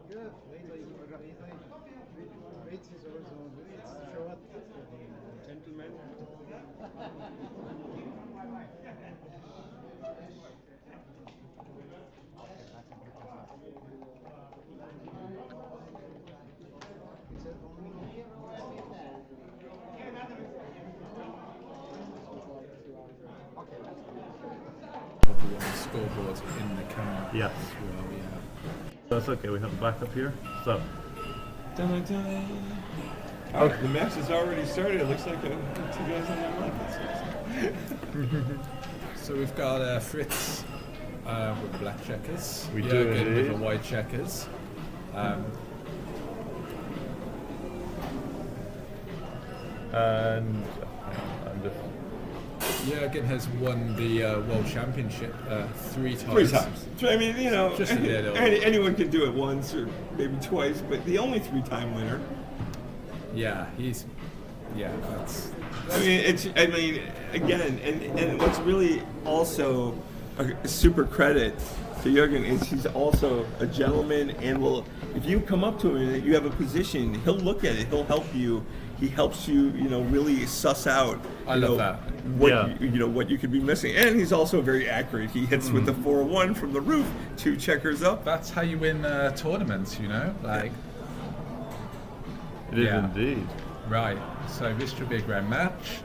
Good. Wait is also short. Gentlemen. Of the scoreboard in the camera. Yeah. As well, yeah. That's okay, we have the backup here. So, Dun, dun. Okay. The match has already started. It looks like two guys on their left. So we've got Fritz with the black checkers. We do Jürgen with indeed. the white checkers. and just Jürgen has won the World Championship 3 times. 3 times. I mean, you know, Just a little. anyone can do it once or maybe twice, but the only 3-time winner. Yeah, that's I mean, again, and what's really also a super credit to Jürgen is he's also a gentleman and will, if you come up to him and you have a position, he'll look at it, he'll help you. He helps you, really suss out. I love that. What Yeah. what you could be missing, and he's also very accurate. He hits with the 4-1 from the roof, 2 checkers up. that's how you win tournaments, like. it is Yeah. indeed. Right, so this should be a grand match.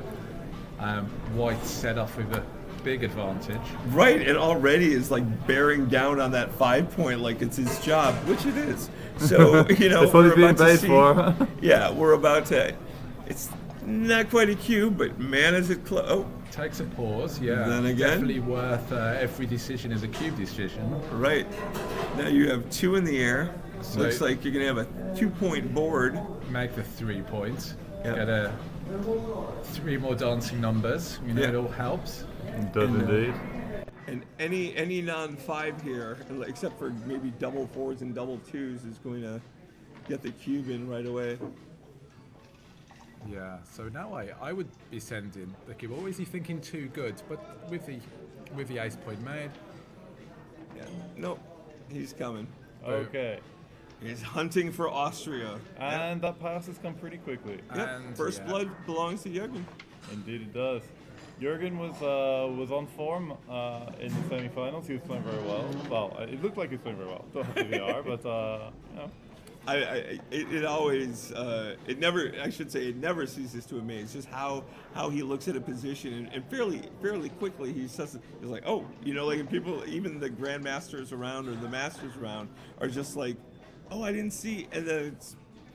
White set off with a big advantage. Right, and already is like bearing down on that 5 point like it's his job, which it is. So That's what he's being paid for. Yeah, we're about to. It's not quite a cue, but man, is it close. Oh, Takes a pause, yeah. Then again? Definitely worth every decision is a cube decision. right. Now you have 2 in the air. So- Looks like you're gonna have a 2-point board. Make the 3 points. Yep. Get 3 more dancing numbers. Yeah. It all helps. It does indeed. And any non-5 here, except for maybe double 4s and double 2s, is going to get the cube in right away. Yeah. So now I would be sending the cube. Or is he thinking too good? But with the ace point made, Yeah. Nope. He's coming. Okay. He's hunting for Austria. And that pass has come pretty quickly. Yep. And, First yeah. blood belongs to Jürgen. Indeed it does. Jürgen was on form in the semi-finals. He was playing very well. Well, it looked like he was playing very well. Don't have to VR, but It always it never, I should say, it never ceases to amaze just how he looks at a position and fairly quickly he's like, oh, like people, even the grandmasters around or the masters around are just like, oh, I didn't see, and then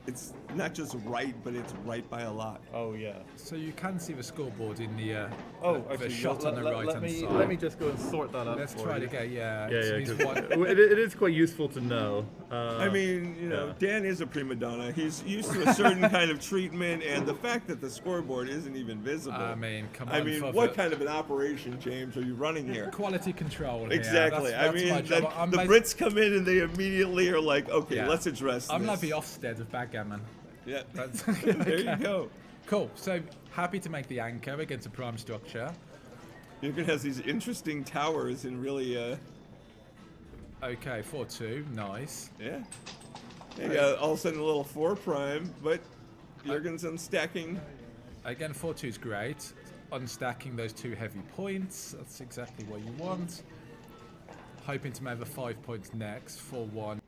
it's not just right, but it's right by a lot. oh yeah. so you can see the scoreboard in the Oh, the actually, shot on the right hand side. let me just go and sort that out. Let's for try you. to get Yeah, so he's 'cause one- it is quite useful to know. I mean, yeah. Dan is a prima donna. He's used to a certain kind of treatment, and the fact that the scoreboard isn't even visible. I mean, come on. I mean, for what the- kind of an operation, James, are you running here? Quality control. Here. Exactly. That's my job. I'm the basi- Brits come in and they immediately are like, okay, Yeah. let's address I'm this. like the Ofsted of backgammon. Yeah. That's There you go. Cool. So happy to make the anchor against a prime structure. Jürgen has these interesting towers and really, Okay, 4-2. Nice. yeah. You got all of a sudden a little 4 prime, but Jürgen's unstacking. Again, 4-2 is great. Unstacking those 2 heavy points. That's exactly what you want. Hoping to make the 5 points next. 4-1.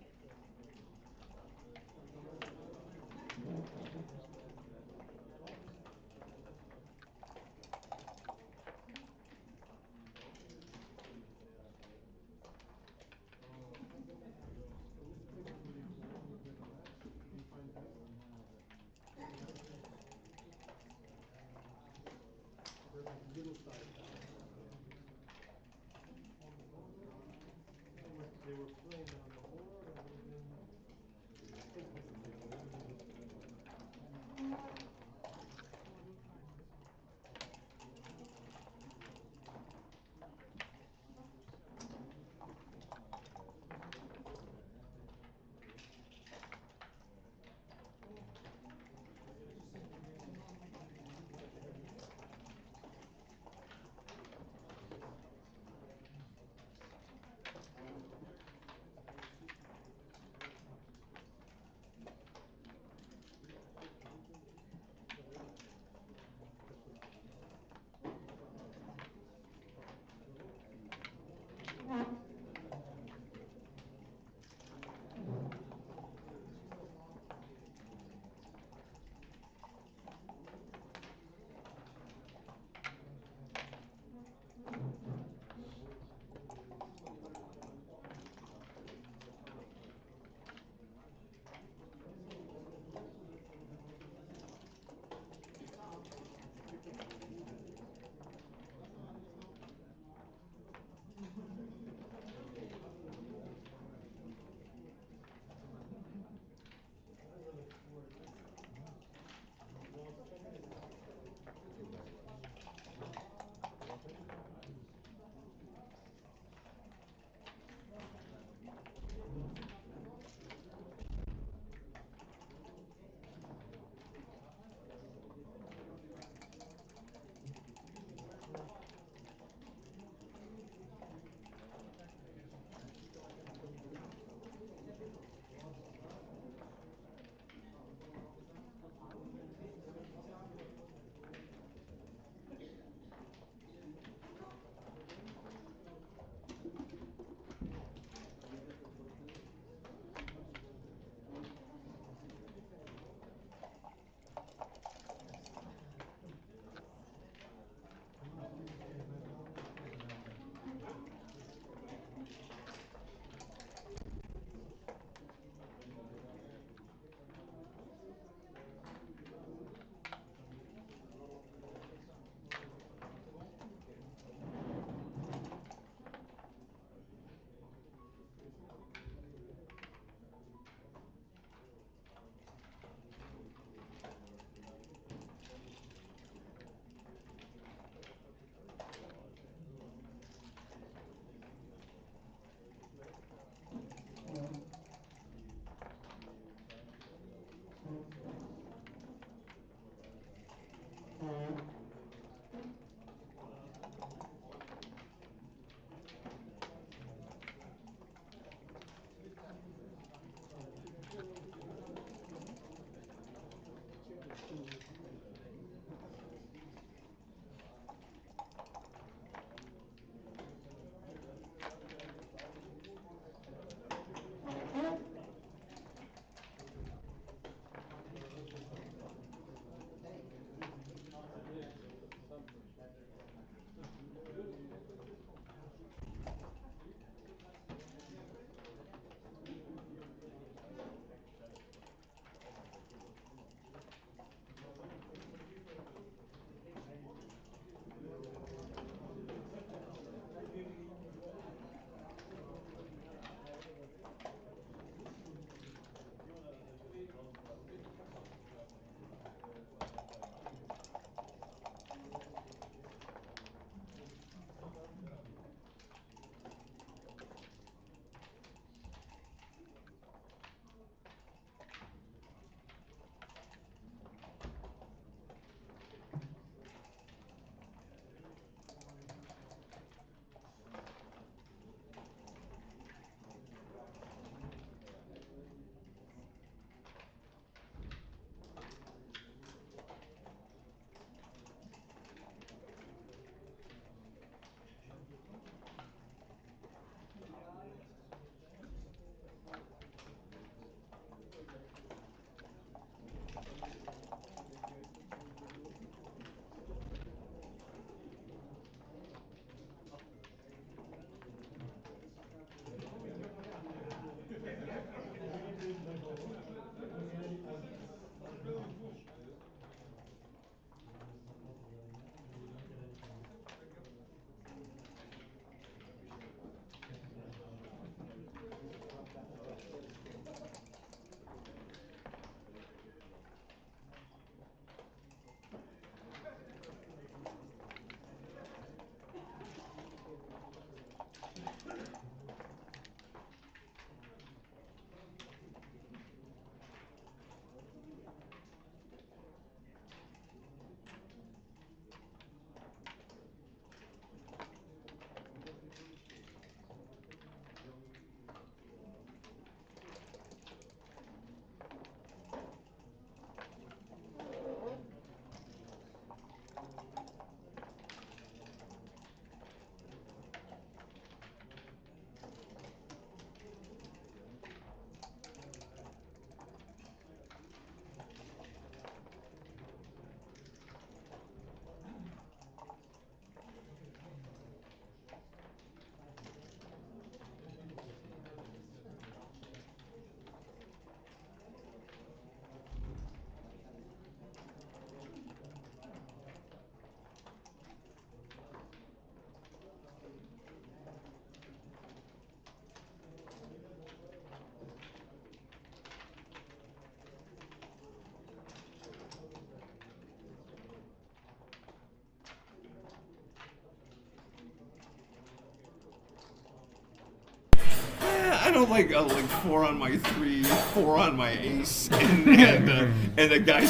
I don't like 4 on my 3, 4 on my ace, and a guy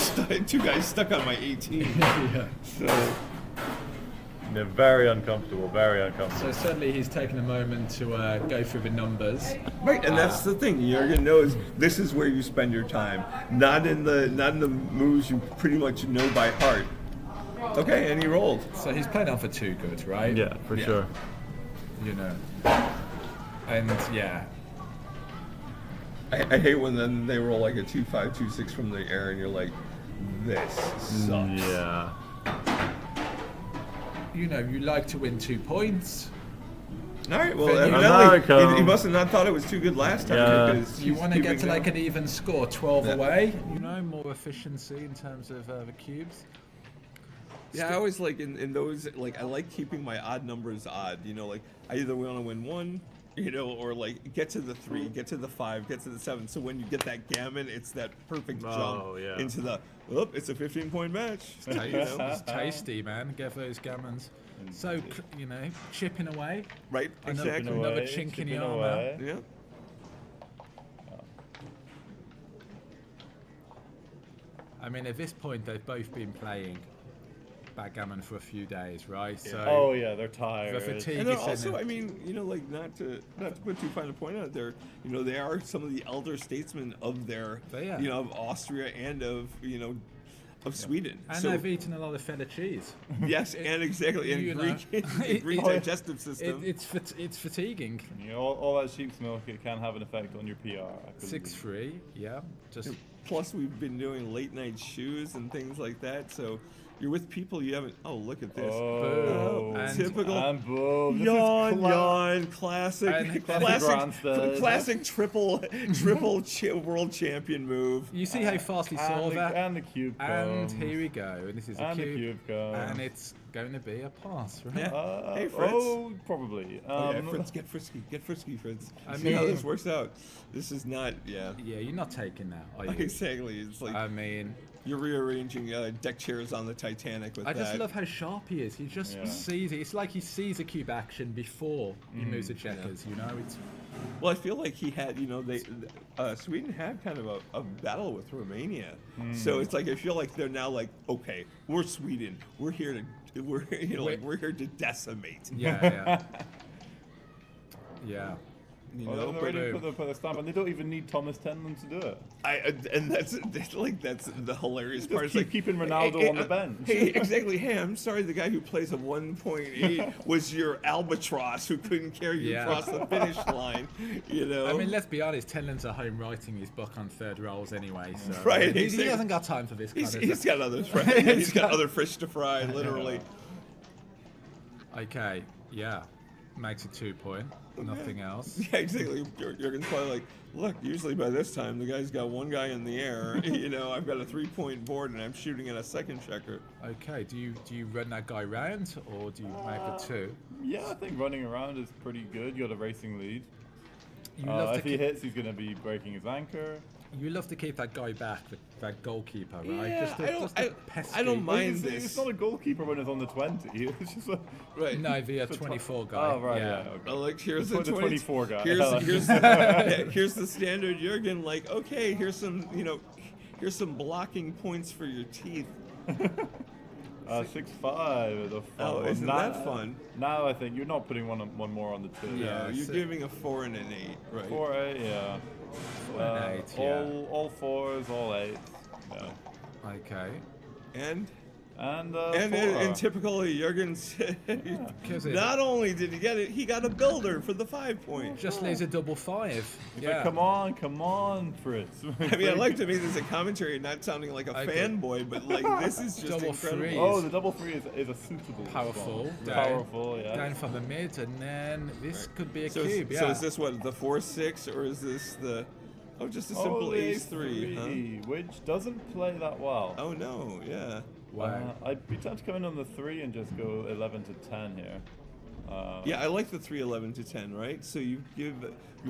two guys stuck on my 18. Yeah. So Yeah, very uncomfortable, very uncomfortable. So certainly he's taken a moment to go through the numbers. right, and that's the thing. Jurgen knows this is where you spend your time, not in the moves you pretty much know by heart. Okay, and he rolled. So he's playing on for 2 good, right? Yeah, for sure. You know. And yeah. I hate when then they roll like a 2-5, 2-6 from the air, and you're like, this sucks. Yeah. You know, you like to win 2 points. All right, well, Then you- evidently, he must have not thought it was too good last time. Yeah. Because You he's want to get to keeping like down. an even score, 12 Yeah. away. You know, more efficiency in terms of the cubes. Yeah, I always like in those, like, I like keeping my odd numbers odd. You know, like, I either want to win 1, you know, or like get to the 3, get to the 5, get to the 7. So when you get that gammon, it's that perfect Oh, jump yeah. into the, it's a 15-point match. You know? It's tasty, man. Get those gammons. So, you know, chipping away. Right, Another- exactly. another chink in chipping the armor. away. Yeah. I mean, at this point, they've both been playing backgammon for a few days, right? So Oh yeah, they're tired. the fatigue And then is also, in I it. mean, you know, like not to put too fine a point out there, you know, they are some of the elder statesmen of their, They are. you know, of Austria and of, you know, of Sweden. And so, they've eaten a lot of feta cheese. yes, and exactly, and You Greek, know. Greek Oh, yeah. digestive system. It's fatiguing. You know, all that sheep's milk, it can have an effect on your PR. I couldn't 6-3, yeah. Just Plus, we've been doing late night shoes and things like that. So you're with people you haven't. Oh, look at this. Oh, And- typical. and boom. This Yawn, is yawn, classic, And- Granstedt. classic triple world champion move. you see how fast he saw that. And the cube And comes. here we go. And this is a And the cube. cube comes. And it's going to be a pass, right? Yeah. Hey, Fritz. Oh, probably. Oh, yeah, Fritz, get frisky, Fritz. I See how mean- this works out. This is not, yeah. Yeah, you're not taking that, are you? Exactly. It's like I mean, you're rearranging deck chairs on the Titanic with I that. just love how sharp he is. He just Yeah. sees it. It's like he sees a cube action before he moves the checkers. You know, it's Well, I feel like he had, you know, Sweden had kind of a battle with Romania, so it's like I feel like they're now like, okay, we're Sweden, we're here to decimate, yeah. you Well, know. they've But already put their stamp, and they don't even need Thomas Tenlund to do it. and that's the hilarious part. Just It's like keeping Ronaldo on the bench. Hey, exactly. Hey, I'm sorry, the guy who plays a 1.8 was your albatross who couldn't carry you Yeah. across the finish line. You know. I mean, let's be honest. Tenland's at home writing his book on third rolls anyway, so Right, he exactly. hasn't got time for this kind he's of got other he's got other fish to fry, literally. Okay, yeah, makes it 2 point. Nothing else. Yeah, exactly. Jurgen's probably like, look, usually by this time the guy's got one guy in the air. You know, I've got a 3-point board and I'm shooting at a second checker. Okay, do you run that guy round or do you make it 2? Yeah, I think running around is pretty good. You got a racing lead. You love to If he keep, hits, he's going to be breaking his anchor. you love to keep that guy back, that goalkeeper, right? Yeah, just I don't Well, mind it's this. not a goalkeeper when it's on the 20. It's just a, Right. No, the 24 guy. Oh, right, yeah. yeah. Okay. Like here's Put the the 24 guy. Here's the standard Jurgen. Like, okay, here's some blocking points for your teeth. 6-5 is a fun Oh, one. isn't that fun? Now I think you're not putting one more on the 2. Yeah. You're so- giving a 4 and an 8, right? 4-8, yeah. 4 and 8, yeah. All 4s, all 8s. Yeah. Okay. And And 4. in typical Jurgen's, not only did he get it, he got a builder for the 5-point. Just leaves a double 5. Yeah. Come on, Fritz. I mean, I like to make this a commentary, not sounding like a Okay. fanboy, but like this is just Double incredible. three. Oh, the double 3 is a suitable Powerful. response. Down. Powerful, yeah. Down from the mid, and then this could be a So, cube. so Yeah. is this what, the 4-6, or is this the? Oh, just a simple the ace-3, huh? which doesn't play that well. Oh no, yeah. Wow. I'd be tempted to come in on the 3 and just go 11 to 10 here. Yeah, I like the 3, 11 to 10, right? So you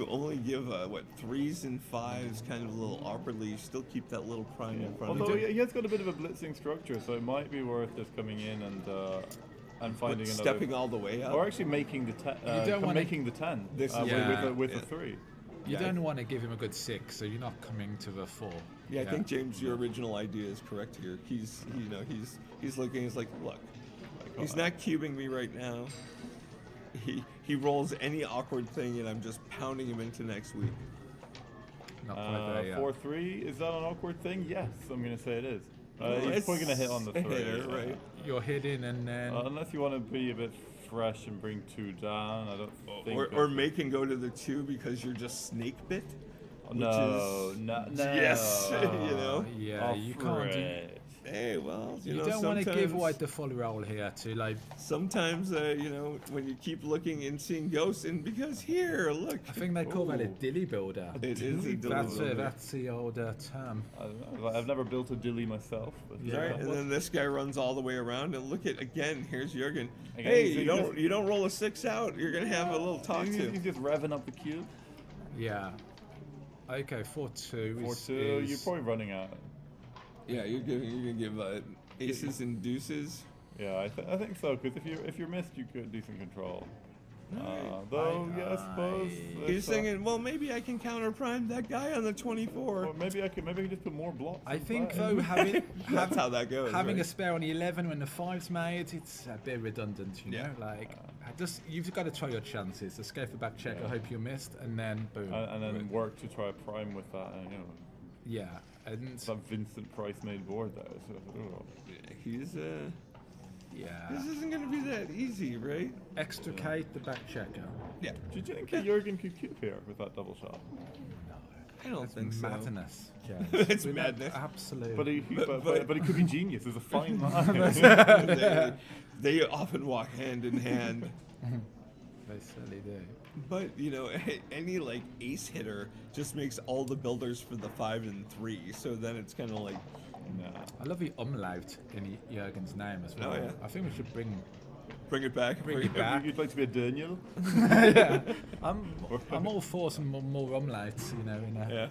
only give what 3s and 5s, kind of a little awkwardly. You still keep that little prime in front Although of you. he has got a bit of a blitzing structure, so it might be worth just coming in and finding another. Stepping all the way up. Or actually making the 10. You don't wanna- making the 10 This is- Yeah, with yeah. a 3. You don't want to give him a good 6, so you're not coming to the 4. Yeah, I think James, your original idea is correct here. He's looking. He's like, look, he's not cubing me right now. He rolls any awkward thing, and I'm just pounding him into next week. Not quite there yet. 4-3, is that an awkward thing? Yes, I'm going to say it is. Well, He's it's probably going to hit on the 3. hitter, right? You're hitting, and then Unless you want to be a bit fresh and bring 2 down, I don't think. Or make him go to the 2 because you're just snake bit. No. Yes, you know. yeah, you can't do. Hey, well, You know, don't want to give sometimes- away the full roll here to like. Sometimes, you know, when you keep looking and seeing ghosts, and because here, look. I think they call that a Ooh. dilly builder. It is a dilly. That's the old term. I've never built a dilly myself. But Yeah. Right, and then this guy runs all the way around, and look at again. Here's Jurgen. Again, Hey, he's you don't roll a 6 out. You're gonna have a little talk He's to. just revving up the cube. Yeah. Okay, 4-2. 4-2, you're probably running out. Yeah, you're gonna give aces and deuces. Yeah, I think so. Because if you're missed, you could decent control. Though, yeah, I suppose. He's it's, thinking, well, maybe I can counter prime that guy on the 24. Or maybe I can just put more blocks. I in think front. though having That's how that goes. having right? a spare on the 11 when the 5's made, it's a bit redundant, you Yeah. know. Like, you've got to try your chances. Just go for back check. Yeah. I hope you missed, and then boom. And then work to try a prime with that. And, you know, Yeah, and it's that Vincent Price made board there. So, He's yeah, this isn't gonna be that easy, right? extricate the back checker. Yeah. do you think Jurgen could cube here with that double shot? I don't think so. Madness. It's We're not- madness. Absolute. But it could be genius. There's a fine line. they often walk hand in hand. They certainly do. But you know, any like ace hitter just makes all the builders for the 5 and 3. So then it's kind of like, Nah. I love the umlaut in Jurgen's name as well. Oh, yeah. I think we should bring bring it back. Bring it back. You'd like to be a Daniel? yeah, I'm all for some more umlauts, you know. In a, Yeah.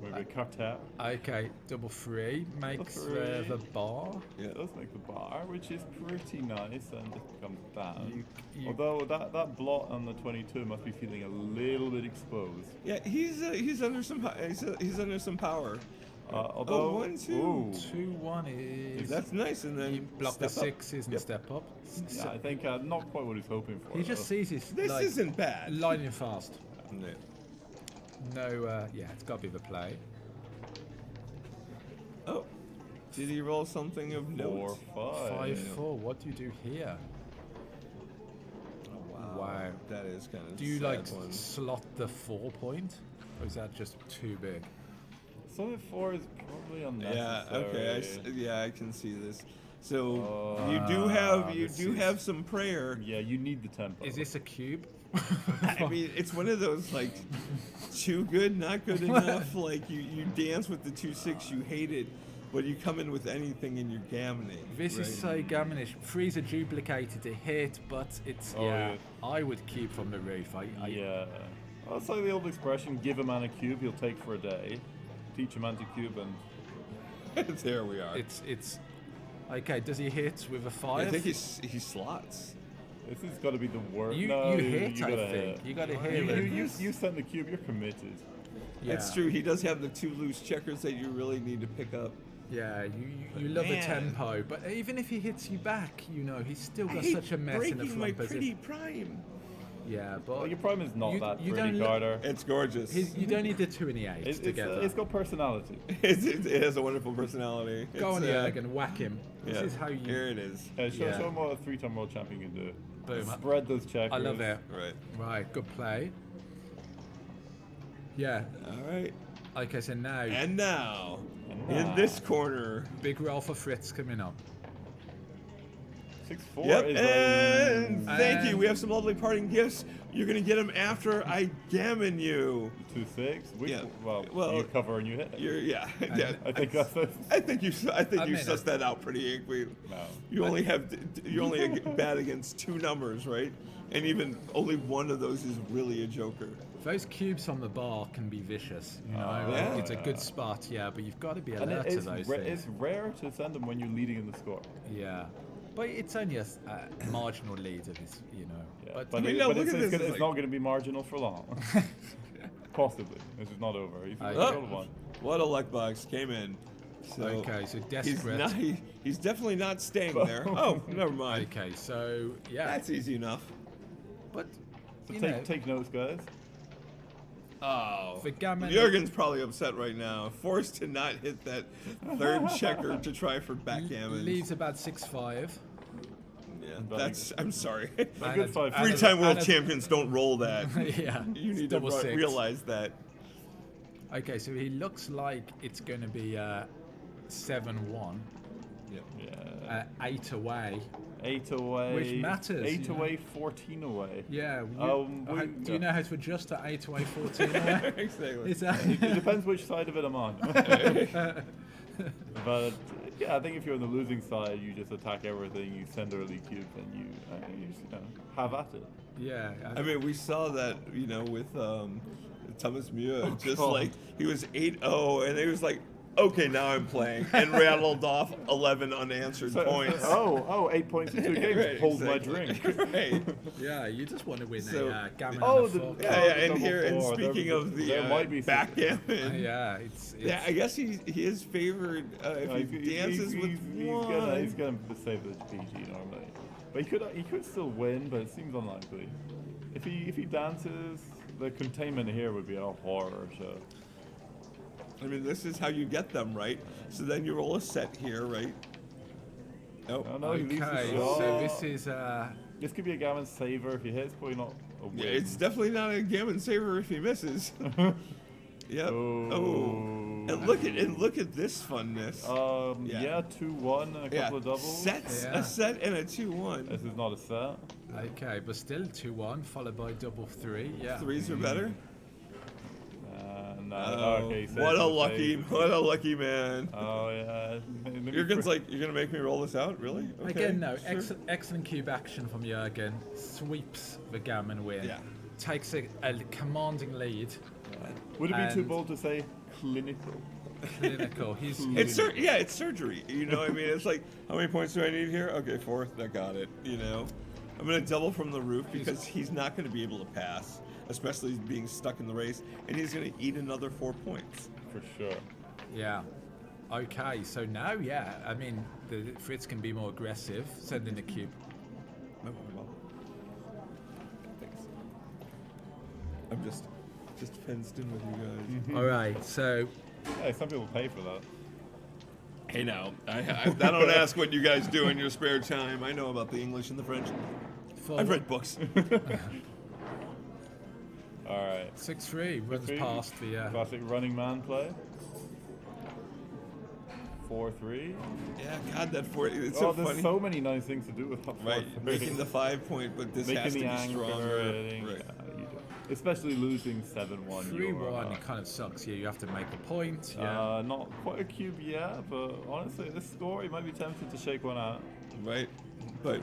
Maybe a cartel. Okay, double 3 makes Double three. the bar. Yeah. It does make the bar, which is pretty nice, and it comes down. You- Although that blot on the 22 must be feeling a little bit exposed. Yeah, he's under some he's under some power. Although 1, 2. Ooh. 2-1 is. That's nice, and then You block the step up. 6s and Yep. step up. Yeah, I think not quite what he's hoping for. He just sees his This like, isn't bad. lightning fast. Yeah. No, yeah, it's got to be the play. Oh, did he roll something of note? 4-5. 5-4. What do you do here? Oh, Wow. That is kind of. Do you sad like one. slot the 4 point, or is that just too big? So 4 is probably Yeah. unnecessary. Okay. I can see this. So Oh, you this do is- have some prayer. Yeah, you need the tempo. Is this a cube? I mean, it's one of those like too good, not good enough. Like you dance with the 2-6, you hate it, but you come in with anything and you're gammoning. This is so right? gammonish. 3's are duplicated to hit, but it's Oh, yeah. yeah. I would cube from the roof. I Yeah. Well, it's like the old expression, give a man a cube, he'll take for a day. Teach a man to cube and... There we are. It's okay. Does he hit with a 5? I think he slots. This has got to be the worst. You no, hit. you I gotta think hit. you got to You, hit. you send the cube, you're committed. Yeah. That's true. He does have the 2 loose checkers that you really need to pick up. Yeah, you love the Man. tempo, but even if he hits you back, you know he's still I got hate such a mess in the breaking my front pretty position. prime. Yeah, but Well, your prime is not you- that you pretty, don't look- Carter. It's gorgeous. you don't need the 2 and the 8 It's together. got personality. It has a wonderful personality. Go It's, on, Jurgen, whack him. This is how you. Here it is. Show Yeah. him what a 3-time world champion can do. Boom. Spread those checkers. I love it. Right. Right, good play. Yeah. All right. Okay, so now And now, And in now. this corner. big roll for Fritz coming up. 6-4 Yep. is And thank you. And- We have some lovely parting gifts. You're gonna get them after I gammon you. 2-6. Yeah. Well, Well, you cover and you hit. You're yeah. I think that's it. I think you mean, sussed that out pretty quick. No. You only bad against 2 numbers, right? And even only one of those is really a joker. Those cubes on the bar can be vicious. You know, Yeah. it's a good spot, yeah, but you've got to be And alert to those it's things. rare to send them when you're leading in the score. Yeah, but it's only a marginal lead of this, you know. Yeah. But But, I mean, no, look it's, at it's, this, gonna, it's it's like- not going to be marginal for long. Possibly. This is not over. He's Oh. rolled one. What a luck box came in. So Okay, so he's desperate. not. He's definitely not staying there. Oh, never mind. Okay, so yeah, That's easy enough. but So you know, take notes, guys. Oh, For Gammon- Jurgen's probably upset right now, forced to not hit that third checker to try for backgammon. leaves about 6-5. Yeah, that's. I'm sorry. A good 5. Three-time world and a- champions don't roll that. Yeah, You it's need to double six. realize that. Okay, so he looks like it's going to be 7-1, Yeah. 8 away. 8 away. Which matters, 8 you know. away, 14 away. Yeah. Do you know how to adjust to 8 away, 14 away? Exactly. Is that? It depends which side of it I'm on. But yeah, I think if you're on the losing side, you just attack everything, you send early cube, and you just have at it. Yeah. I mean, we saw that, with Thomas Muir, just God. like he was 8-0, and he was like, okay, now I'm playing, and rattled off 11 unanswered points. 8 points in 2 games. Right, Hold my exactly. drink. Right. Yeah, you just want to win So- a gammon Oh, and a fork. Yeah, and double here, and four. speaking of the there might be some- backgammon, Yeah, it's yeah, I guess he is favored if he dances with one. He's gonna save the PG normally, but he could still win, but it seems unlikely. If he dances, the containment here would be a horror show. I mean, this is how you get them, right? So then you roll a set here, right? Oh, No, he leaves the okay. shot. So this is This could be a gammon saver if he hits, probably not a win. yeah, it's definitely not a gammon saver if he misses. Yep. Oh. And look at this funness. Yeah, 2-1, a couple of doubles. Sets, Yeah. a set and a 2-1. This is not a set. okay, but still 2-1 followed by double 3. Yeah. Threes are better. No, Oh, okay, saves what a the lucky, save. what a lucky man. Oh yeah. Jurgen's like, you're gonna make me roll this out, really? Okay, Again, no, sure. excellent cube action from Jurgen. Sweeps the gammon win. Yeah. Takes a commanding lead. Would it be too And- bold to say clinical? Clinical. He's It's surgery. I mean, it's like, how many points do I need here? Okay, 4. I got it. I'm gonna double from the roof because he's not gonna be able to pass, especially being stuck in the race, and he's gonna eat another 4 points. For sure. yeah. Okay, so now, yeah, I mean, Fritz can be more aggressive, sending the cube. Thanks. I'm just fenced in with you guys. All right, so Hey, some people pay for that. Hey now, I don't ask what you guys do in your spare time. I know about the English and the French. I've read books. All right. 6-3 runs past the. Classic running man play. 4-3. Yeah, God, that 4. It's Oh, so there's funny. so many nice things to do with that. Right, 4-3. making the 5 point, but this Making has to the be anchor, stronger. hitting, Right. yeah, you do. Especially losing 7-1. 3-1, it kind of sucks. Yeah, you have to make a point. Yeah. Not quite a cube yet, but honestly, this score, you might be tempted to shake one out. Right, but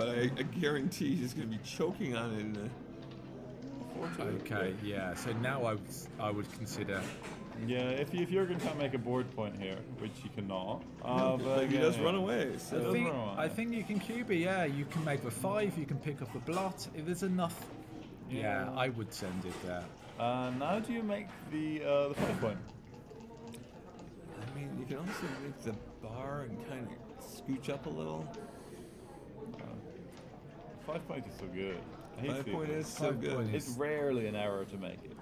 I guarantee he's going to be choking on it in the. Okay, yeah. So now I would consider. Yeah, if Jurgen can't make a board point here, which he cannot, but But he again, does yeah. run away. So. I think you can cube it. Yeah, you can make the 5. You can pick up the blot if there's enough. Yeah, I would send it there. Now do you make the 5 point? I mean, you can also make the bar and kind of scooch up a little. 5 point is so good. I hate 5 to- point is so 5 good. point It's rarely an error to make it.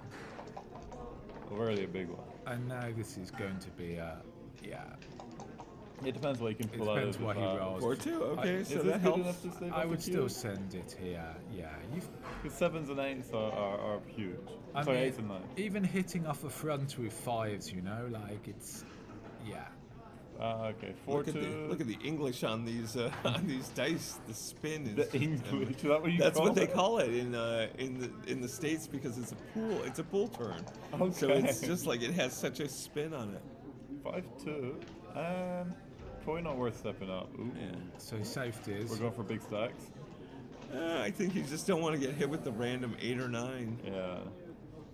Rarely a big one. And now this is going to be yeah. It depends what you can It pull out depends of what he rolls. 4-2. Okay, Is so this that good helps. enough to save I off would the still cube? send it here. Yeah, you've. Because 7s and 8s are huge. I Sorry, mean, 8s and 9s. even hitting off the front with 5s, like it's. Yeah. Okay, 4-2. Look at the English on these dice. The spin is The English. Is that what you That's call what they it? call it in the States because it's a pool. It's a pool turn. So Okay. it's just like it has such a spin on it. 5-2. Probably not worth stepping up. Ooh. Yeah. So safety is. We're going for big stacks. I think you just don't want to get hit with the random 8 or 9. Yeah.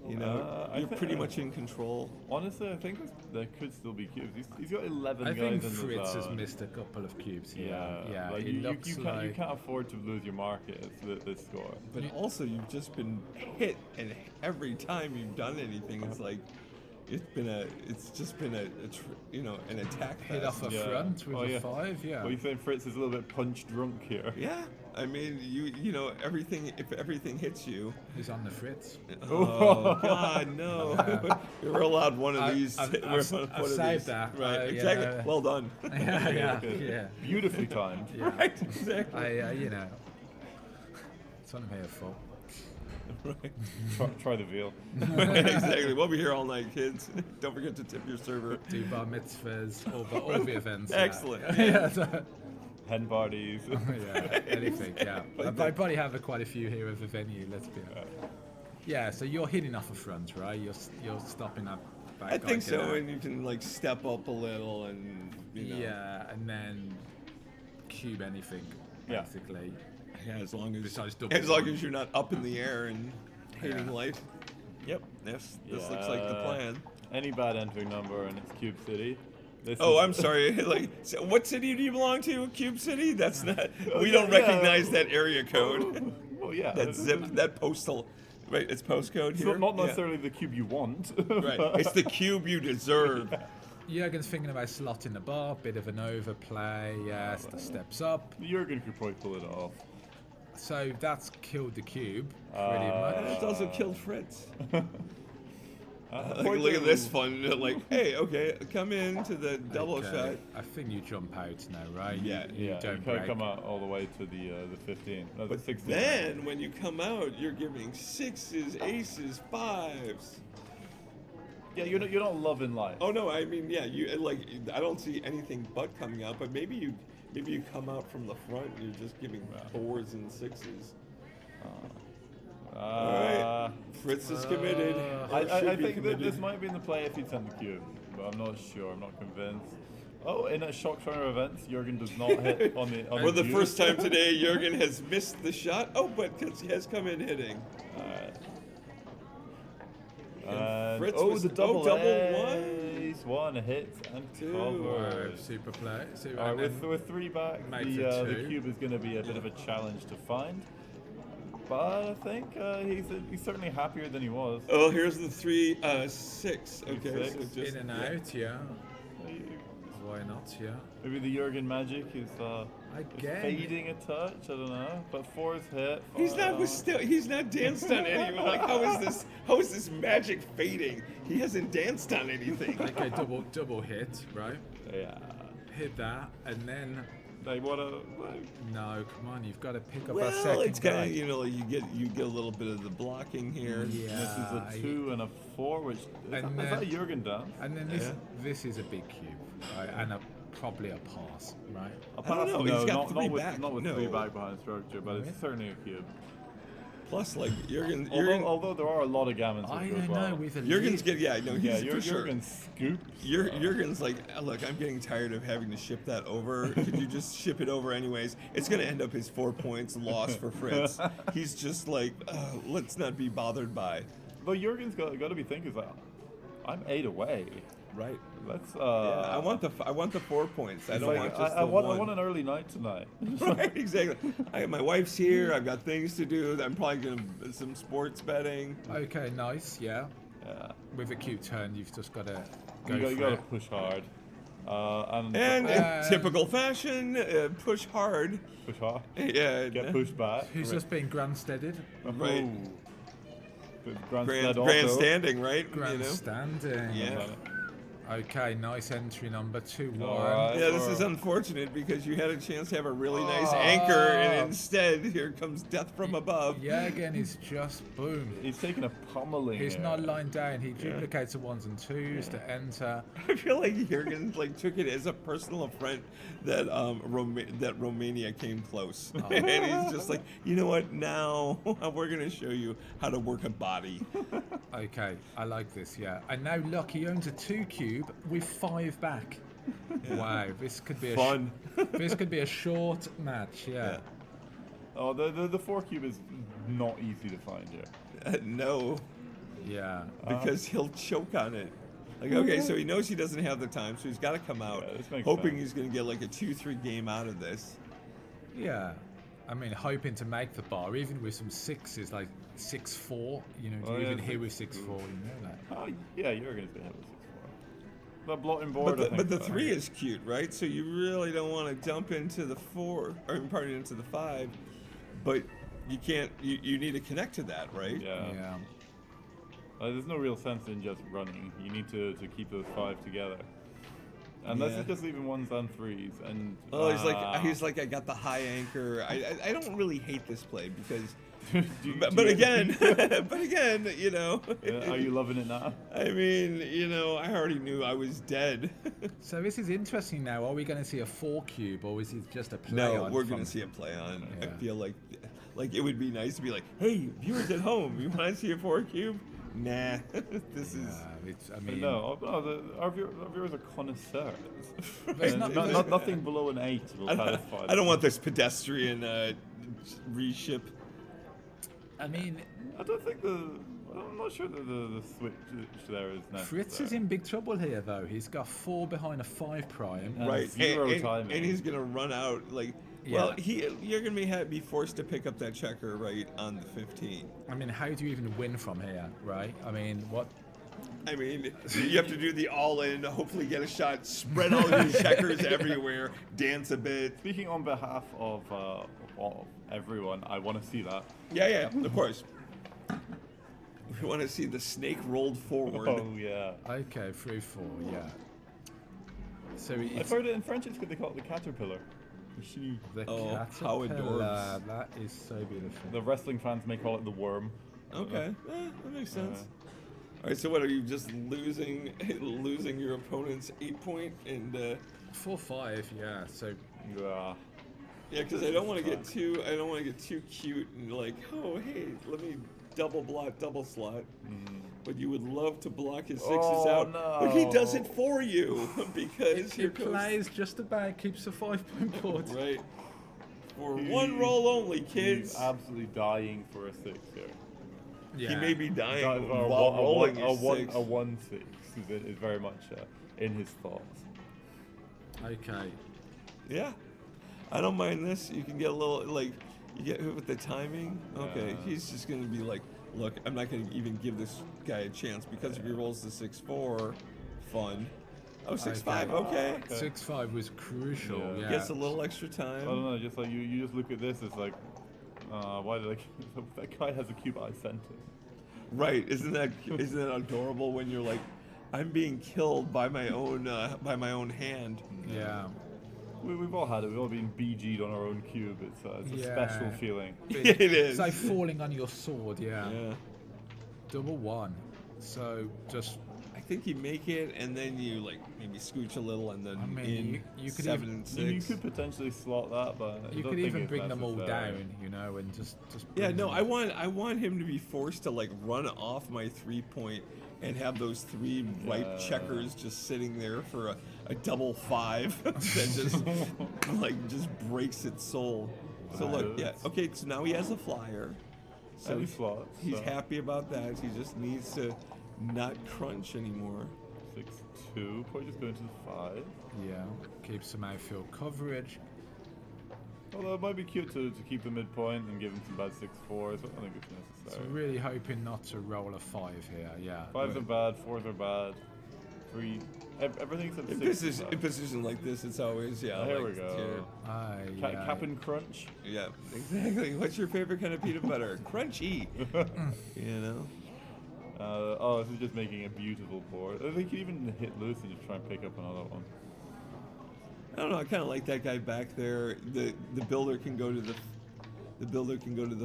You know, I you're think- pretty much in control. Honestly, I think there could still be cubes. He's got 11 I guys think in the Fritz has zone. missed a couple of cubes. Yeah, like it you looks can't, like you can't afford to lose your market at this score. But also, you've just been hit, and every time you've done anything, it's like it's just been an attack hit fest. off a Yeah. front with Oh, a yeah. 5. Yeah. Well, you think Fritz is a little bit punch drunk here? Yeah, I mean, you know everything. If everything hits you, He's on the Fritz. oh God, no! We're allowed one of these. I've we're allowed one of saved these. that. Right, exactly. yeah. Well done. yeah. Beautifully timed. Yeah. Right, exactly. I it's what I'm here for. Right. Try the veal. Exactly. We'll be here all night, kids. Don't forget to tip your server. Do bar mitzvahs, all the events. Excellent. Yeah. So- Hen parties. yeah, anything, yeah. I probably have quite a few here at the venue, let's be honest. Yeah, so you're hitting off a front, right? You're stopping that back I guy think so, get out. and you can like step up a little, and you know. Yeah, and then cube anything, Yeah. basically. Yeah, as long Besides double as one. you're not up in the air and hating Yeah. life. Yep, this looks like the plan. Any bad entry number and it's Cube City. This Oh, is- I'm sorry. Like, so what city do you belong to? Cube City? That's not. We yeah, don't yeah. recognize that area code. Well, yeah. That zip. That postal. Right, it's postcode It's here. not Yeah. necessarily the cube you want. Right, it's the cube you deserve. Jurgen's thinking about slotting the bar, bit of an overplay, yes, the steps up. Jurgen could probably pull it off. So that's killed the cube, pretty And much. it's also killed Fritz. Point Look at to- this fun. Like, hey, okay, come in to the double Okay, shot. I think you jump out now, right? Yeah. You Yeah, you don't can't break. come out all the way to the 15. No, the But 16. then when you come out, you're giving sixes, aces, fives. Yeah, you're not loving life. Oh no, I mean, yeah, you like. I don't see anything but coming out, but maybe you come out from the front and you're just giving 4s and 6s. All right, Fritz is committed. Or I should be think that committed. this might be in the play if he sent the cube, but I'm not sure. I'm not convinced. Oh, in a shock trainer events, Jurgen does not hit on the. For the cube. first time today, Jurgen has missed the shot. Oh, but he has come in hitting. And, Fritz oh, was- the double, double ace. One hit and Two. covered. Super play. Super, All right, and then with 3 back, make the for the 2. cube is going to be a bit of a challenge to find. But I think he's certainly happier than he was. Oh, here's the 3, 6. Okay, Six. so just in and out, yeah. Why not, yeah. Maybe the Jurgen magic is Again. fading a touch. I don't know. But 4's hit. He's not danced on anyone. Like, how is this magic fading? He hasn't danced on anything. Okay, double hit, right? Yeah. Hit that, and then Like what a. no, come on, you've got to pick up that Well, second it's kind guy. of, you know, you get a little bit of the blocking here. Yeah. This is a 2 and a 4, which is And that a then- Jurgen dance? And then this is a big cube, right? And probably a pass, right? A I don't pass, know, no, he's got not, 3 not with, back. not with No. 3 back behind structure, but it's Really? certainly a cube. Plus, like Jurgen, Although there are a lot of gammons I with you as don't well. know. With a Jurgen's lead- he's for sure. Jurgen scoops. Jurgen's like, look, I'm getting tired of having to ship that over. Could you just ship it over anyways? It's going to end up as 4 points lost for Fritz. He's just like, let's not be bothered by. But Jurgen's got to be thinking, like, I'm 8 away. Right. Let's. Yeah, I want the 4 points. I it's don't like, want just I the want, one. I want an early night tonight. Right, exactly. My wife's here. I've got things to do. I'm probably going to some sports betting. Okay, nice, yeah. Yeah. With a cube turn, you've just got to go You for got to it. push hard. And And in typical fashion, push hard. push hard. Yeah. Get pushed back. Who's just being grandsteaded? Right. Grandstanding, right? You know? Grandstanding. Yeah. Okay, nice entry number 2-1. Alright. Yeah, this is unfortunate because you had a chance to have a really nice anchor, and instead here comes death from above. Yeah, again, he's just boom. He's taking a pummeling. He's here. not lying down. He duplicates the 1s and 2s to enter. I feel like Jurgen took it as a personal affront that that Romania came close, and he's just like, you know what? Now we're gonna show you how to work a body. Okay, I like this, yeah. And now look, he owns a 2 cube with 5 back. Wow, this could be Fun. this could be a short match, yeah. Oh, the 4 cube is not easy to find here. No. Yeah. because he'll choke on it. Like, okay, so he knows he doesn't have the time, so he's got to come out, Yeah, this makes hoping sense. he's going to get like a 2-3 game out of this. Yeah. I mean, hoping to make the bar, even with some sixes, like 6-4. You know, do Oh, you yeah, even hit with 6-4? 6-4. You know that. Oh, yeah, you're going to hit with 6-4. The blotting board, But the I think, 3 is cute, right? So you really don't want to dump into the 4, or pardon, into the 5, but you can't. You need to connect to that, right? Yeah. Yeah. There's no real sense in just running. You need to keep those 5 together. Unless Yeah. it's just leaving 1s and 3s. And Oh, he's like I got the high anchor. I don't really hate this play because, but again, you know. Are you loving it now? I mean, you know, I already knew I was dead. So this is interesting now. Are we going to see a 4 cube, or is it just a play No, on? we're gonna see a play on. I Yeah. feel like it would be nice to be like, hey, viewers at home, you want to see a 4 cube? Nah, this is. Yeah, it's, I mean, No, our viewers are connoisseurs. There's not- Nothing below an 8 will satisfy I don't want this pedestrian reship. I mean, I'm not sure that the switch there is necessary. Fritz is in big trouble here, though. He's got 4 behind a 5 prime. And Right, zero timing. and he's gonna run out like. Yeah. Well, you're gonna be forced to pick up that checker right on the 15. I mean, how do you even win from here, right? I mean, what? I mean, you have to do the all-in, hopefully get a shot, spread all your checkers everywhere, dance a bit. Speaking on behalf of everyone, I want to see that. Yeah, of course. We want to see the snake rolled forward. Oh yeah. Okay, 3-4, yeah. So I've it's heard it in French. They call it the caterpillar. the Oh, how caterpillar. adorbs. That is so beautiful. The wrestling fans may call it the worm. Okay, that makes sense. All right, so what are you just losing your opponent's 8-point and 4-5, yeah. So Yeah. yeah, because I don't want to get too cute and like, oh hey, let me double block, double slot. But you would love to block his 6s out, but he does it for you because he plays just about, keeps a 5-point board. right for one roll only, kids. He's absolutely dying for a 6 here. Yeah. He may be dying A while rolling his 6. 1-6 is very much in his thoughts. Okay. Yeah, I don't mind this. You can get a little like you get with the timing. Okay, Yeah. he's just gonna be like, look, I'm not gonna even give this guy a chance because if he rolls the 6-4, fun. Oh, 6-5, okay. 6-5 was crucial. Yeah. Yeah. Gets a little extra I time. don't know, just like you just look at this, it's like, why did that guy has a cube I sent him? Right? Isn't that adorable when you're like, I'm being killed by my own hand. Yeah. We've all had it. We've all been BG'd on our own cube. It's a Yeah. special feeling. It is. It's like falling on your sword, yeah. Yeah. Double 1. So just, I think you make it, and then you like maybe scooch a little, and then I mean, you could 7 even- and 6. You could potentially slot that, but I you don't could think even it's bring them all necessary. down, you know, and just Yeah, bring no, them- I want him to be forced to like run off my 3-point and have those 3 ripe Yeah. checkers just sitting there for a double 5 that just breaks its soul. So look, yeah, okay, so now he has a flyer. So And he slots. he's so happy about that. He just needs to not crunch anymore. 6-2, probably just going to the 5. Yeah. Keep some outfield coverage. Although it might be cute to keep the midpoint and give him some bad 6-4s. I don't think it's So necessary. really hoping not to roll a 5 here, yeah. 5s are bad, 4s are bad. 3, everything's at In 6. is bad. position like this, it's always Here like, we go. Yeah. Cap and crunch. Yeah, exactly. What's your favorite kind of peanut butter? Crunchy. You know. This is just making a beautiful board. I think you even hit loose and just try and pick up another one. I don't know. I kind of like that guy back there. The builder can go to the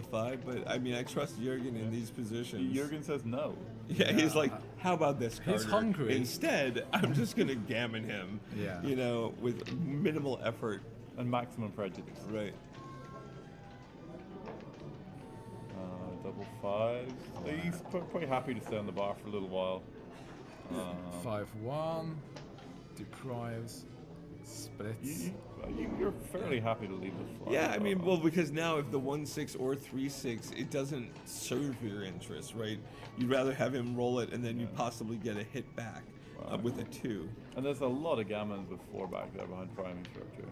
5, but I mean, I trust Jurgen in these positions. Jurgen says no. Yeah, he's like, how about this, Carter? He's hungry. Instead, I'm just gonna gammon him. Yeah. You know, with minimal effort. And maximum prejudice. Right. Double 5s. He's probably happy to stay on the bar for a little while. 5-1. Deprives. splits. You're fairly happy to leave the fly. Yeah, I mean, well, because now if the 1-6 or 3-6, it doesn't serve your interest, right? You'd rather have him roll it and then you possibly get a hit back with a 2. And there's a lot of gammons with 4 back there behind priming structure.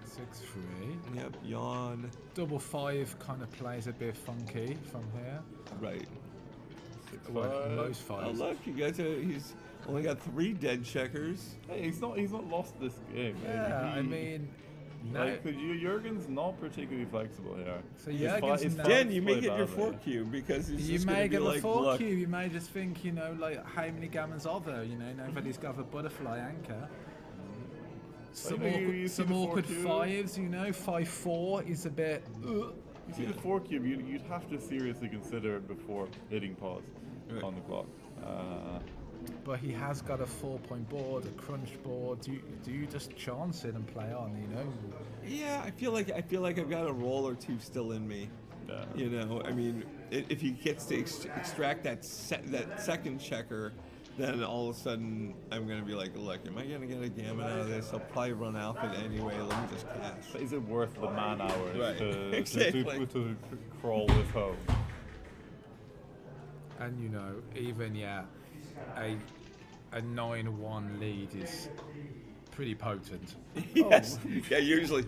6-3. Yep, yawn. Double 5 kind of plays a bit funky from here. Right. 6-5. Well, most Oh, 5s. look, you guys he's only got 3 dead checkers. Hey, he's not lost this game. Yeah, I mean, no. Like, Jurgen's not particularly flexible here. So His Jurgen's his not- Again, fights you may play get your badly. 4 cube because he's You just going may to be get like, a 4 look. cube, you may just think, you know, like, how many gammons are there? You know, nobody's got a butterfly anchor. Some Well, you awkward, see some the 4 awkward cube? 5s, you know, 5-4 is a bit. You see the 4 cube, you'd have to seriously consider it before hitting pause on the clock. But he has got a 4-point board, a crunch board. Do you just chance it and play on? You know. Yeah, I feel like I've got a roll or 2 still in me. Yeah. You know, I mean, if he gets to extract that second checker, then all of a sudden I'm going to be like, look, am I going to get a gammon out of this? I'll probably run alpha anyway. Let me just cash. But is it worth the man hours Right. to, Exactly. to crawl this home? And you know, even a 9-1 lead is pretty potent. Yes. Yeah. Usually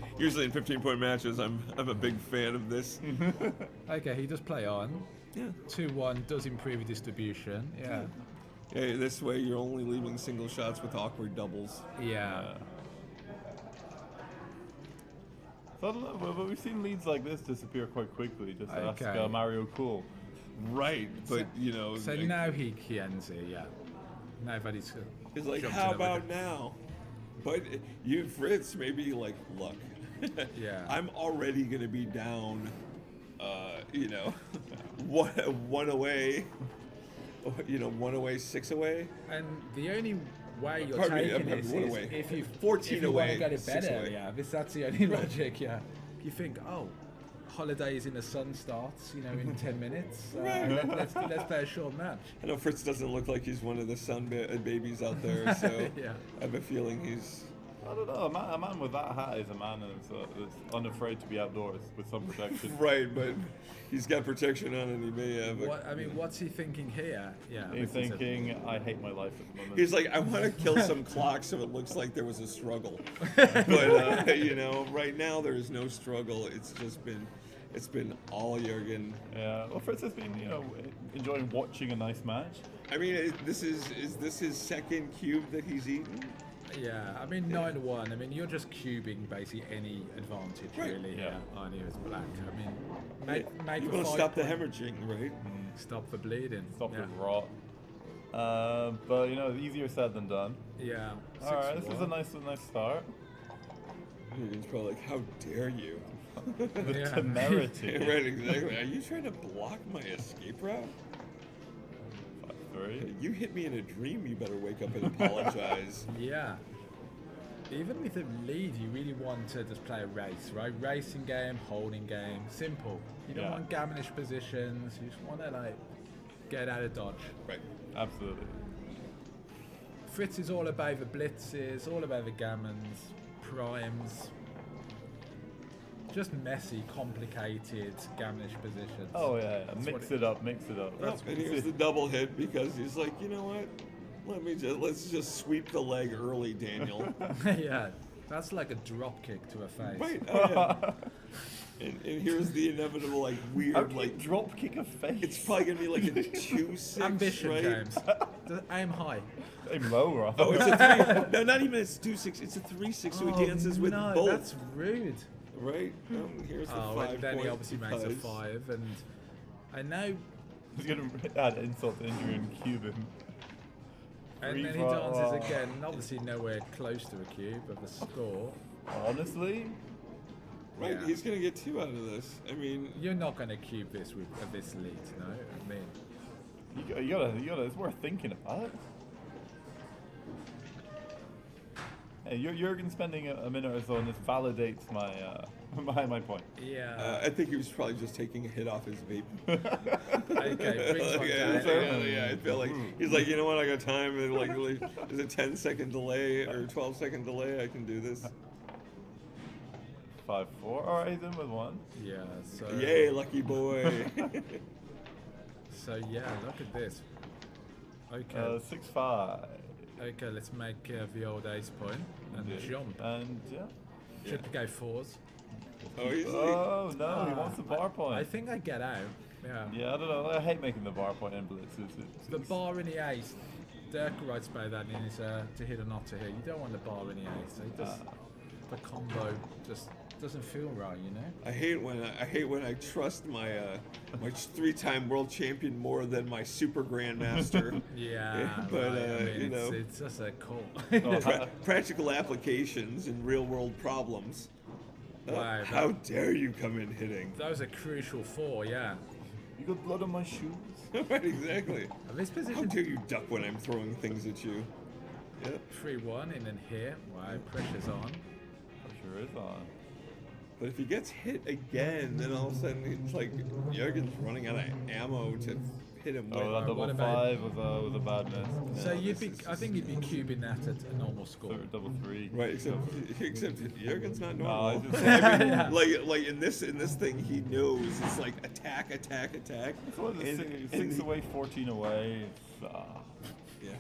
in 15-point matches, I'm a big fan of this. Okay, he does play on. Yeah. 2-1 does improve distribution. Yeah. Yeah. This way, you're only leaving single shots with awkward doubles. Yeah. So I don't know, but we've seen leads like this disappear quite quickly. Just ask Okay. Mario Cool. Right. But you know. So like, now he ends it. Yeah. Nobody's. It's like, jumped how in over about now? But you, Fritz, maybe like, look. Yeah. I'm already gonna be down. You know, one away. You know, 1 away, 6 away. And the only way you're Pardon me, taking I'm this one is away. if you 14 if you away, want to get it 6 better. away. Yeah. That's the only logic. Yeah. You think, oh, holidays in the sun starts, you know, in 10 minutes. Let's play a short match. I know Fritz doesn't look like he's one of the sun babies out there, so Yeah. I have a feeling he's. I don't know. A man with that hat is a man that's unafraid to be outdoors with some protection. Right, but he's got protection on and he may have. What's he thinking here? Yeah. He's this is a- thinking, I hate my life at the moment. He's like, I want to kill some clocks so it looks like there was a struggle. But, you know, right now there is no struggle. It's been all Jurgen. Yeah. Well, Fritz has been, you know, enjoying watching a nice match. I mean, is this his second cube that he's eaten? Yeah, I mean 9-1. I mean you're just cubing basically any advantage Right. really. Yeah. On you as black. I mean, make You a want to stop the 5-point, hemorrhaging, right? stop the bleeding. Stop yeah. the rot. But, you know, easier said than done. Yeah. All right, this is a 6-1. nice start. Jurgen's probably like, how dare you? The Yeah. temerity. Right, exactly. Are you trying to block my escape route? 5-3. You hit me in a dream, you better wake up and apologize. Yeah. Even with a lead, you really want to just play a race, right? Racing game, holding game, simple. You don't Yeah. want gammonish positions. You just want to like get out of dodge. Right. Absolutely. Fritz is all about the blitzes, all about the gammons, primes. Just messy, complicated, gammonish positions. Oh, yeah. That's Mix what it up, mix it up. Oh, and here's the double hit because he's like, you know what? Let's just sweep the leg early, Daniel. Yeah, that's like a drop kick to a face. Right. Oh, yeah. And here's the inevitable, like weird, How can you like drop kick a face? it's probably gonna be like a 2-6, Ambition, right? James. Just aim high. Aim lower. Oh, it's a 3. No, not even it's 2-6. It's a 3-6. So he dances with no, both. that's rude. Right. Here's the 5 And then he point obviously makes a because- 5, and I know. He's going to add insult to injury and cube him. And then he 3-5. dances again, obviously nowhere close to a cube of a score. Honestly, Right. Yeah. He's gonna get 2 out of this. I mean, You're not going to cube this with this lead, no? I mean, you gotta, it's worth thinking about. Hey, Jurgen spending a minute or so on this validates my point. Yeah. I think he was probably just taking a hit off his vape. Okay, brings one yeah, down. yeah, I feel like he's like, you know what? I got time. And like, there's a 10-second delay or 12-second delay. I can do this. 5-4. All right, then with one. Yeah. So. Yay, lucky boy. So yeah, look at this. Okay. 6-5. Okay, let's make the old ace point and jump. And Should we go fours? Oh, he's oh no, he wants the bar point. I think I get out. Yeah. Yeah, I don't know. I hate making the bar point in blitzes. The bar in the ace. Dirk writes about that in his to hit or not to hit. You don't want the bar in the ace. It just, the combo just doesn't feel right, you know. I hate when I trust my my 3-time world champion more than my super grandmaster. Yeah, but right. I mean, you know, it's just a call. practical applications and real world problems. Wow, How dare you come in hitting? That was a crucial 4, yeah. You got blood on my shoes. Right, exactly. This How position dare you duck when I'm throwing things at you? Yep. 3-1 and then here. Wow, pressure's on. Pressure is on. But if he gets hit again, then all of a sudden it's like Jurgen's running out of ammo to hit him with. Oh, that double What about- 5 was a bad miss. So Yeah. I think you'd be cubing that at a normal score. So double 3. Right, except Jurgen's not No, normal. I just- Yeah. Like in this thing, he knows it's like attack. It's one of the And- 6 and- away, 14 away. It's Yeah.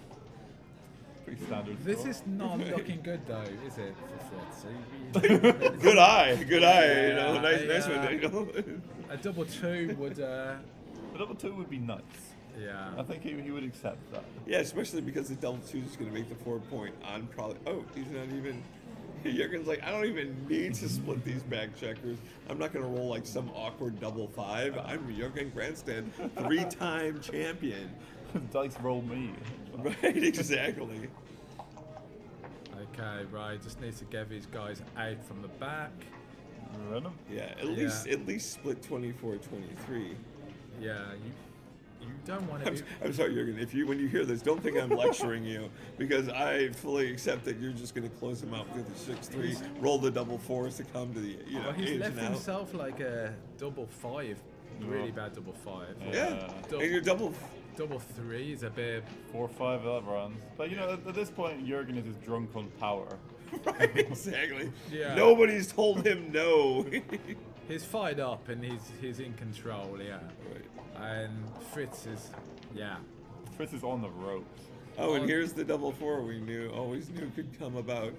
pretty standard. This score. is not looking good though, is it, for Fritz? Good eye. You know, Yeah, nice yeah. one. You know? A double 2 would, A double 2 would be nice. I yeah. think he would accept that. Yeah, especially because the double 2 is going to make the 4 point on probably. Oh, he's not even. Jurgen's like, I don't even need to split these back checkers. I'm not going to roll like some awkward double 5. I'm Jurgen Granstedt, 3-time champion. Dice roll me. Right, exactly. Okay, right, just needs to get these guys out from the back. Run 'em. Yeah, at least split 24-23. Yeah, you don't want to be... I'm sorry, Jurgen. When you hear this, don't think I'm lecturing you, because I fully accept that you're just going to close him out with the 6-3, roll the double 4s to come to the Well, he's age left and out. himself like a double 5, really bad double 5. Yeah, Double- and your double. Double 3 is a bit... 4-5 that runs. But you know, at this point, Jurgen is just drunk on power. Right, exactly. Yeah. Nobody's told him no. He's fired up and he's in control, yeah. Right. And Fritz is, yeah. Fritz is on the ropes. Oh, and here's the double 4 we always knew could come about.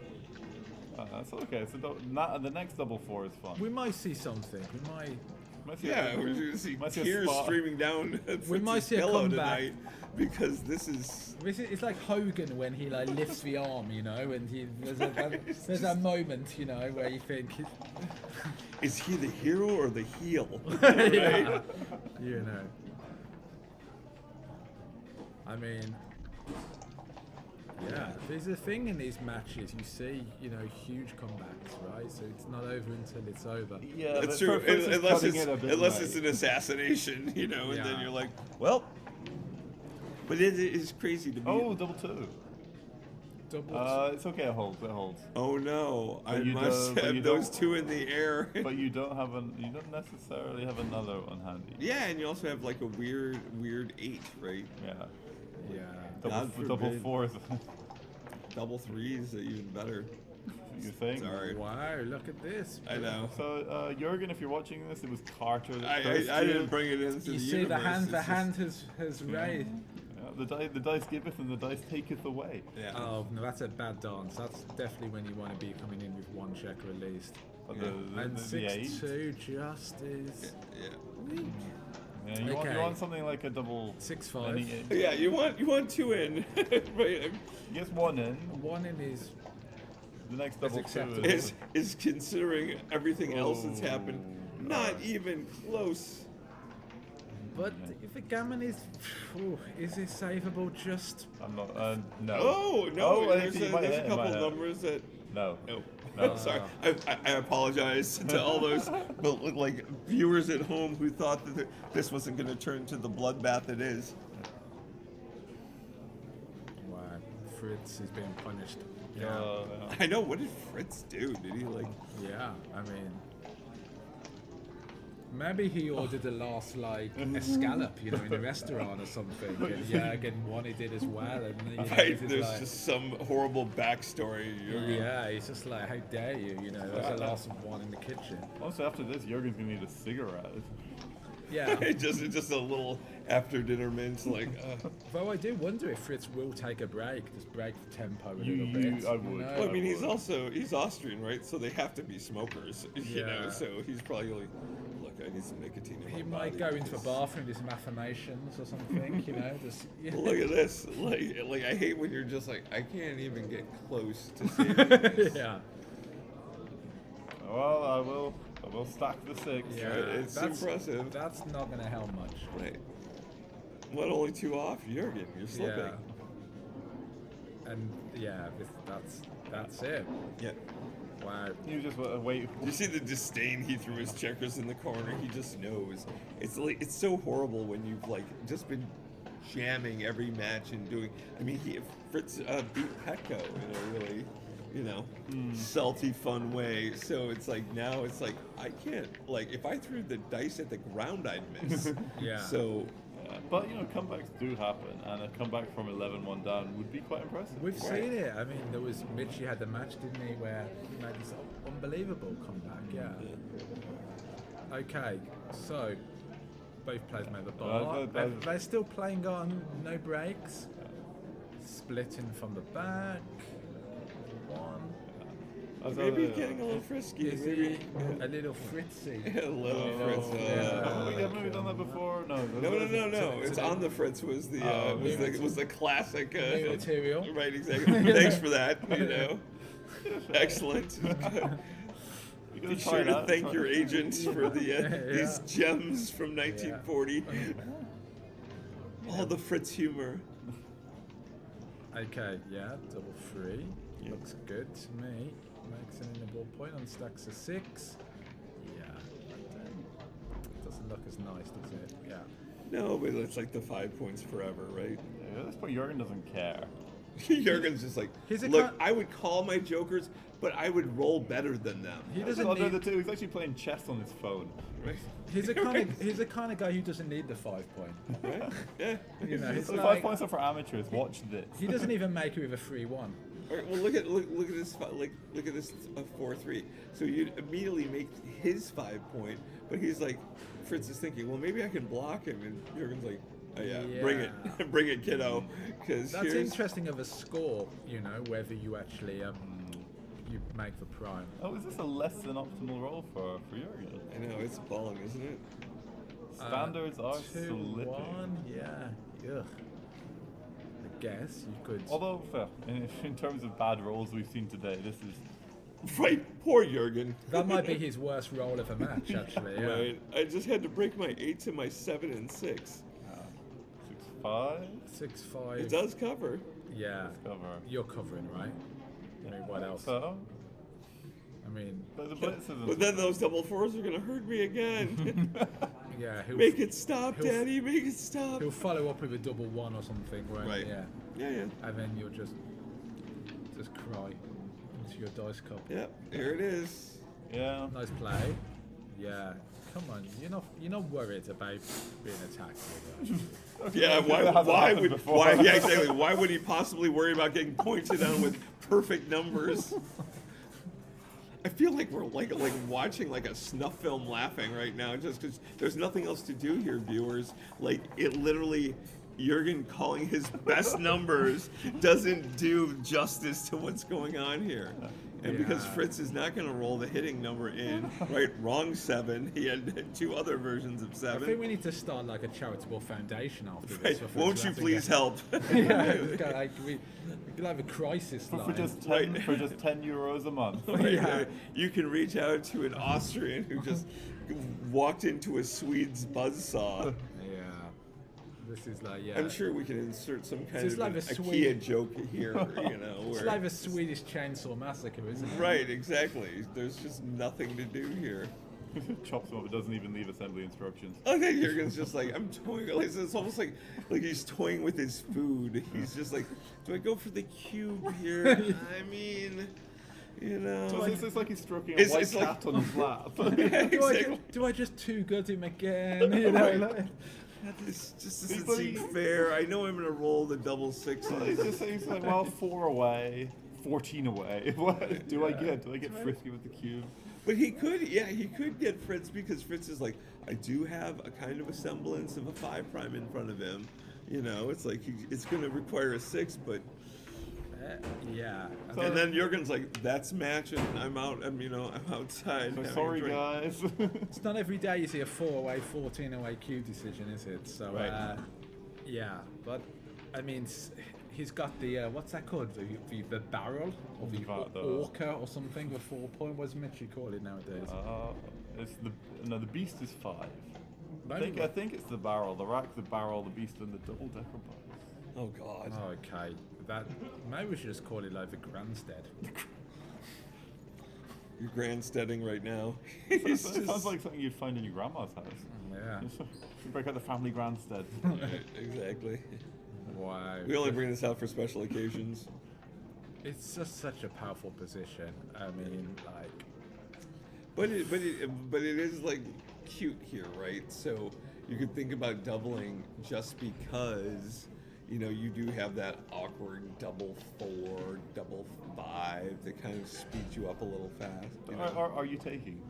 That's okay. So the next double 4 is fun. We might see something. We might see Yeah, a- we're going to see might see a tears spot. streaming down We might see a pillow comeback. tonight, because this is. It's like Hogan when he like lifts the arm, you know, and there's that moment, you know, where you think, Is he the hero or the heel? yeah, you know. I mean, yeah, there's a thing in these matches. You see, you know, huge comebacks, right? So it's not over until it's over. Yeah, That's but true. Fritz is Unless cutting it's it a bit unless late. it's an assassination, you know, and then Yeah. you're like, well. But it is crazy to me. Oh, double 2. Double. It's okay. It holds. It holds. Oh no! I you must but have you those don't- 2 in the air. But you don't necessarily have another one handy. Yeah, and you also have like a weird 8, right? Yeah. yeah. God Double forbid. 4s. Double 3s are even better. You think? Sorry. Wow, look at this. I know. So, Jurgen, if you're watching this, it was Carter that I cursed didn't you. bring it into You the see universe. the hand. It's The just- hand has raised. Yeah, the dice giveth and the dice taketh away. Yeah. Oh no, that's a bad dance. That's definitely when you want to be coming in with 1 checker at least. But Yeah. And the 8. 6-2 just is Yeah. weak. Yeah, you Okay. want something like a double 6-5. Yeah, you want 2 in. Right. He gets 1 in. 1 in is The next double 2 acceptable. Is considering everything else that's happened, not even close. But if the gammon is it savable? Just I'm not. No. Oh no! Oh, there's actually, a, it might there's a hit, it couple might hit. numbers that. No. No. No. Sorry. I apologize to all those but like viewers at home who thought that this wasn't going to turn to the bloodbath it is. wow, Fritz is being punished. Yeah. I know. What did Fritz do? Did he like? Yeah, I mean, Maybe he ordered a last like a scallop, you know, in a restaurant or something. And Jürgen wanted it as well. And you know, Right, he's there's like, just some horrible backstory. yeah, he's just like, how dare you? You know, there's a last one in the kitchen. Also, after this, Jürgen's gonna need a cigarette. Yeah. It's just a little after dinner mint, like. Though I do wonder if Fritz will take a break, just break the tempo a little bit. I would. you know? Well, I mean, he's Austrian, right? So they have to be smokers, you know. Yeah. So he's probably like, look, I need some nicotine in my He body. might go into the bathroom, do some affirmations or something, you know. Just Look at this, like I hate when you're just like, I can't even get close to seeing this. yeah. Well, I will stack the 6. Yeah, It's that's impressive. That's not going to help much. Right. What, only 2 off? Jürgen, you're slipping. Yeah. And yeah, that's it. Yeah. Wow. You just wait. You see the disdain he threw his checkers in the corner. He just knows. It's like it's so horrible when you've like just been jamming every match and doing. I mean, Fritz beat Petco in a really, salty, fun way. So it's like now it's like I can't like if I threw the dice at the ground, I'd miss. Yeah. So. But comebacks do happen, and a comeback from 11-1 down would be quite impressive. We've seen it. I mean, there was Mitchie had the match, didn't he, where he made this unbelievable comeback. Yeah. Okay, so both players made the bar. They're still playing on, no breaks. Splitting from the back. One. Maybe getting a little frisky. Is Maybe he a little fritzy? a little Fritz. Haven't we done that before? No. No. It's on the Fritz was the was the classic New material. Right, exactly. Thanks for that. Excellent. Be sure to thank your agent for these gems from 1940. All the Fritz humor. Okay, yeah, double 3. Looks good to me. Makes an in-the-ball point on stacks of 6. Yeah, doesn't look as nice, does it? Yeah. No, but it's like the 5 points forever, right? Yeah, at this point, Jürgen doesn't care. Jürgen's just like, look, I would call my jokers, but I would roll better than them. He doesn't He's need. actually playing chess on his phone. Right? He's the kind of guy who doesn't need the 5 point. Right? Yeah. You know, he's So like, 5 points are for amateurs. Watch this. he doesn't even make it with a 3-1. All right, well, look at this 4-3. So you immediately make his 5 point, but he's like, Fritz is thinking, well, maybe I can block him, and Jürgen's like, oh yeah. Bring it, kiddo. Because That's interesting of a score, whether you actually you make the prime. Oh, is this a less than optimal roll for Jürgen? I know it's balling, isn't it? Standards are 2-1, slipping. yeah. Ugh. I guess you could. Although, in terms of bad rolls we've seen today, this is Right, poor Jürgen. That might be his worst roll of a match, actually. Yeah. Right, I just had to break my 8 to my 7 and 6. 6-5. 6-5. It does cover. Yeah. Cover. You're covering, right? I mean, what else? So, I mean, but the blitz isn't. But then those double 4s are gonna hurt me again. yeah. Make it stop, he'll- Daddy. Make it stop. He'll follow up with a double 1 or something, won't Right. he? Yeah. Yeah. And then you'll just cry into your dice cup. Yep. Here it is. Yeah. Nice play. Yeah. Come on, you're not worried about being attacked. Yeah. Why would? Yeah. Exactly. Why would he possibly worry about getting pointed on with perfect numbers? I feel like we're like watching like a snuff film laughing right now, just because there's nothing else to do here, viewers. Like it literally, Jürgen calling his best numbers doesn't do justice to what's going on here. And because Fritz is not going to roll the hitting number in, right? Wrong 7. He had 2 other versions of 7. I think we need to start like a charitable foundation after Right. this. for Fritz Won't you to please get- help? Yeah, we could have a crisis For line. just Right. for just €10 a month. Right, Yeah. You can reach out to an Austrian who just walked into a Swede's buzzsaw. Yeah. This is like, yeah. I'm sure we can insert some kind It's of like an a IKEA Swede- joke here, It's where like a Swedish chainsaw massacre, isn't it? right, exactly. There's just nothing to do here. Chops him up, but doesn't even leave assembly instructions. Okay, Jürgen's just like, I'm toying. It's almost like he's toying with his food. He's just like, do I go for the cube here? I mean, You know, So it's like he's stroking a It's- white it's like- cat on his lap. Do I just two-gut him again? You know, like, this just He's doesn't seem like- fair. I know I'm gonna roll the double sixes. He's just saying, like, well, 4 away, 14 away. What do I get? Do I get frisky with the cube? But he could get Fritz because Fritz is like, I do have a kind of a semblance of a 5' in front of him. You know, it's like it's going to require a 6, but. yeah. And then Jurgen's like, that's match, and I'm out. I'm outside. So having a sorry, drink." guys. It's not every day you see a 4 away, 14 away cube decision, is it? So, Right. yeah. But, I mean, he's got the, what's that called? The barrel? Or the orca or something? The 4-point? What's Mitchie call it nowadays? It's the beast is 5. I Maybe. think it's the barrel, the rack, the barrel, the beast, and the double decker bus. Oh God. Okay. Maybe we should just call it like the Granstedt. You're grandsteading right now. It sounds like something you'd find in your grandma's house. Yeah. You break out the family Granstedt. Right, exactly. Wow. We only bring this out for special occasions. It's just such a powerful position. I mean, like, But it is like cute here, right? So you could think about doubling just because you do have that awkward double 4, double 5 that kind of speeds you up a little fast. Are you taking?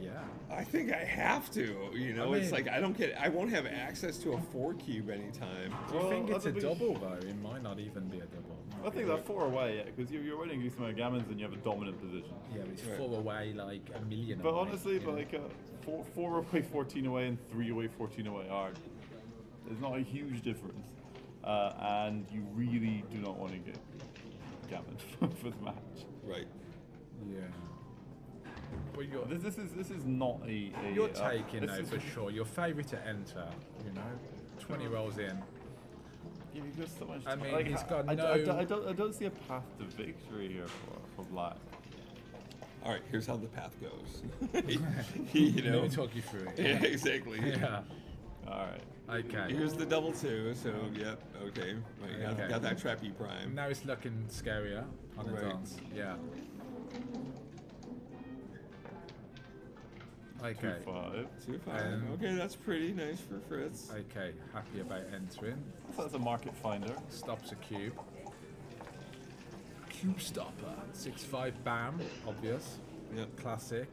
yeah. I think I have to. I It's mean- like I won't have access to a 4 cube anytime. Do you Well, think it's a that'd be- double though? It might not even be a double. I think that 4 away, yeah, because you're winning these amount of gammons and you have a dominant position. Yeah, but it's Right. 4 away like a million. But away, honestly, you know? like 4 away, 14 away, and 3 away, 14 away are there's not a huge difference, and you really do not want to get gammon for the match. Right. yeah. Well, you're, This is not a you're taking this though is- for sure. Your favourite to enter. 20 rolls in. Yeah, you've got so much I time. mean, Like, he's got I no- don't see a path to victory here for Black. All right. Here's how the path goes. Let me talk you through it. Yeah, exactly. Yeah. All right. Okay. Here's the double 2. So yep. Okay. Right, Okay. got that trappy prime. Now it's looking scarier on the Right. dance. Yeah. Okay. 2-5. 2-5. Okay, that's pretty nice for Fritz. Okay. Happy about entering. So that's a market finder. Stops a cube. Cube stopper. 6-5 bam. Obvious. Yep. Classic.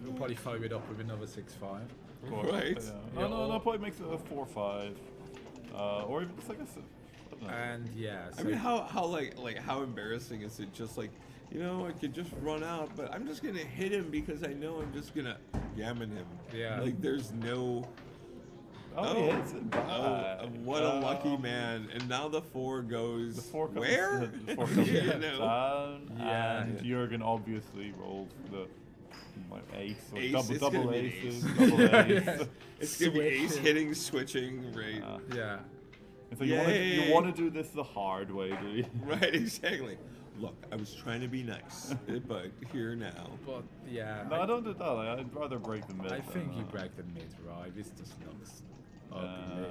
We'll probably follow it up with another 6-5. Right. Yeah. No, probably makes it a 4-5, or even it's like a. I don't know. And yeah. I mean, how embarrassing is it? Just like, I could just run out, but I'm just gonna hit him because I know I'm just gonna gammon him. Yeah. Like there's no. He hits it bad. What a lucky man! And now the 4 goes. The 4 comes, where? The 4 comes You down, know? Yeah. and Jurgen obviously rolls the ace or Ace, double it's gonna double be aces, ace. double ace. Yeah. It's gonna be ace Switching. hitting, switching, right? Yeah. It's like Yay. you want to do this the hard way, do you? Right, exactly. Look, I was trying to be nice, but here now. But yeah. No, I don't do that. Like, I'd rather break the mid. I than, think you break the mid, right? This just looks ugly.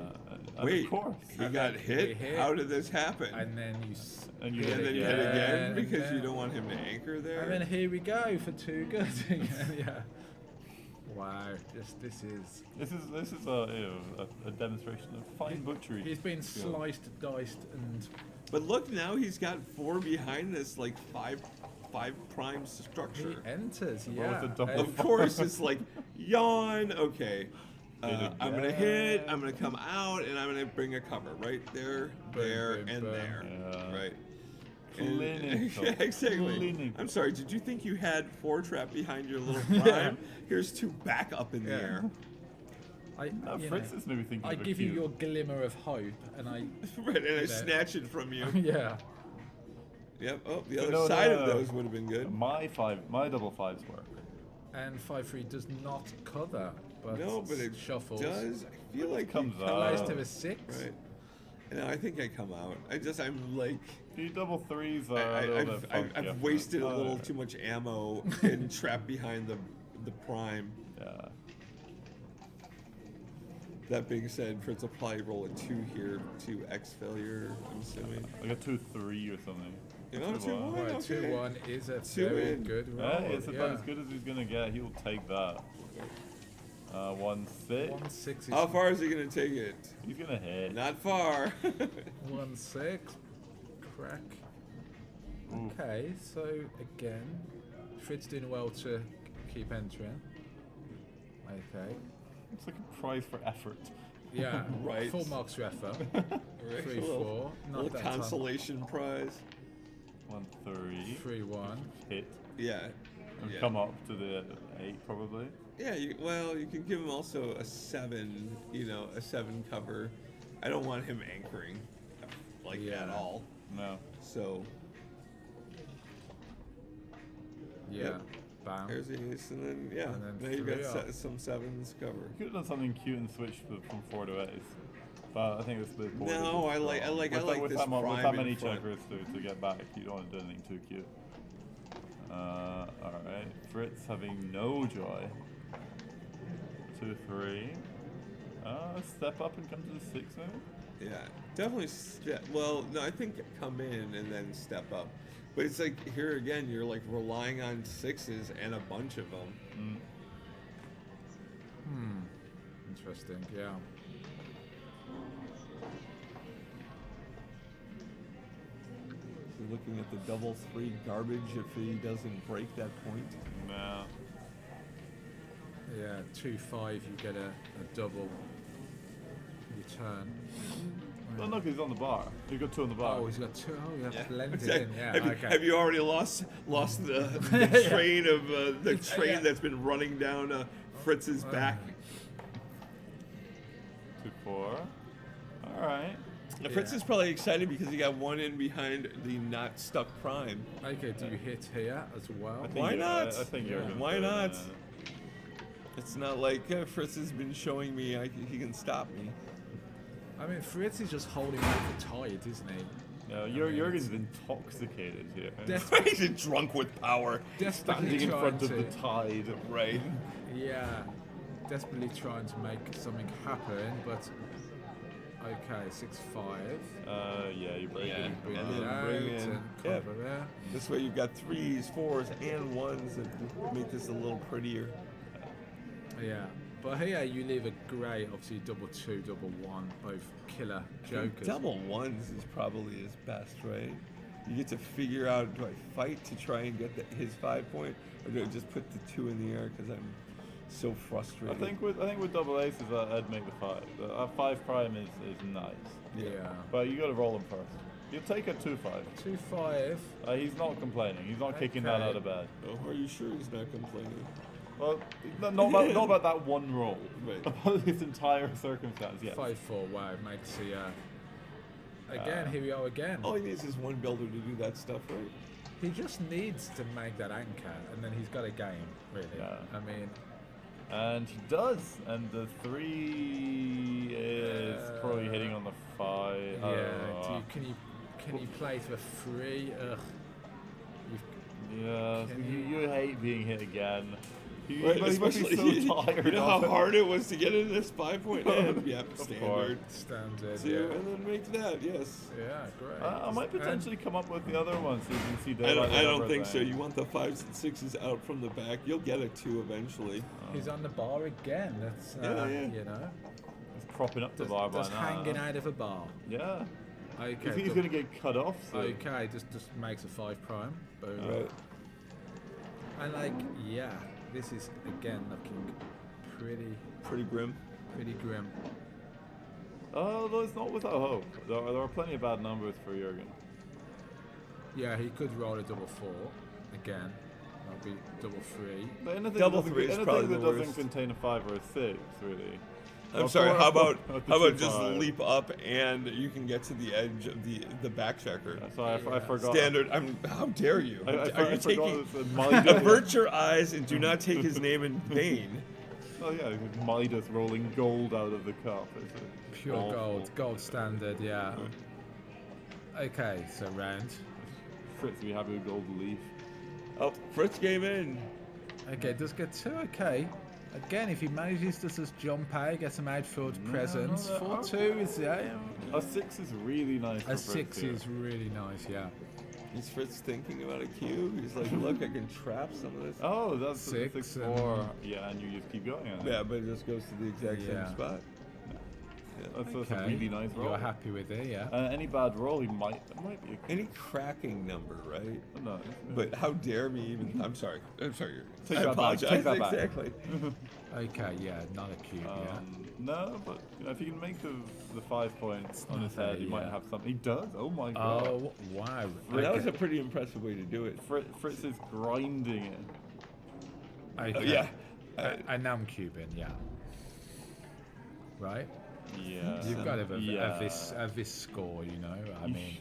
and Wait, of course. he And got then hit? we hit. How did this happen? And then you And you and hit then you again. hit again and because you then- don't want him to anchor there? And then here we go for 2 good. Yeah. Wow. This is. This is a demonstration of fine butchery. He's been skill. sliced, diced, and But look, now he's got 4 behind this, like 5 prime he structure. enters. Well, Yeah. with the double And- Of course, it's like, yawn, okay. Hit I'm going to again. hit, I'm going to come out, and I'm going to bring a cover right there, there, boom, and boom. there. Yeah. Right. And- Clinical. yeah, exactly. Clinical. I'm sorry, did you think you had 4 trap behind your little prime? Yeah. Here's 2 back up in the Yeah. air. Fritz is maybe thinking I of a give you cube. your glimmer of hope, and I. Right, and I Yeah. snatch it from you. Yeah. Yep. Oh, the But other no, side no, of no. those would have been good. My double 5s work. And 5-3 does not cover, but No, but it shuffles. does. I feel like comes he Allows out. to a 6. Right. And I think I come out. I'm like, The double 3s are a little bit funky I've after wasted that. a little too much ammo and trapped behind the prime. Yeah. That being said, Fritz will probably roll a 2 here, 2 X failure, I'm assuming. Like a 2-3 or something. You know, 2-1. Right, Okay. 2-1 is a Two very in. good roll. Yeah, it's about as good as he's gonna get. He'll take that. 1-6. 1-6 is How far is he gonna take it? He's gonna hit. Not far. 1-6. Crack. Ooh. Okay, so again, Fritz doing well to keep entering. Okay. It's like a prize for effort. Yeah, Right. full marks for effort. Right, 3-4. a little Not that consolation prize. 1-3. 3-1. Hit. Yeah. And Yeah. come up to the 8 probably. Yeah, you can give him also a 7, a 7 cover. I don't want him anchoring like at all. No. So, Yeah. Yep. Bam. there's the ace, and then, And then now you've got 3 up. some 7s cover. You could have done something cute and switched from 4 to 8. But I think it's the board. No, I like with this that, with prime that in many front. checkers to get back, you don't want to do anything too cute. Alright. Fritz having no joy. 2-3. Step up and come to the 6 maybe? Yeah, definitely. Well, no, I think come in and then step up. But it's like here again, you're like relying on 6s and a bunch of them. Interesting, yeah. You're looking at the double 3 garbage if he doesn't break that point. No. Yeah, 2-5, you get a double return. Oh, look, he's on the bar. You've got 2 on the bar. Oh, he's got 2. Oh, you have to blend Exactly. it in. Yeah, Have you, okay. have you already lost the Yeah. train of the train Yeah. that's been running down Fritz's back? 2-4. Alright. Now, Fritz is probably excited because he got 1 in behind the not stuck prime. Okay, do you hit here as well? I think Why not? I think you're gonna Why do it, not? yeah. It's not like Fritz has been showing me he can stop me. I mean, Fritz is just holding out the tide, isn't he? No, Jurgen's intoxicated here. He's drunk with power. Desperately Standing in front trying of the to, tide. Right. yeah, desperately trying to make something happen, but okay, 6-5. Yeah, you break Yeah. it. Bring And it then out bring in- and yeah. cover there. This way you've got 3s, 4s, and 1s that make this a little prettier. Yeah, but here you leave a grey, obviously double 2, double 1, both killer jokers. Double 1s is probably his best, right? You get to figure out, do I fight to try and get his 5 point, or do I just put the 2 in the air because I'm so I frustrated? think with double aces, I'd make the 5. The 5 prime is nice, Yeah. but you got to roll him first. You'll take a 2-5. 2-5. He's not complaining. He's not kicking that Okay. out of bed. Oh, are you sure he's not complaining? Well, not about that one roll. Right. About his entire circumstance. Yeah. 5-4, wow, makes the again, here we are again. All he needs is one builder to do that stuff, right? He just needs to make that anchor, and then he's got a game, really. Yeah. I mean, And he does. And the 3 is probably hitting on the 5. yeah. Can you play for 3? Ugh. Yeah. Can You hate being hit again. He Right, must be especially, so tired. you know how of it. hard it was to get in this 5 point end? Yep, course. standard. Standard, 2, yeah. and then make that, yes. Yeah, great. I might potentially come up with the other one so you can see I daylight don't without think so. everything. You want the 5s and 6s out from the back. You'll get a 2 eventually. He's on the bar again. That's Yeah. you know, He's propping up the just, bar by just now. hanging out of a bar. Yeah. Okay. If he's going to get cut off soon. Okay, just makes a 5 prime. Boom. Right. And like, yeah, this is again looking Pretty grim. pretty grim. Although it's not without hope. There are plenty of bad numbers for Jurgen. Yeah, he could roll a double 4 again. That'll be double 3. But anything Double that doesn't, 3 is anything probably that the doesn't worst. contain a 5 or a 6, really. I'm Well, sorry. four- How about the how about 2, just 5. leap up and you can get to the edge of the back checker. So I forgot. Standard. How dare you? I Are you forgot taking? that Midas- Avert your eyes and do not take his name in vain. Oh yeah, Midas rolling gold out of the cup. It's Pure awful. gold standard, yeah. Okay, so round. Fritz, we have a gold leaf. Oh, Fritz gave in. Okay, does get 2, okay. Again, if he manages to just jump out, get some outfield presence, 4-2 is A 6 is really nice. a 6 is really nice, yeah. Is Fritz thinking about a cue? He's like, look, I can trap some of this. Oh, that's 6 6-4. Yeah, and you just keep going on it. Yeah, but it just goes to the exact same spot. That's a really nice roll. You're happy with it, yeah. Any bad roll, it might be a Any cracking number, right? no. But how dare me even? I'm sorry. Take I that back. apologize. Take that back. Exactly. Okay, yeah, not a cube, yeah. No, but if you can make the 5 points on his head, you might yeah. have something. He does. Oh my god. Oh, wow. Well, that was a pretty impressive way to do it. Fritz is grinding it. Okay. Yeah. And now I'm cubing, yeah. Right? Yeah. You've got to have this score, you know. I mean,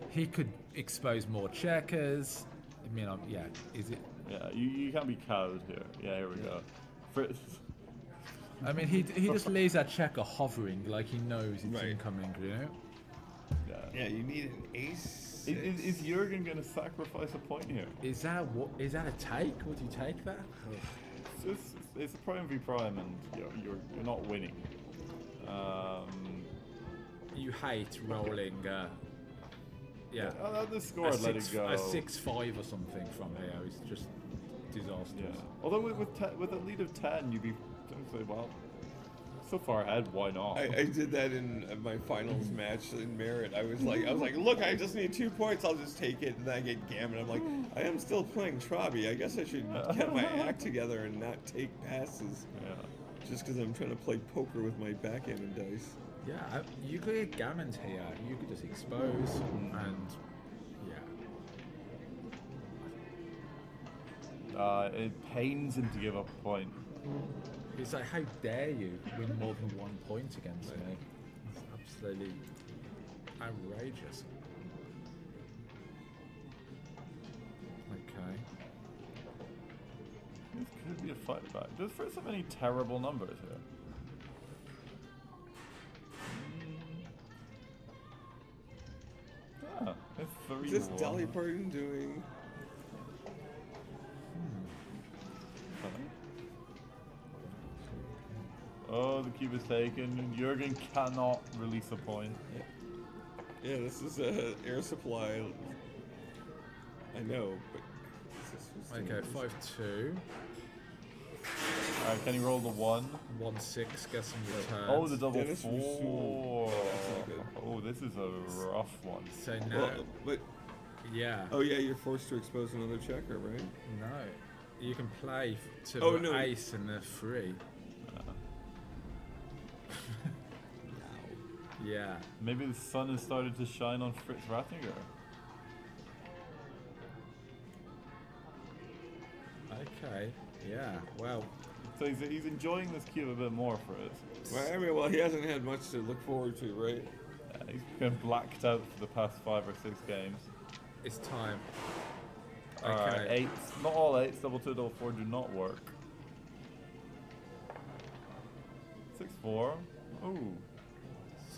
he could expose more checkers. I mean, is it? Yeah, you can't be cowed here. Yeah, here we go. Fritz. I mean, he just leaves that checker hovering like he knows it's incoming, you know. Yeah. Yeah, you need an ace. Is Jurgen going to sacrifice a point here? Is that a take? Would you take that? It's a prime v prime, and you're not winning. You hate rolling. The score, let it go. A 6-5 or something from here is just disastrous. Yeah. Although with a lead of 10, you'd be say, well, so far ahead, why not? I did that in my finals match in Merit. I was like, look, I just need 2 points. I'll just take it, and then I get gammon. I'm like, I am still playing Trabi. I guess I should get my act together and not take passes. Yeah. Just because I'm trying to play poker with my backgammon dice. Yeah, you could get gammons here. You could just expose and It pains him to give up a point. it's like, how dare you win more than 1 point against me? It's absolutely outrageous. Okay. This could be a fight back. Does Fritz have any terrible numbers here? It's 3. Is this Dolly Parton doing? Oh, the cube is taken. Jurgen cannot release a point. Yeah, this is air supply. I know, but Okay, 5-2. Alright, can he roll the 1? 1-6, get some returns. Oh, the double Dennis 4. not good. Oh, this is a rough one. So now, but yeah. oh yeah, you're forced to expose another checker, right? No. You can play to Oh, the no. ace and the 3. Yeah. Maybe the sun has started to shine on Fritz Rattinger. Okay. Yeah. Well. So he's enjoying this cube a bit more, Fritz. Well, I mean, he hasn't had much to look forward to, right? Yeah, he's been blacked out for the past 5 or 6 games. It's time. Alright, Okay. 8s. Not all 8s. Double 2, double 4 do not work. 6-4. Ooh.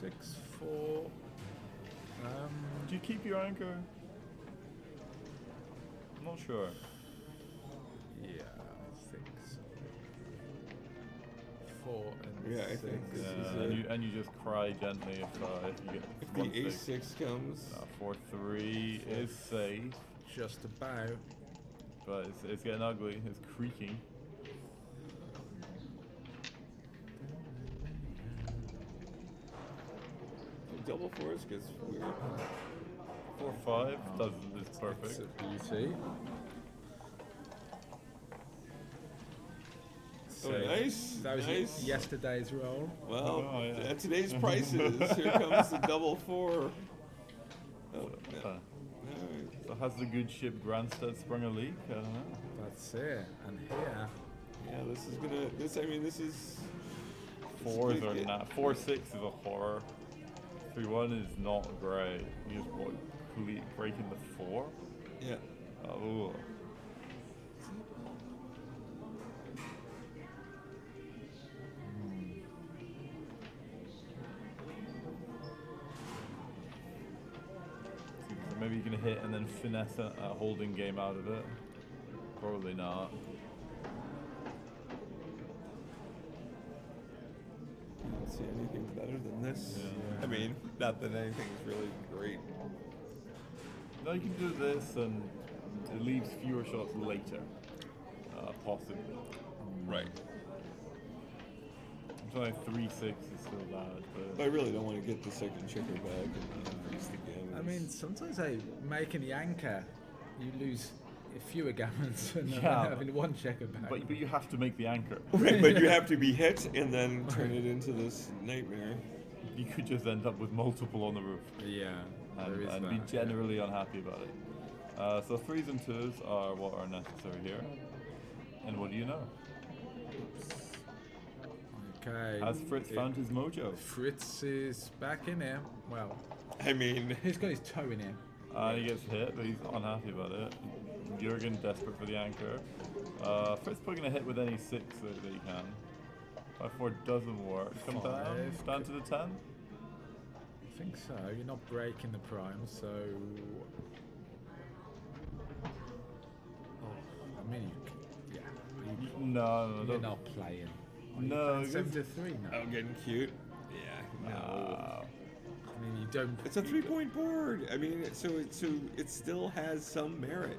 6-4. Do you keep your anchor? I'm not sure. Yeah, I think so. 4 and Yeah, I 6. think this Yeah, is and you just cry gently if you get if one the six. A6 comes. 4-3 is safe, Just about. but it's getting ugly. It's creaking. Double 4s gets weird. 4-5 does is It's perfect. a beauty. Oh, nice. That was nice. yesterday's roll. Well, Oh, yeah. at today's prices, here comes the double 4. Oh, yeah. All right. So has the good ship Granstedt sprung a leak? I don't know. That's it. And here. Yeah, this is gonna. This is. 4s gonna are get- not. 4-6 is a horror. 3-1 is not great. You just breaking the 4. Yeah. Oh. So maybe you can hit and then finesse a holding game out of it. Probably not. see anything better than this. Yeah. I mean, not that anything is really great. No, you can do this, and it leaves fewer shots later, possibly. Right. I'm sorry, 3-6 is still bad, But I really don't want to get the second checker back and increase the gammons. I mean, sometimes making the anchor, you lose fewer gammons than having one checker back. but you have to make the anchor. Right, but you have to be hit and then turn it into this nightmare. You could just end up with multiple on the roof Yeah, there is and that, be generally unhappy about it. So 3s and 2s are what are necessary here. And what do you know? Okay. Has Fritz found his mojo? Fritz is back in here. Well, I mean, he's got his toe in here. And he gets hit, but he's unhappy about it. Jurgen desperate for the anchor. Fritz putting a hit with any 6 that he can. 5-4 doesn't work. Come down to the 10. I think so. You're not breaking the prime, so. I mean, No, you're not playing. No, 7-3 now. oh, getting cute. Yeah, no. I mean, you don't. It's a 3-point board. I mean, so it still has some merit,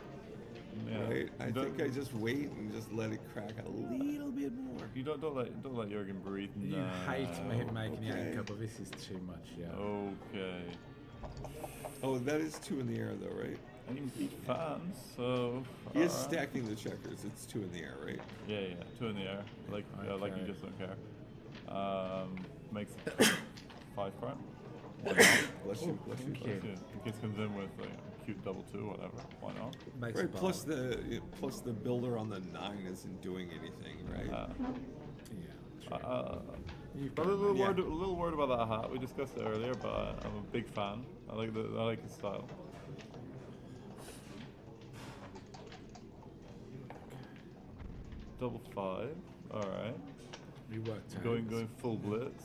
right? I think I just wait and just let it crack a little bit more. You don't let Jurgen breathe. You hate him making the Okay. anchor, but this is too much. Yeah. Okay. Oh, that is 2 in the air though, right? And he beat fans, so He is alright. stacking the checkers. It's 2 in the air, right? Yeah, 2 in the air. Like you Okay. just don't care. Makes 5 prime. Bless you, bless you. Thank you. The kid comes in with like a cute double 2, whatever. Why not? Makes Right. a Plus ball. the builder on the 9 isn't doing anything, right? Yeah. A You've got little Yeah. word about that hat. We discussed it earlier, but I'm a big fan. I like his style. Double 5. All right. You worked out. Going full blitz.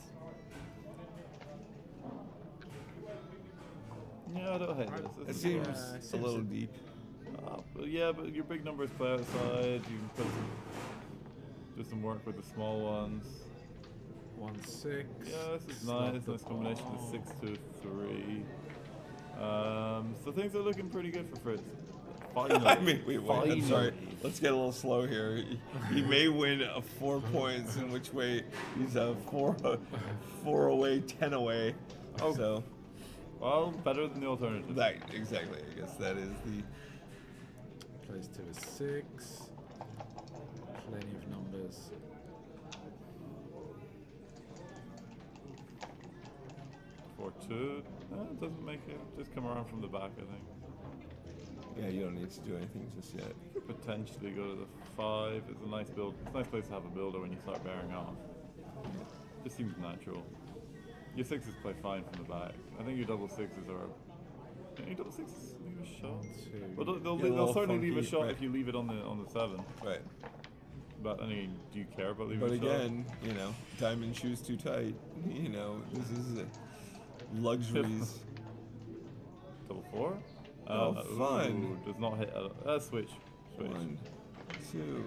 Yeah, I don't hate this. It This is seems it a little seems- deep. but yeah, but your big numbers play outside. You can do some work with the small ones. 1-6. Yeah, this is Slot nice. the Nice combination of ball. 6-3. So things are looking pretty good for Fritz. Finally. I mean, wait, I'm sorry. Finally. Let's get a little slow here. He may win 4 points, in which way he's a 4 away, 10 away. Oh. So, Well, better than the alternative. right, exactly. I guess that is the. Plays to a 6. Plenty of numbers. For 2. No, it doesn't make it. Just come around from the back, I think. Yeah, you don't need to do anything just yet. You could potentially go to the 5. It's a nice build. It's a nice place to have a builder when you start bearing off. Just seems natural. Your 6s play fine from the back. I think your double 6s are. Your double 6s leave a shot. 2. Well, Yeah, a they'll little certainly leave a funky, shot right. if you leave it on the 7. Right. But I mean, do you care about leaving But a shot? again, diamond shoes too tight. This is luxuries. Double 4. Oh, fun. Does not hit. Switch. 1, 2.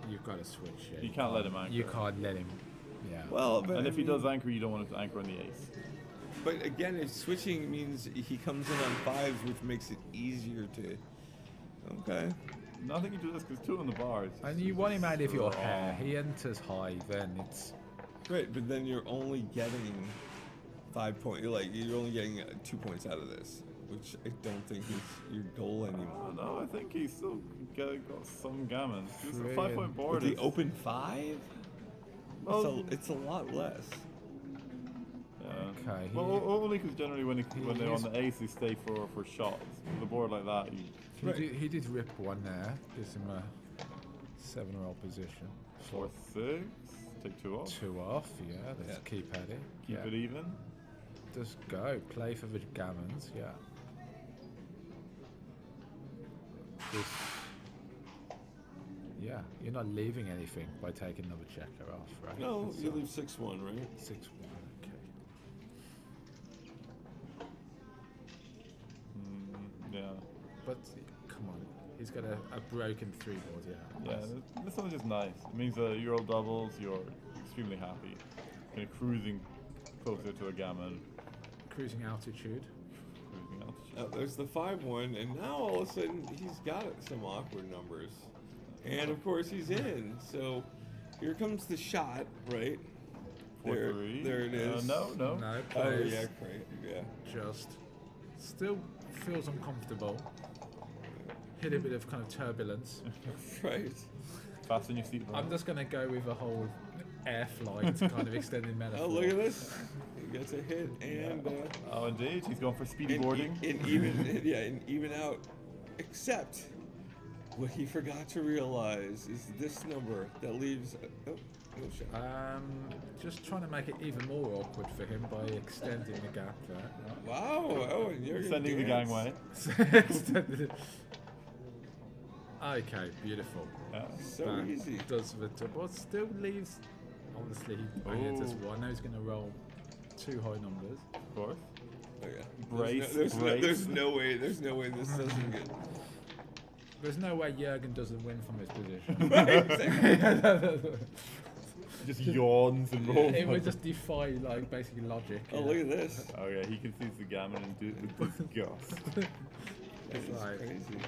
You've got to switch. Yeah. You can't let him anchor. You can't let him. Yeah. Well, but And I if he mean- does anchor, you don't want him to anchor on the ace. But again, if switching means he comes in on 5s, which makes it easier to. Okay. No, I think you do this because 2 on the bars. And you want him out of your Strong. hair. He enters high, then it's. Right, but then you're only getting 5 points. You're only getting 2 points out of this, which I don't think is your goal anymore. No, I think he's still got some gammons. It's a Brilliant. 5-point board. With the is- open 5, Well, it's a lot less. Yeah. Okay, Well, only because generally when they're on is- the ace, they stay for shots. With a board like that, you. He did rip one there. Gives him a 7-roll position. 4-6. Take 2 off. 2 off. Yeah. Let's Yeah. keep at it. Keep yeah. it even. Just go. Play for the gammons. Yeah. Just. Yeah. You're not leaving anything by taking another checker off, right? No, It's, you leave 6-1, right? 6-1. Okay. Yeah. But come on, he's got a broken 3-board, yeah. Yeah, this one's just nice. It means your old doubles, you're extremely happy. Kind of cruising closer to a gammon. Cruising altitude. Cruising altitude. There's the 5-1, and now all of a sudden he's got some awkward numbers. And of course he's in. So here comes the shot, right? 4-3. There it is. No. No, Oh plays. yeah, great. Yeah. Just still feels uncomfortable. Hit a bit of kind of turbulence. Right. Fasten your seatbelt. I'm just gonna go with a whole air flight kind of extended metaphor. Oh, look at this. He gets a hit, and Oh, indeed. He's going for speedy boarding. and even out. Except what he forgot to realize is this number that leaves. Oh, no shot. Just trying to make it even more awkward for him by extending the gap there. Wow. Oh, and you're Sending the dance. gangway. Extended it. Okay, beautiful. Yeah. So That easy. does the double. Still leaves. Obviously, he hit us one. Now he's going to roll 2 high numbers. Of course. Oh yeah. Brace, There's brace. no way this doesn't get. There's no way Jurgen doesn't win from his position. Just yawns and rolls. It would just defy, like, basically logic. Oh, look at this. Oh yeah, he concedes the gammon and do it with disgust. This is like- crazy.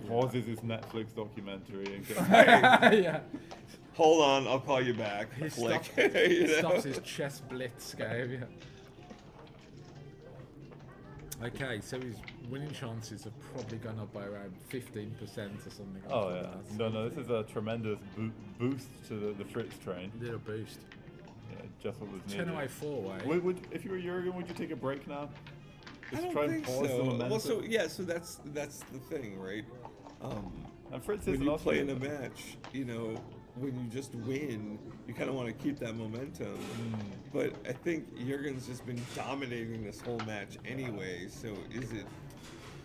Pauses his Netflix documentary and goes, Yeah. Hold on, I'll call you back. He Flick. stops, You know? stops his chess blitz game. Yeah. Okay, so his winning chances have probably gone up by around 15% or something. oh after yeah. that. No, this is a tremendous boost to the Fritz train. Little boost. Yeah, just what was 10 needed. away 4-way. If you were Jurgen, would you take a break now? I Just don't try and think pause the so. momentum. Well, so yeah, so that's the thing, right? And Fritz When is you also play in a match, you know, when you just win, you kind of want to keep that momentum. But I think Jurgen's just been dominating this whole match anyway. So is it?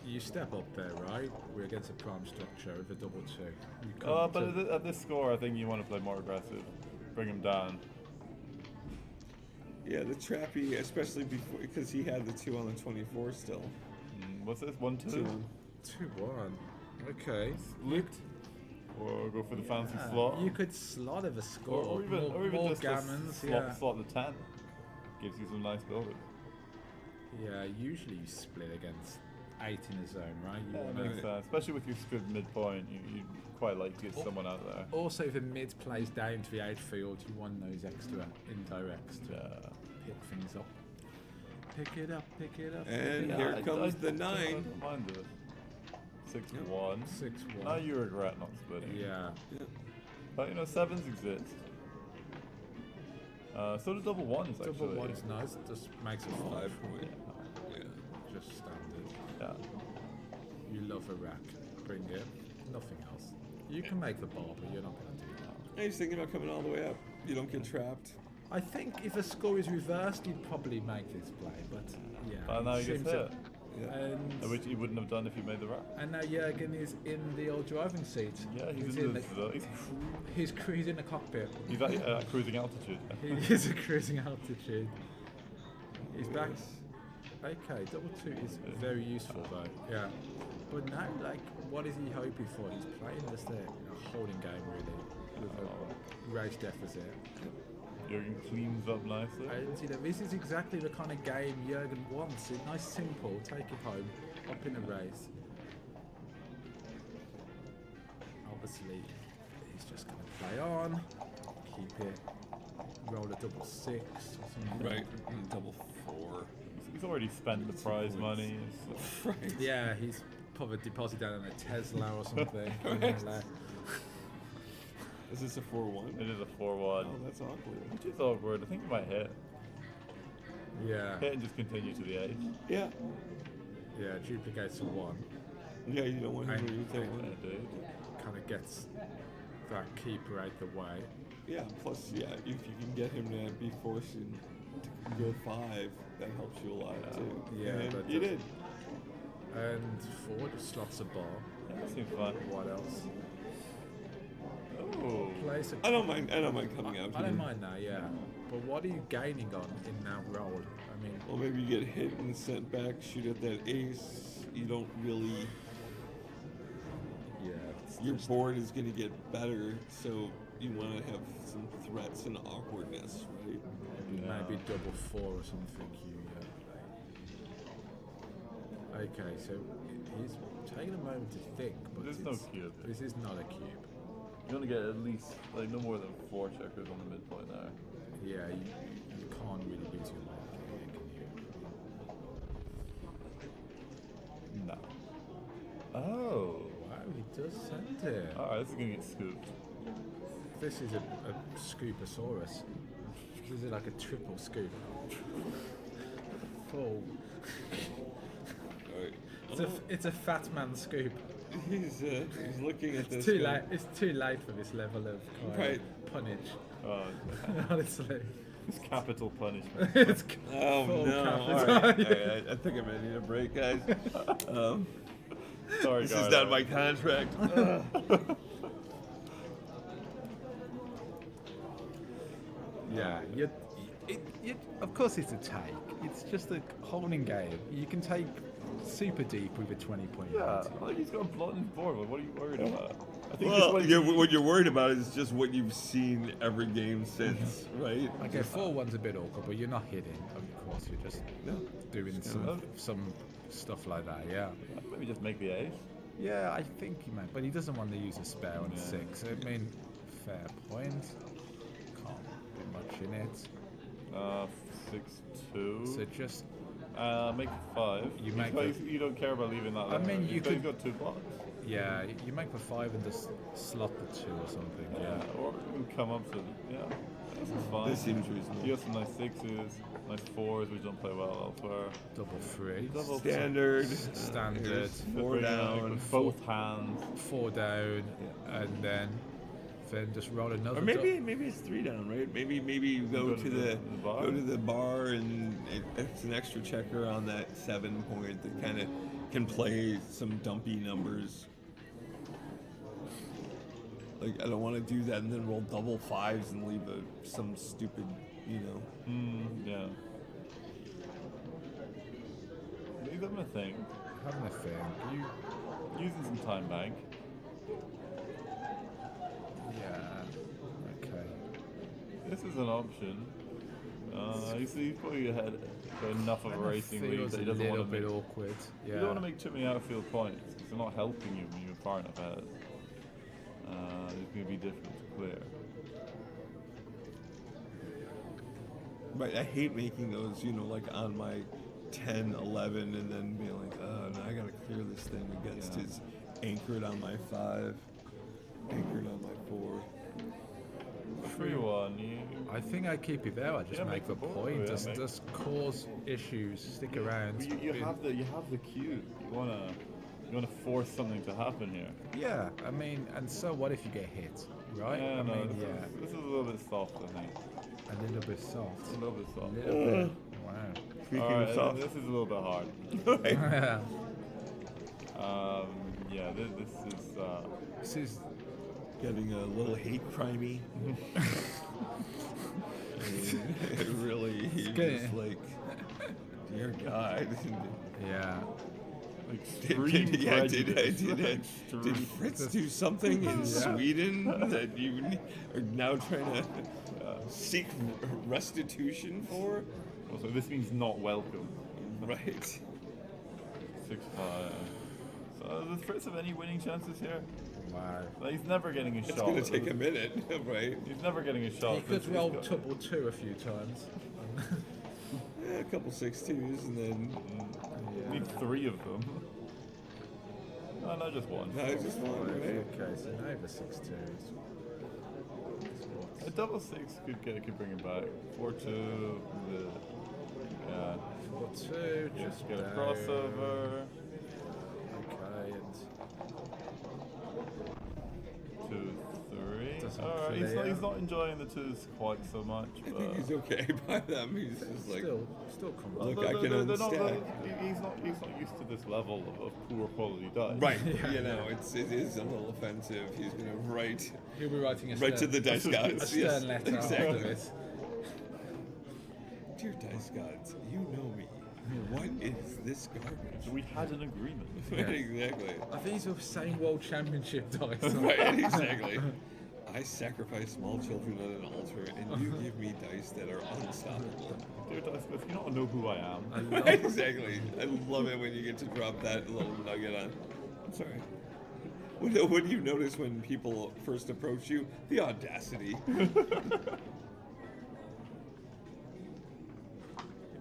You step up there, right? We're against a prime structure with a double 2. You come but to- at this score, I think you want to play more aggressive, bring him down. Yeah, the trappy, especially before because he had the 2 on the 24 still. What's this? 1-2? 2-1. Okay. Licked? Or go for the fancy Yeah, slot? You could slot of a score. or even, more just gammons. slot the 10. Gives you some nice building. Yeah, usually you split against 8 in a zone, right? You Yeah, that wanna- makes sense. Especially with your good midpoint, you quite like to get someone out there. Also, if the mid plays down to the outfield, you want those extra indirects to pick things up. Pick it up, pick it up. And pick it here up. comes the I 9. don't mind it. 6-1. 6-1. Now you regret not splitting. Yeah. But you know, 7s exist. So do double 1s actually. Double 1's nice. Just makes it 5. 5 point. Yeah. Just standard. Yeah. You love a rack. Bring it. Nothing else. You can make the bar, but you're not going to do that. He's thinking about coming all the way up. You don't get trapped. I think if the score is reversed, you'd probably make this play, but yeah. And now he gets seems hit. And, Which he wouldn't have done if you made the rack. and now Jurgen is in the old driving seat. Yeah, he's in He's in the cockpit. he's at cruising altitude. He is at cruising altitude. He's back. Okay, double 2 is very useful though. Yeah. But now, like, what is he hoping for? He's playing just a holding game really, with a race deficit. Jurgen cleans up nicely. And you know, this is exactly the kind of game Jurgen wants. It's nice, simple, take it home, up in a race. Obviously, he's just going to play on, keep it, roll a double 6 or something. Right. Double 4. He's already spent the prize money. So. Right. Yeah, he's put a deposit down on a Tesla or something. Is this a 4-1? It is a 4-1. Oh, that's awkward. Which is awkward. I think he might hit. Yeah, Hit and just continue to the 8. Yeah. yeah, duplicates a 1. Yeah, you don't want him to And- retake one. Indeed. Kind of gets that keeper out the way. Yeah, plus, yeah, if you can get him to be forcing to go 5, that helps you a lot too. Yeah, and that you does. did. And 4 just slots a ball. Yeah, that seems fun. What else? Oh. Place a I don't mind coming out I here. don't mind that, yeah. But what are you gaining on in that roll? I mean, Well, maybe you get hit and sent back, shoot at that ace. You don't really. yeah. It's Your just- board is going to get better, so you want to have some threats and awkwardness, right? Yeah. maybe double 4 or something. Okay, so he's taking a moment to think, but There's no cube. This is not a cube. You want to get at least like no more than 4 checkers on the midpoint there. Yeah, you can't really use your mark here, can you? No. Oh. Wow, he does send it. Alright, this is gonna get scooped. This is a Scooposaurus. This is like a triple scoop. Full. It's a fat man scoop. He's looking at this. Too late. It's too late for this level of punnage. Oh, Honestly, it's capital punishment. it's Oh full no! capital. All right. I think I'm gonna need a break, guys. Sorry, This guys. is not my contract. Yeah, of course it's a take. It's just a holding game. You can take super deep with a 20-point. Yeah, like he's got a blot in his board. What are you worried about? I think Well, this might what you're worried about is just what you've seen every game since, right? Okay, 4-1's a bit awkward, but you're not hitting. Of course, you're just doing some stuff like that. Yeah. maybe just make the ace. Yeah, I think he might, but he doesn't want to use a spare on 6. I mean, fair point. Can't do much in it. 6-2. So just make it 5. You don't care about leaving that. I mean, you could. He's got 2 blocks. Yeah, you make the 5 and just slot the 2 or something. Yeah. Or you can come up to this is fine. This seems reasonable. You got some nice 6s, nice 4s, which don't play well elsewhere. Double 3. Double Standard. Standard. Here's 4 Bring down. with both hands. 4 down, and then just roll another. Or maybe it's 3 down, right? Maybe you go to the bar and it's an extra checker on that 7 point that kind of can play some dumpy numbers. Like I don't want to do that and then roll double 5s and leave some stupid, Yeah. Leave them a thing. Having a thing. Using some time bank. Yeah. Okay. This is an option. You see, he's probably got enough of a racing lead that he doesn't want to make. Awkward. Yeah. You don't want to make too many outfield points because they're not helping you when you're far enough ahead. It's going to be difficult to clear. But I hate making those, like on my 10, 11, and then being like, oh, now I got to clear this thing against his anchored on my 5, anchored on my 4. 3-1. I think I keep it there. I just make the point. Just cause issues. Stick around. You have the cue. You wanna force something to happen here. Yeah, I mean, and so what if you get hit, right? Yeah, This is a little bit soft, I think. A little bit soft. A little bit soft. A little bit. Wow. Speaking Alright, of soft. this is a little bit hard. Yeah. This is Getting a little hate crimey. Really, just like, dear God. Yeah. extreme Did Fritz do something in Sweden that you are now trying to seek restitution for? Also, this means not welcome. Right. 6-5. So does Fritz have any winning chances here? Wow. Like, he's never getting a shot. It's going to take a minute, right? He's never getting a shot. He could roll double 2 a few times. Yeah, a couple 6-2s and then... Need 3 of them. No, just 1. No, just 1, right? Okay, so now the 6-2s. A double 6 could bring him back. 4-2. Yeah. 4-2, Just get a crossover. Okay, and 2-3. Alright, he's not enjoying the 2s quite so much. I think he's okay by them. He's just like, still comfortable. look, I can unstack. He's not used to this level of poor quality dice. Right, it is a little offensive. He's going to He'll be writing a right to the dice gods. a stern letter exactly. after this. Dear dice gods, you know me. What is this garbage? We had an agreement. Right, exactly. Are these the same World Championship dice? Right, exactly. I sacrifice small children on an altar, and you give me dice that are unstoppable. Dear Dice Smith, you don't know who I am. I love Exactly. I love it when you get to drop that little nugget on. I'm sorry. What do you notice when people first approach you? The audacity.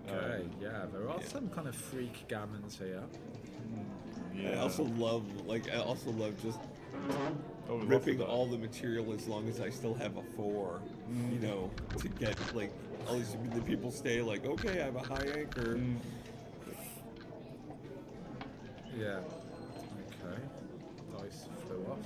Okay, yeah, there are some kind of freak gammons here. I also love just Oh, we ripping lost it. all the material as long as I still have a 4, you know, to get like all these the people stay like, okay, I have a high anchor. Yeah. Okay. Dice flew off.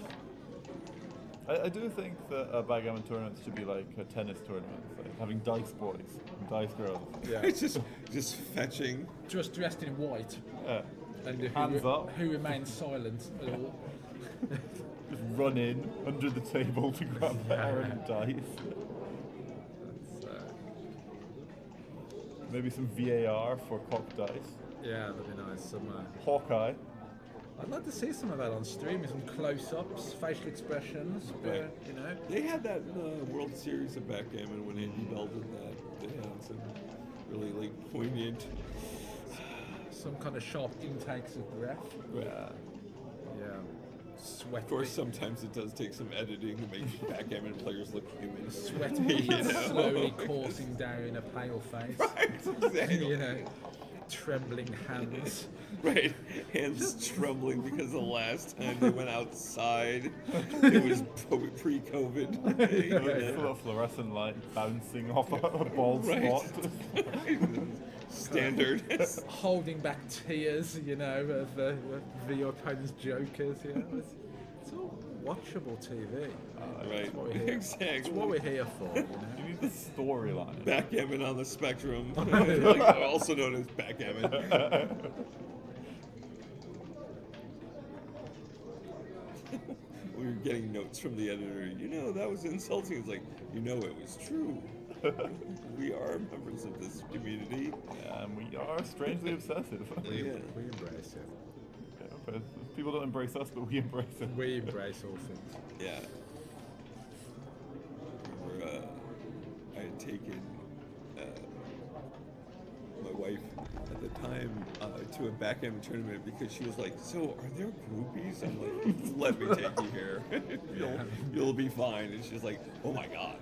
I do think that backgammon tournaments should be like a tennis tournament, like having dice boys and dice girls. Yeah. It's just fetching. Just dressed in white. Yeah. And Hands up. who remains silent at all. Just run in under the table to grab the errant dice. That's, Maybe some VAR for cock dice. yeah, that'd be nice. Some, Hawkeye. I'd like to see some of that on stream, some close-ups, facial expressions, Right. you know. They had that in the World Series of backgammon when Andy Bell did that. They had some really like poignant. Some kind of sharp intakes of breath. Yeah. Yeah. Sweat. Of course, sometimes it does take some editing to make backgammon players look human. Sweat You beads know? slowly coursing down a pale face. Right, exactly. You know, trembling hands. Right, hands trembling because the last time they went outside, it was pre-COVID. You Full know? of fluorescent light bouncing off a bald Right. spot. Standard. Holding back tears, you know, of your opponent's jokers. You know, it's all watchable TV. Right, what we're here. It's exactly. what we're here for. You know? You need the storyline. Backgammon on the spectrum, also known as backgammon. We were getting notes from the editor. You know, that was insulting. It's like, you know, it was true. We are members of this community. And we are strangely obsessive. We Yeah. embrace it. Yeah, but people don't embrace us, but we embrace it. We embrace all things. Yeah. We were, I had taken my wife at the time to a backgammon tournament because she was like, "So, are there groupies?" I'm like, "Let me take you here. You'll be fine." And she's like, "Oh my god!"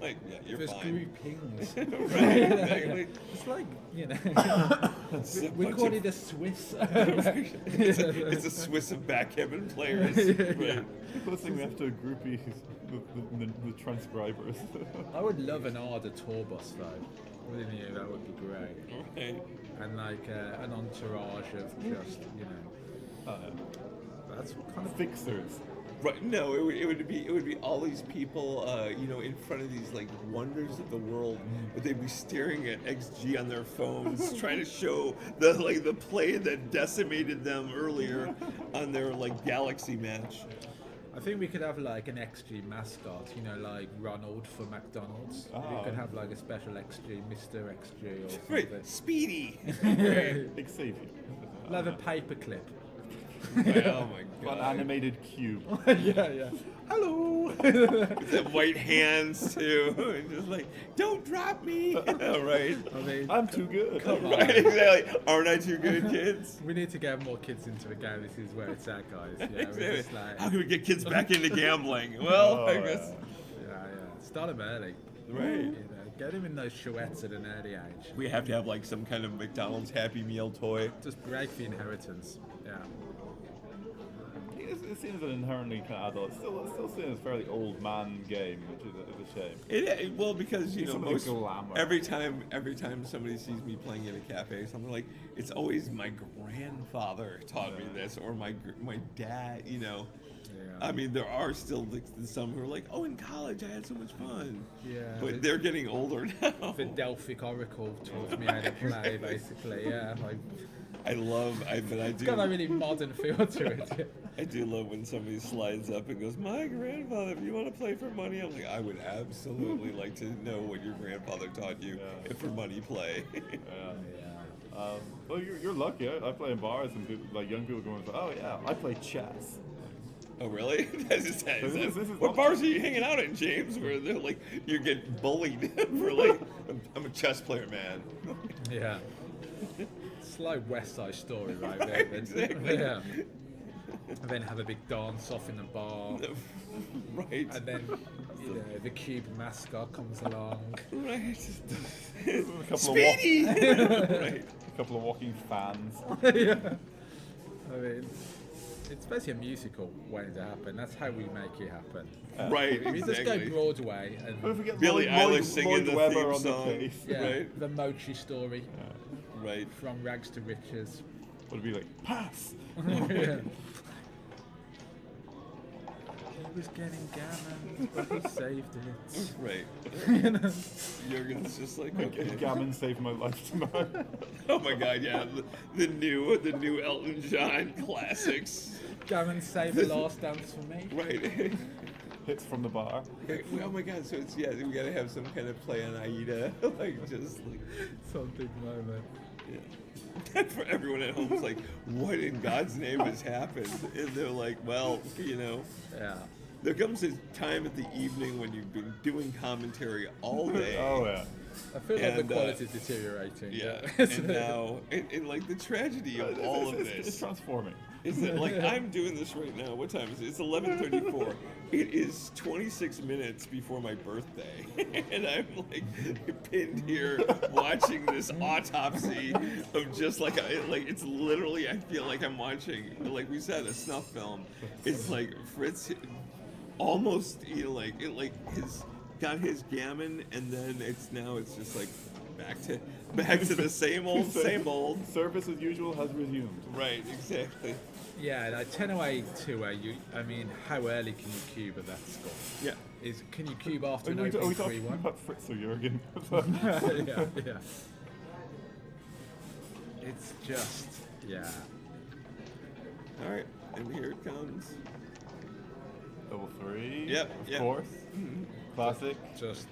Like, yeah, you're There's fine. groupings. Right? Exactly. It's like, you know, It's a we bunch call of- it a Swiss. it's a Swiss of backgammon players. Right. The closest thing we have to a groupie is the transcribers. I would love an Arda tour bus though. Wouldn't you? That would be great. Right. And like an entourage of just, you know, that's what kind of Fixers. Right. No, it would be all these people, you know, in front of these like wonders of the world, but they'd be staring at XG on their phones, trying to show the play that decimated them earlier on their like Galaxy match. I think we could have like an XG mascot, you know, like Ronald for McDonald's. We Oh. could have like a special XG, Mr. XG or something. Right. Speedy. Big Xavier. We'll have a paperclip. Right, oh my An god. animated cube. yeah. Hello. With the white hands too, and just like, don't drop me. Right. I mean, I'm too good. come on. Right. Exactly. Aren't I too good, kids? We need to get more kids into the game. This is where it's at, guys. Yeah, we're Exactly. just like, How can we get kids back into gambling? Well, I guess. yeah. Start them early. Right. You know, get them in those chouettes at an early age. We have to have like some kind of McDonald's Happy Meal toy. Just break the inheritance. Yeah. It seems an inherently kind of adult. It's still seen as a fairly old man game, which is a shame. Well, because you know, Some of the most glamour. every time somebody sees me playing in a cafe, something like it's always my grandfather taught me this, or my dad. You know, Yeah. I mean, there are still like, some who are like, "Oh, in college I had so much fun." Yeah. But they're getting older now. The Delphic Oracle taught me how to play, basically. Yeah. Like, But I it's got a do. really modern feel to it. Yeah. I do love when somebody slides up and goes, "My grandfather, if you want to play for money," I'm like, I would absolutely like to know what your grandfather taught you Yeah. if for money play. Well, you're lucky. I play in bars and people, like young people going, "Oh yeah, I play chess." Oh, really? Is that- This is what not- bars are you hanging out in, James? Where they're like, you're getting bullied for like, I'm a chess player, man. Yeah. It's like West Side Story, right? Right, exactly. Yeah. And then have a big dance off in the bar. Right. And then, you know, the cube mascot comes along. Right. A couple Speedy! Right. A couple of walking fans. Yeah. I mean, it's basically a musical waiting to happen. That's how we make it happen. Right, We just go exactly. Broadway What if and we get Billie Eilish singing Lloyd the Webber theme on song. the case? yeah, Right. the Mochi story Right. from rags to riches. Would it be like, pass? Yeah. He was getting gammon, but he saved it. Right. Jurgen's just like, okay. Gammon saved my life tomorrow. Oh my God, yeah, the new Elton John classics. Gammon saved the last dance for me. Right. Hits from the bar. Oh my God, so it's we gotta have some kind of play on Aida, like just like. Something moment. Yeah. And for everyone at home, it's like, what in God's name has happened? And they're like, well, you know, Yeah. there comes a time at the evening when you've been doing commentary all day. Oh yeah. I feel like And, the quality is deteriorating. Yeah, but- and now, and like the tragedy of all of It's this transforming. is that like I'm doing this right now. What time is it? It's 11:34. It is 26 minutes before my birthday, and I'm like pinned here watching this autopsy of just like it's literally. I feel like I'm watching, like we said, a snuff film. It's like Fritz almost like his got his gammon, and then it's just like back to the same old. Service as usual has resumed. Right, exactly. Yeah, like 10 away, 2 away. I mean, how early can you cube at that score? Yeah. Can you cube after an Are we opening talking 3-1? about Fritz or Jurgen? yeah. It's just, yeah. All right, and here it comes. Double three. Yep, Of yep. course. Classic. Just,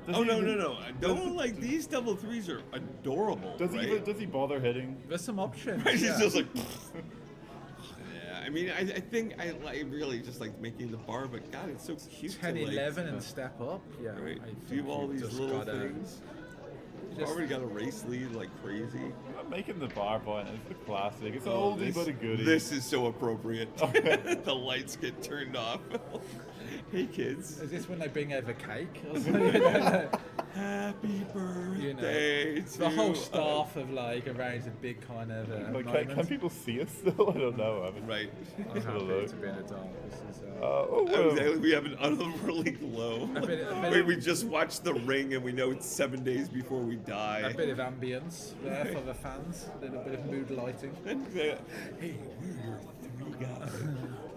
Does Oh he no, even- no, no! Don't like these double threes are adorable. Does right? he does he bother hitting? there's some options. Right, yeah. he's just like. Yeah, I mean, I think I really just like making the bar, but God, it's so cute. 10, to, like, 11 and step up. Yeah. Right, I do think all you've these just little gotta things. You've just- already got a race lead like crazy. Making the bar point is a classic. It's an oldie but a goodie. This is so appropriate. The lights get turned off. Hey kids. Is this when they bring over cake? Or something? Happy birthday to the whole staff have like arranged a big kind of Like, moment. can people see us still? I don't know. I mean, Right. I'm Let's have a happy look. to be in the dark. This is, oh, Oh, well. exactly. We have an unholy glow. We just watched The Ring and we know it's 7 days before we die. a bit of ambience there for the fans. A little bit of mood lighting. Hey, we're your three guys.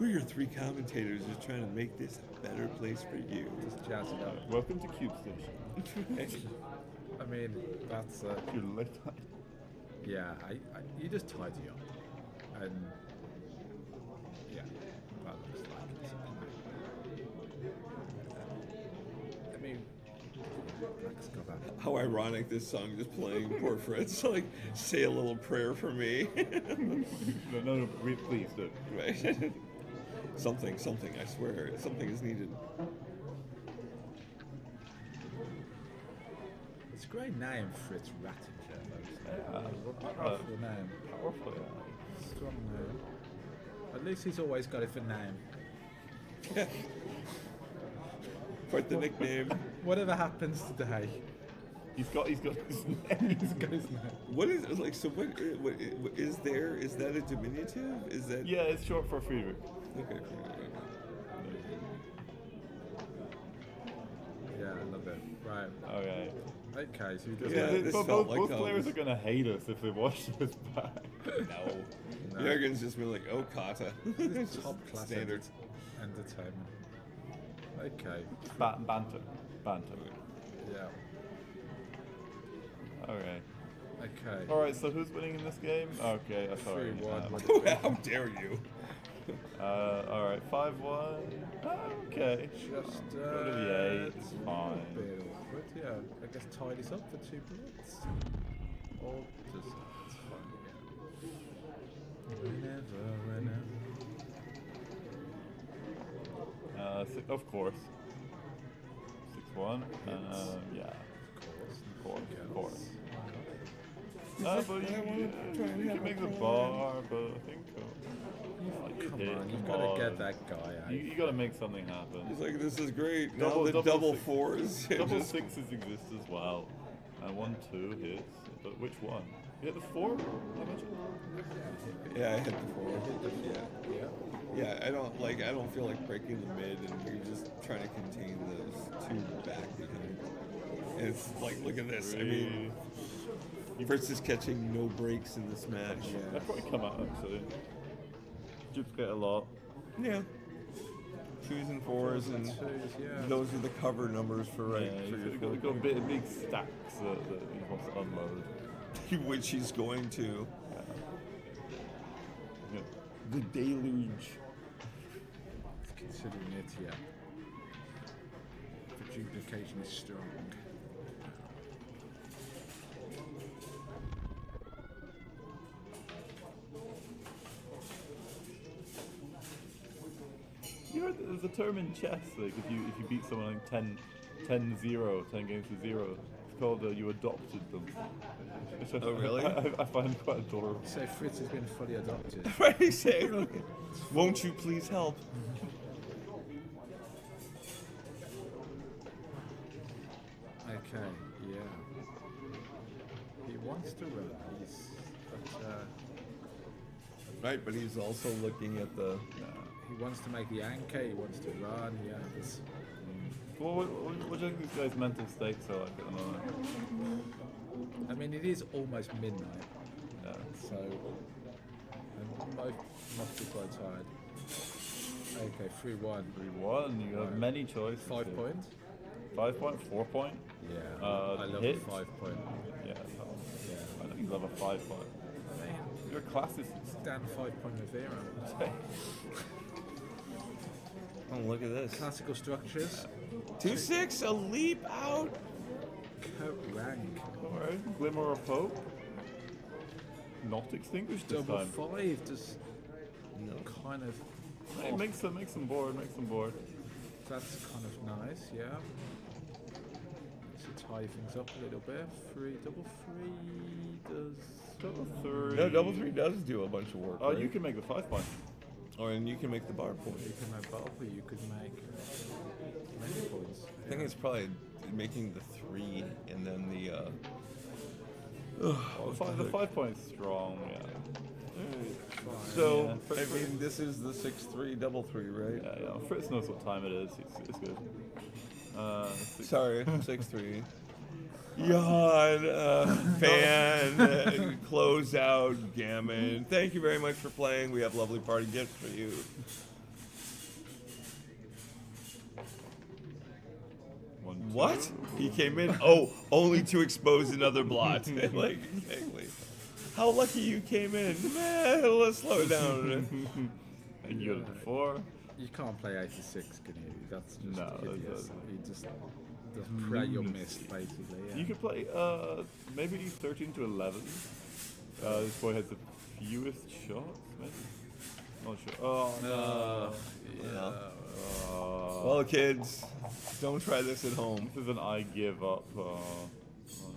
We're your three commentators just trying to make this a better place for you. Just jazz it up. Welcome to Cube Station. I mean, that's Your lifetime. yeah. You just tidy up, and yeah, that looks like it's. I mean, Black's got that. How ironic this song is playing. Poor Fritz. Like, say a little prayer for me. No, please do. Right? Something, I swear. Something is needed. It's a great name, Fritz Rattinger. Yeah. Powerful name. Powerful, yeah. Strong name. At least he's always got it for name. Quite the nickname. Whatever happens today, He's got his name. he's got his name. What is like? So what is there? Is that a diminutive? Is that Yeah, it's short for Friedrich. okay? Yeah, I love it. Right. Okay. Okay, so he does Yeah, that. this But felt both like players those. are going to hate us if they watch this back. No. Jurgen's just been like, oh, kata. It's top class standard. entertainment. Okay. Banter. Yeah. Okay. Okay. Alright, so who's winning in this game? Okay, sorry. 3-1. How dare you? Alright, 5-1. Okay. Just Go to the 8. It's a fine. bit awkward. Yeah, I guess tie this up for 2 minutes. Or just it's fine again. Whenever. Of course. 6-1. Yeah. Of course. But you can make the bar, but I think. Come on, you've got to get that guy out. You got to make something happen. He's like, this is great. Now the double fours. Double sixes exist as well. And 1-2 hits. But which one? You hit the 4? I imagine. Yeah, I hit the 4. Yeah, I don't feel like breaking the mid, and you're just trying to contain those two back behind. And it's like, look at this. I mean, Fritz is catching no breaks in this match. That'd probably come out actually. Duplicate a lot. Yeah. 2s and 4s, and those are the cover numbers for for your You've got big stacks that he wants to unload. which he's going to. Yeah. The deluge. Considering it, the duplication is strong. You know, there's a term in chess, like if you beat someone like 10-0, 10 games to 0, it's called you adopted them. Oh, really? I find quite adorable. So Fritz has been fully adopted. Right, exactly. Won't you please help? Okay, yeah. He wants to run. Right, but he's also looking at the. He wants to make the anchor. He wants to run. Yeah. Well, what do you think these guys' mental states are like at the moment? I mean, it is almost midnight. Yeah. So must be quite tired. Okay, 3-1. 3-1. You have many choices. 5 points. 5 point, 4 point. Yeah. I love hit. a 5 point. Yeah. I think you love a 5 point. Man, You're a classicist. down 5 point Rivera. Oh, look at this. Classical structures. 2-6, a leap out. Coat rank. Alright, Glimmer of Hope. Not extinguished this Double time. 5. Just kind of. Hey, make some board. That's kind of nice, yeah. To tie things up a little bit. Double three does. Double 3. No, double 3 does do a bunch of work. Oh, right? you can make the 5 point. Or and you can make the bar point. You can make both, or you could make many points. I think it's probably making the 3 and then the. The 5 point's strong, yeah. So Yeah. I mean, this is the 6-3 double 3, right? Yeah. Fritz knows what time it is. It's good. Sorry, 6-3. Yawn, fan, close out, gammon. Thank you very much for playing. We have lovely party gifts for you. What? He came in? Oh, only to expose another blot. Like, exactly. How lucky you came in. Man, let's slow it down. And you got a 4. You can't play 86, can you? That's just No, hideous. that's- You just pray you're missed, basically. Yeah. You could play maybe 13 to 11. This boy has the fewest shots, maybe. Not sure. Oh no. Yeah. Well, kids, don't try this at home. This is an I give up.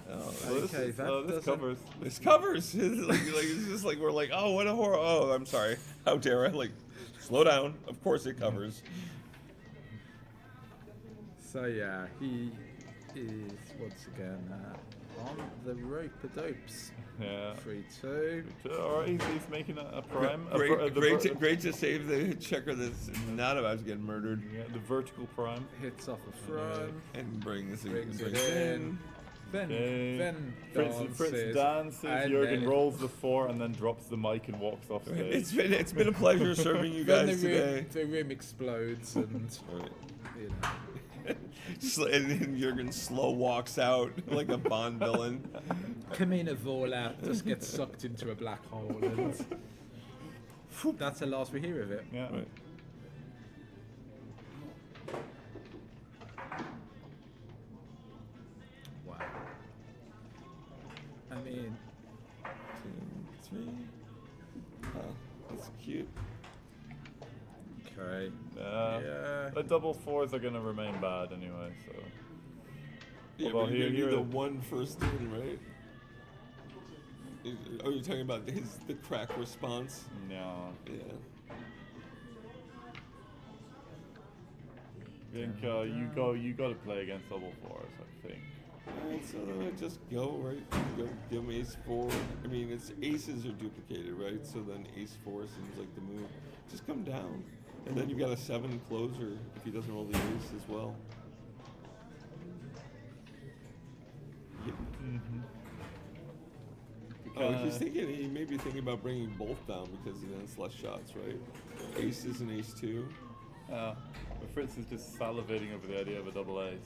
Okay, This doesn't- covers. This covers. It's just like we're like, oh, what a horror. Oh, I'm sorry. How dare I? Like, slow down. Of course it covers. So yeah, he is once again on the rope-a-dopes. Yeah. 3-2. Alright, he's making a prime. Great to save the checker that's not about to get murdered. Yeah, the vertical prime. Hits off a front. And brings Brings it it in. Then Fritz dances. and Jurgen then- rolls the 4 and then drops the mic and walks off stage. It's been a pleasure serving you Then guys today. the room explodes and you know. Just, and then Jurgen slow walks out like a Bond villain. Kamena Vourla just gets sucked into a black hole, and that's the last we hear of it. Yeah. Right. Wow. I mean, 2, 3. Oh, that's cute. Okay. Yeah. The double fours are gonna remain bad anyway. So. Yeah, Well, but you're here- gonna do the one first in, right? Are you talking about the crack response? No. Yeah. I think you got to play against double fours. I think. Alright, so then I just go, right? Go give him ace four. I mean, it's aces are duplicated, right? So then ace four seems like the move. Just come down. And then you've got a 7 closer if he doesn't roll the ace as well. He's thinking, he may be thinking about bringing both down because then it's less shots, right? Aces and ace 2. But Fritz is just salivating over the idea of a double ace.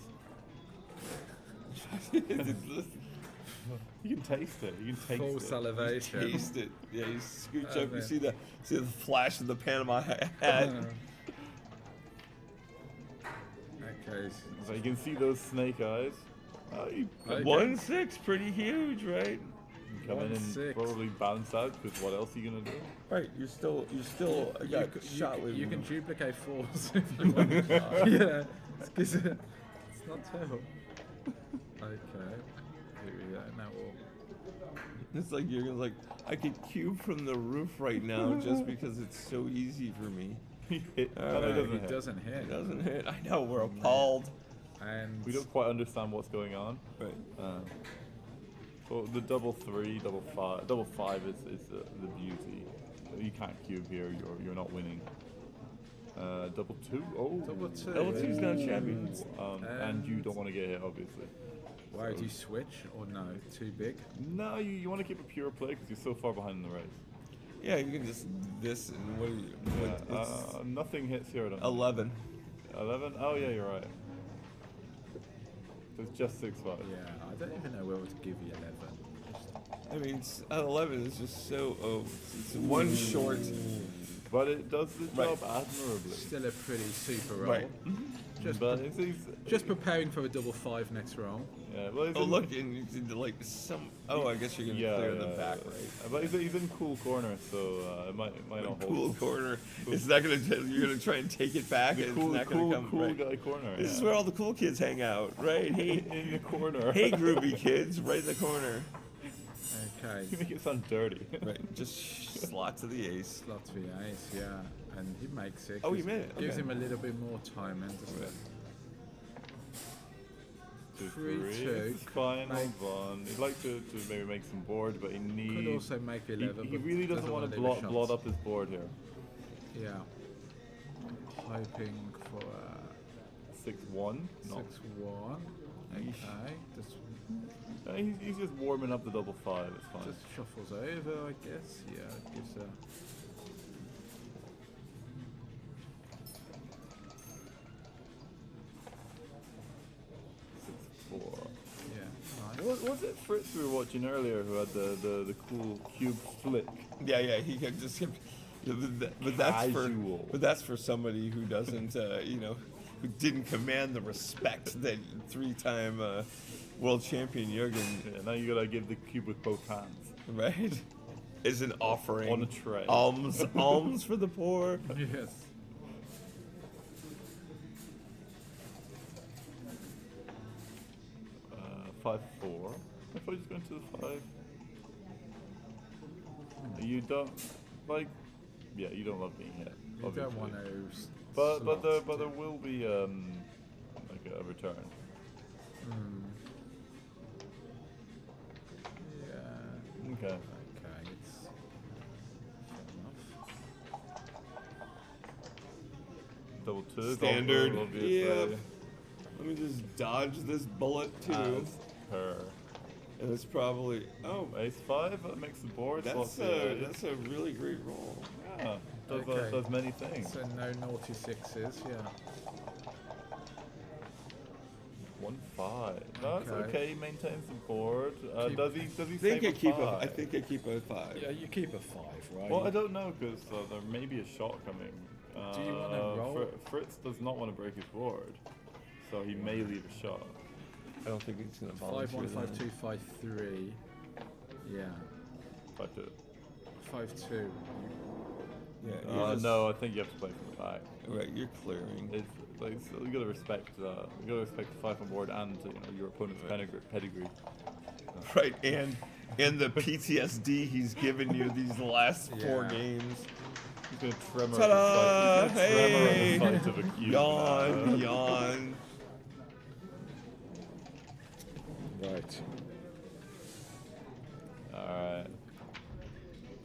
You can taste it. You can taste Full it. salivation. Taste it. Yeah, you scooch up. You see the flash of the Panama hat. Okay. So you can see those snake eyes. Okay. 1-6, pretty huge, right? Come in and 1-6. probably balance out because what else are you gonna do? Right, you're still got shot with. You can duplicate fours if you want. Yeah, it's not terrible. Okay, here we go. Now we'll. It's like you're like, I could cube from the roof right now just because it's so easy for me. He hit. All No, right. he It doesn't hit. doesn't hit. It doesn't hit. I know, we're appalled. And We don't quite understand what's going on. Right. So the double five is the beauty. You can't cube here. You're not winning. Double two. Oh, Double two. Double two's not shabby. And you don't want to get hit, obviously. Wow, do you switch or no? Too big? No, you want to keep a pure play because you're so far behind in the race. Yeah, you can just this and what do you? What, Nothing hits here. I don't 11. 11? Oh yeah, you're right. It's just 6-5. Yeah, I don't even know where to give you 11. I mean, 11 is just so. Oh, it's one short. But it does the Right. job admirably. Still a pretty super roll. Right. But it's Just preparing for a double 5 next roll. yeah. Well, he's Oh, in, look, and you did like some. Oh, I guess you're gonna clear the back, right? But he's in cool corner, so it might not Cool hold. corner. It's not gonna. You're gonna try and take it back, The and cool, it's not gonna come. cool right. guy corner. This is yeah. where all the cool kids hang out, right? Hey, in the corner. hey, groovy kids, right in the corner. Okay. You make it sound dirty. Right, just slot to the ace. Slot for the ace, yeah. And he makes it. Oh, he gives- made it, Gives okay. him a little bit more time and just Right. 3-2. This is fine. Hold on. He'd like to maybe make some board, but he needs. Could also make 11. He but really doesn't want to leave a blot shot. up his board here. Yeah. Hoping for 6-1. No. 6-1. Okay. Just He's just warming up the double 5. It's fine. just shuffles over, I guess. Yeah, it gives a. Yeah. Nice. Was it Fritz we were watching earlier who had the cool cube flick? Yeah, he can just. But that's for somebody who doesn't, who didn't command the respect that 3-time world champion Jürgen, Yeah, now you gotta give the cube with both hands. right, is an offering On a tray. alms for the poor. Yes. Uh, 5-4. If I just go into the 5. You don't like. Yeah, you don't love being hit. You obviously. don't want to. But there will be like a return. Yeah. Okay. Okay. It's fair enough. Double 2. Standard. Obviously. Yeah. Let me just dodge this bullet too. As per. And it's probably Ace 5 that makes the board. that's a really great roll. Yeah, Okay. does many things. So no naughty 6s. Yeah. 1-5. No, it's Okay. okay. He maintains the board. Keep- Does he I save think I keep 5? I think I keep a 5. Yeah, you keep a 5, right? Well, I don't know because there may be a shot coming. Do you wanna roll? Fritz does not want to break his board, so he may leave a shot. I don't think he's gonna 5-1, volunteer 5-2, 5-3. Yeah. 5-2. 5-2. Yeah. you're just- No, I think you have to play from the back. Right, you're clearing. It's like so you gotta respect. You gotta respect the 5 on board and your opponent's pedigree. Right, and the PTSD he's given you these last 4 games. He's gonna tremor. Ta-da! He's gonna tremor at the sight of a cube. Yawn, yawn. Right. All right.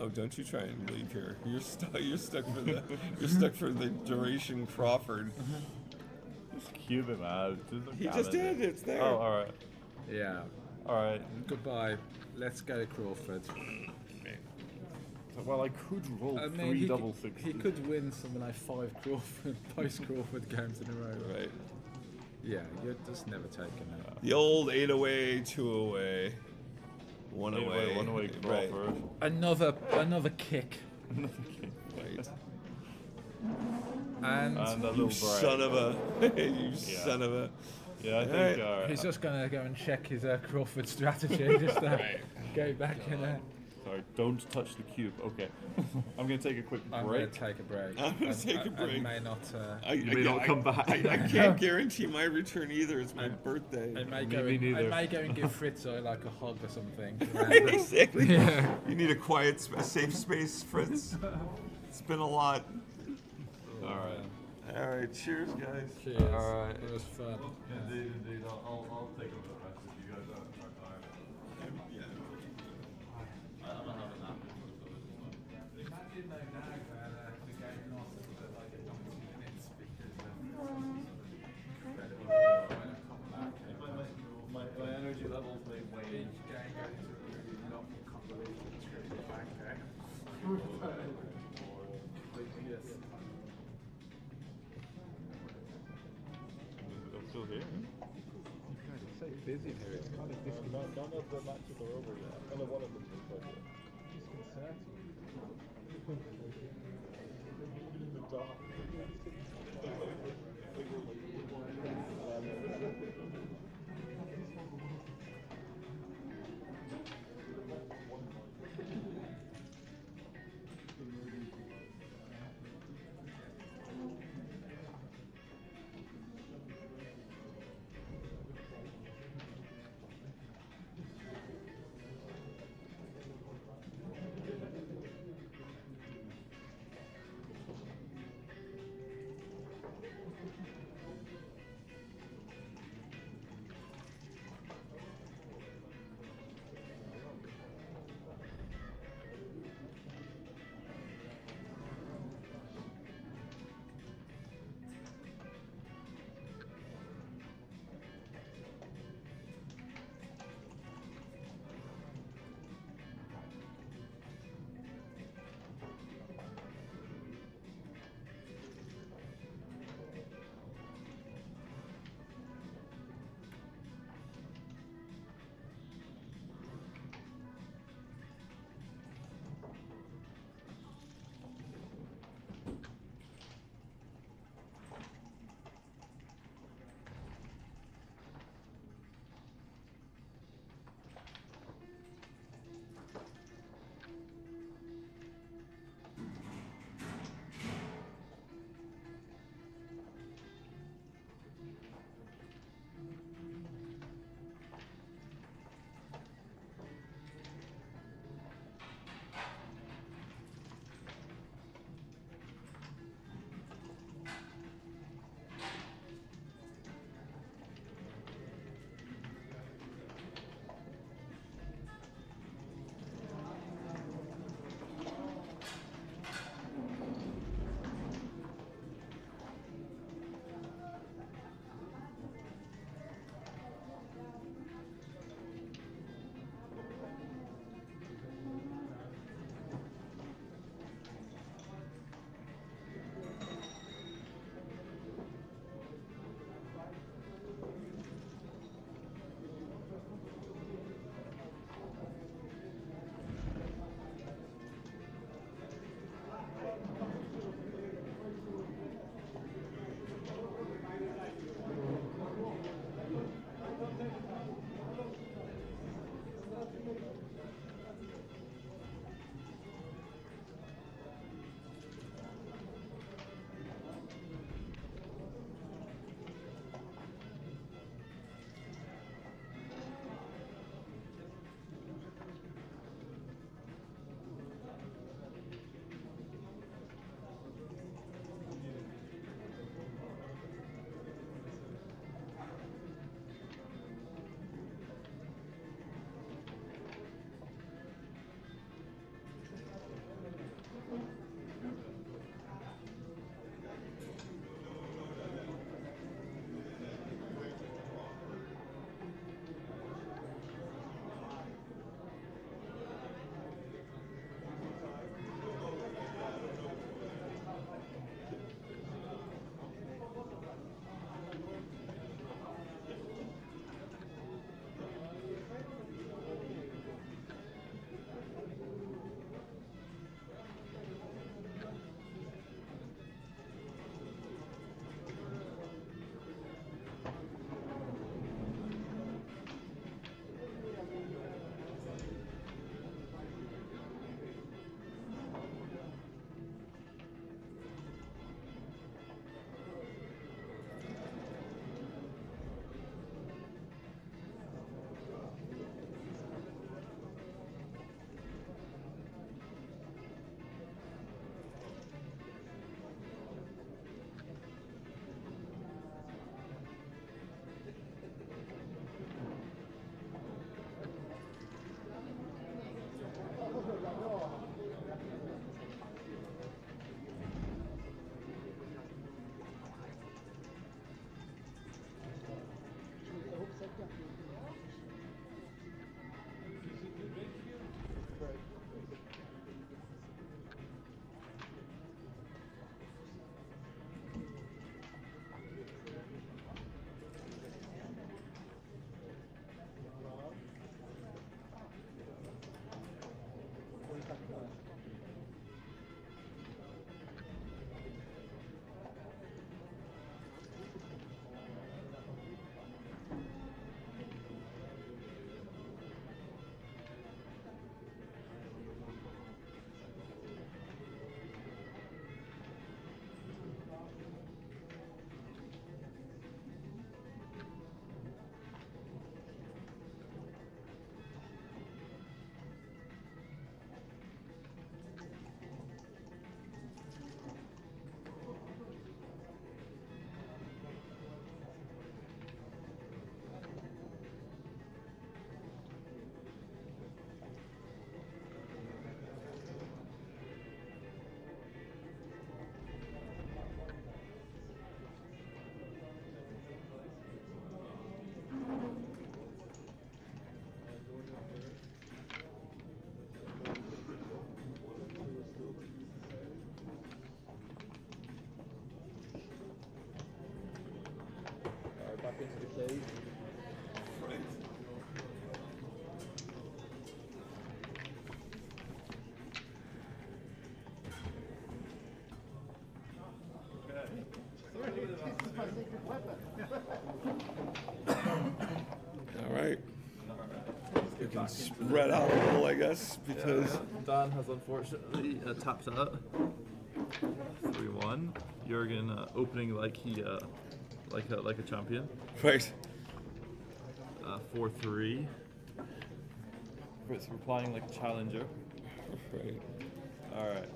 Oh, don't you try and leave here. You're stuck. You're stuck for the. You're stuck for the duration, Crawford. Just cube him out. He just did. It's there. Oh, all right. Yeah. All right. Goodbye. Let's go to Crawford. Well, I could roll I mean, 3 he double could- sixes. He could win something like 5 Crawford, post-Crawford games in a row. Right. Yeah, you're just never taking that. The old 8 away, 2 away, 1 Eight away. away, 1 away, Right. Crawford. Another kick. Right. And And a You little son break. of a. You son of a. Yeah, I think. Alright. All right. he's just going to go and check his Crawford strategy. Just go back in there. Sorry, don't touch the cube. Okay. I'm going to take a quick I'm going break. to take a break. I'm gonna take a I break. may not. You may not come back. I can't guarantee my return either. It's my I birthday. may Me go. neither. I may go and give Fritz like a hug or something. Exactly. Yeah. You need a quiet, a safe space, Fritz. It's been a lot. All right. All right. Cheers, guys. Cheers. All right. It was fun. Indeed. I'll take over the rest if you guys are tired. Yeah. Imagine though now that the game lasted for like 90 minutes because My energy levels may wane. each game goes to a really not convoluted trip back there. Yes. I'm still here. It's so busy here. It's kind of disconcerting. None of the matches are over yet. Only one of them is over. Disconcerting. In the dark. back. spread out a little, I guess, because Dan has unfortunately tapped out. 3-1. Jurgen opening like he like a champion. right. 4-3. Fritz replying like a challenger. Right. All right.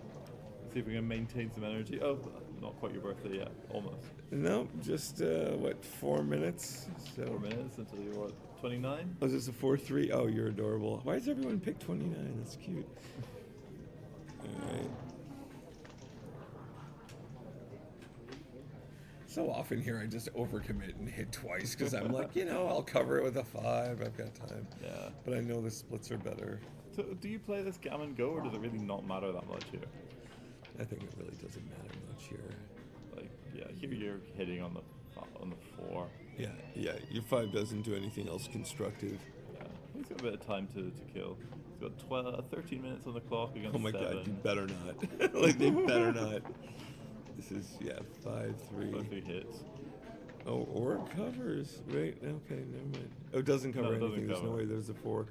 Let's see if we can maintain some energy. Oh, not quite your birthday yet. Almost. No, just 4 minutes. So 4 minutes until you're what? 29. Oh, is this a 4-3? Oh, you're adorable. Why does everyone pick 29? That's cute. All right. So often here I just overcommit and hit twice because I'm like, I'll cover it with a 5. I've got time. Yeah. But I know the splits are better. So, do you play this gammon go, or does it really not matter that much here? I think it really doesn't matter much here. Like, yeah, here you're hitting on the 4. Yeah. Your 5 doesn't do anything else constructive. Yeah, he's got a bit of time to kill. He's got 13 minutes on the clock against 7. Oh my god, you better not. Like, they better not. This is, 5-3. 5-3 hits. Oh, or it covers. Right, okay, never mind. Oh, it doesn't cover No, it anything. doesn't There's no cover. way there's a 4.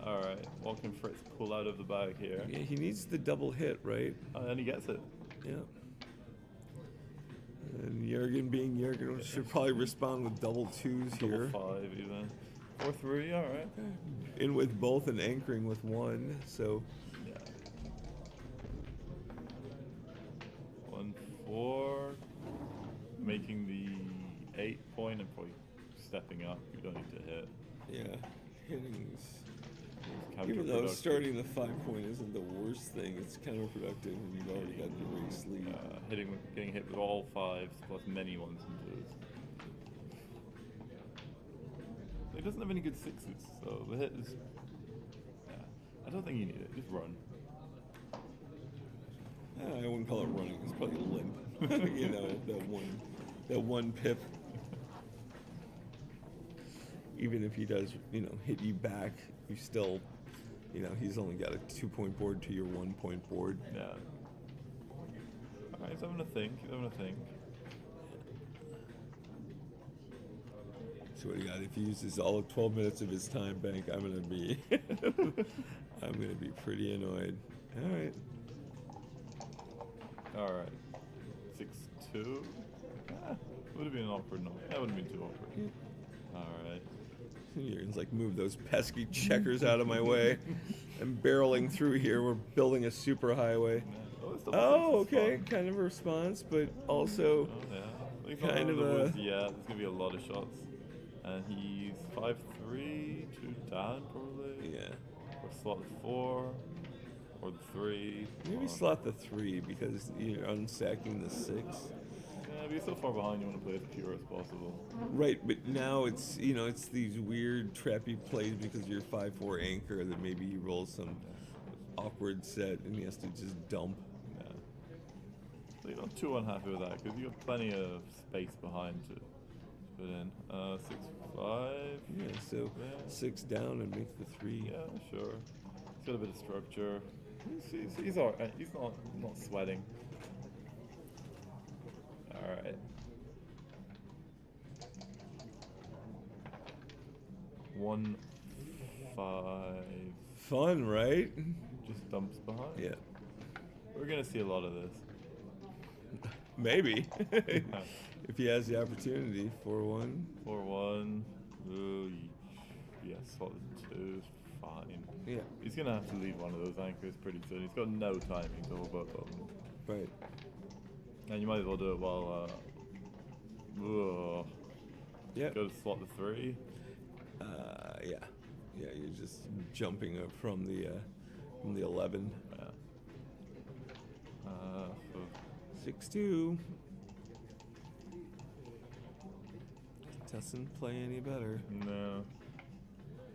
Alright, what can Fritz pull out of the bag here? Yeah, he needs the double hit, right? And he gets it. Yeah. And Jurgen being Jurgen should probably respond with double 2s here. Double 5 even. 4-3, alright. In with both and anchoring with 1, so... Yeah. 1-4. Making the 8 point and probably stepping up. You don't need to hit. Yeah, hitting's... Counterproductive. Even though starting the 5 point isn't the worst thing, it's counterproductive when you've already got the race lead. Getting hit with all 5s plus many 1s and 2s. He doesn't have any good 6s, so the hit is... Yeah, I don't think you need it. Just run. I wouldn't call it running. It's probably limp. that one pip. Even if he does, hit you back, you still, he's only got a 2-point board to your 1-point board. Yeah. Alright, he's having a think. So what do you got? If he uses all of 12 minutes of his time bank, I'm gonna be pretty annoyed. Alright. 6-2. Would have been an awkward number. That wouldn't have been too awkward. Alright. Jurgen's like, move those pesky checkers out of my way. I'm barreling through here. We're building a super highway. Oh, okay. Kind of a response, but also kind of a... Yeah, there's going to be a lot of shots. And he's 5-3 to Dan, probably. Yeah. Or slot 4. Or the 3. Maybe slot the 3 because you're unstacking the 6. Yeah, but you're so far behind, you want to play as pure as possible. Right, but now it's it's these weird trappy plays because you're 5-4 anchor that maybe he rolls some awkward set and he has to just dump. Yeah. So you're not too unhappy with that because you've got plenty of space behind to put in. 6-5. Yeah, so 6 down and make the 3. Yeah, sure. He's got a bit of structure. He's alright. He's not sweating. Alright. 1-5. Fun, right? Just dumps behind. Yeah. We're gonna see a lot of this. Maybe. If he has the opportunity. 4-1. 4-1. Ooh, yes, slot 2 is fine. Yeah. He's gonna have to leave one of those anchors pretty soon. He's got no timing to hold both of them. Right. And you might as well do it while Yeah. go to slot the 3. Yeah. Yeah, you're just jumping up from the 11. Yeah. 6-2. Doesn't play any better. No.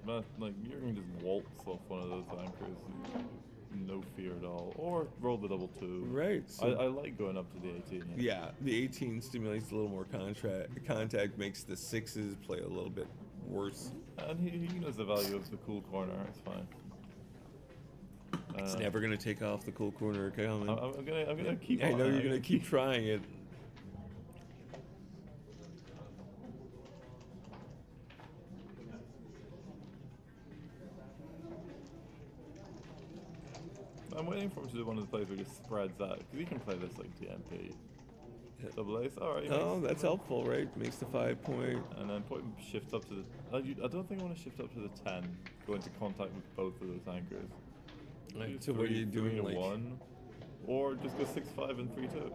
But like you're gonna just waltz off one of those anchors, no fear at all, or roll the double 2. Right. So I like going up to the 18. yeah, the 18 stimulates a little more contact, makes the 6s play a little bit worse. And he knows the value of the cool corner. It's fine. It's never gonna take off the cool corner, Kamena. I'm gonna keep. I on know it. you're gonna keep trying it. I'm waiting for him to do one of the plays where he just spreads out, because he can play this like DMP. Yeah. Double ace, alright. Oh, that's helpful, right? Makes the 5 point. And then point shifts up to the. I don't think I want to shift up to the 10. Go into contact with both of those anchors. Right, Do so what are you doing? 3 to Like 1, or just go 6-5 and 3-2.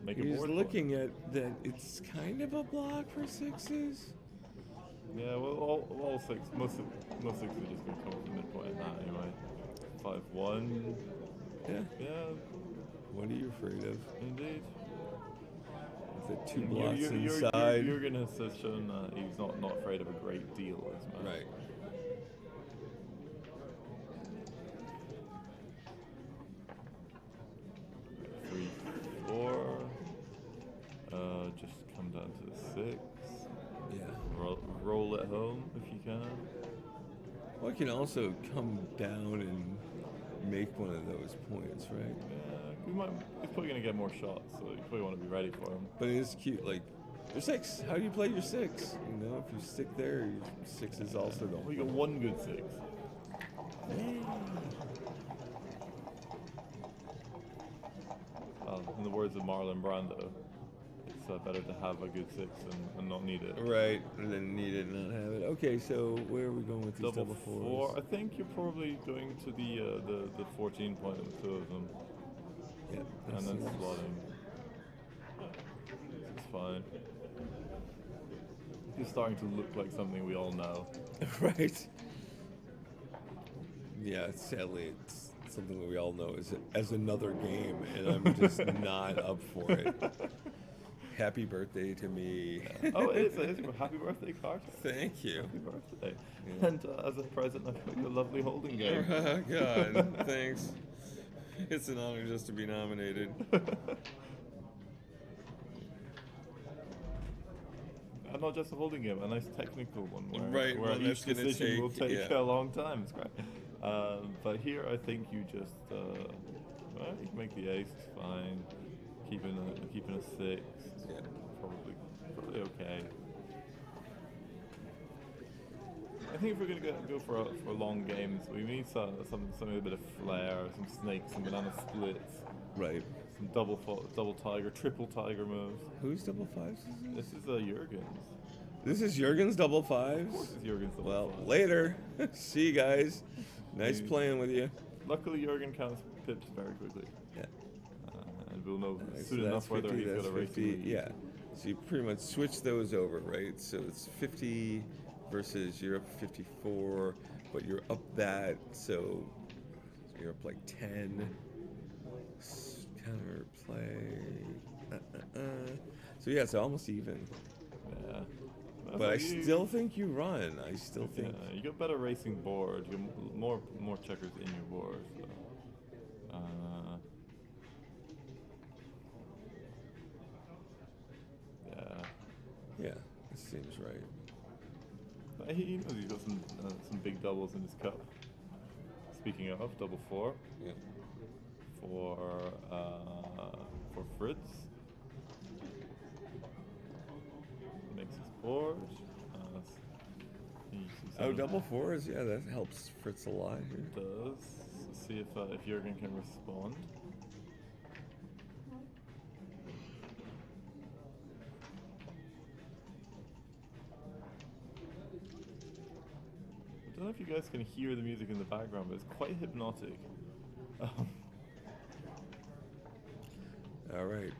Make it he's board looking at that. It's kind of a block for 6s. Yeah, well, all 6, most 6 are just going to come from midpoint in that anyway. 5-1. Yeah. Yeah, What are you afraid of? indeed. The 2 blocks inside. Jurgen has shown that he's not afraid of a great deal this match. Right. Three, 4. Just come down to the 6. Yeah. Roll it home if you can. Well, it can also come down and make one of those points, right? Yeah, he's probably going to get more shots, so you probably want to be ready for him. But it is cute. Like, your 6. How do you play your 6? You know, if you stick there, your 6 is also don't. Well, you got one good 6. In the words of Marlon Brando, it's better to have a good 6 and not need it. Right, and then need it and not have it. Okay, so where are we going with these double 4s? I think you're probably going to the 14 point with 2 of them. Yeah, And then slotting. It's fine. It's starting to look like something we all know. Right. Yeah, sadly, it's something that we all know as another game, and I'm just not up for it. Happy birthday to me. Oh, it is a happy birthday card. Thank you. Happy birthday. Yeah. And as a present, I've got you a lovely holding game. God, thanks. It's an honor just to be nominated. And not just a holding game, a nice technical one Right, where one each that's gonna decision will take yeah. a long time. It's great. But here, I think you just well, you can make the ace. It's fine. Keeping a 6. Yeah. Probably okay. I think if we're gonna go for long games, we need something with a bit of flair, some snakes, some banana splits, Right. some double tiger, triple tiger moves. Who's double 5s? This is Jurgen's. This is Jurgen's double Of course, 5s? it's Jurgen's double Well, five. later. See you guys. Nice Yeah. playing with you. Luckily, Jurgen counts pips very quickly, Yeah. and we'll know Alright, soon so enough that's whether 50, he's got a that's racing 50, lead. yeah. So you pretty much switch those over, right? So it's 50 versus you're up 54, but you're up that, so you're up like 10. Counter play. So yeah, it's almost even. Yeah. But I still think you run. I still think. Yeah, you got better racing board. You got more checkers in your board. So. Yeah, this seems right. He knows he's got some big doubles in his cup. Speaking of double 4, Yeah. for Fritz, makes his board. Oh, double 4s. Yeah, that helps Fritz a lot here. Does see if Jurgen can respond. I don't know if you guys can hear the music in the background, but it's quite hypnotic. All right.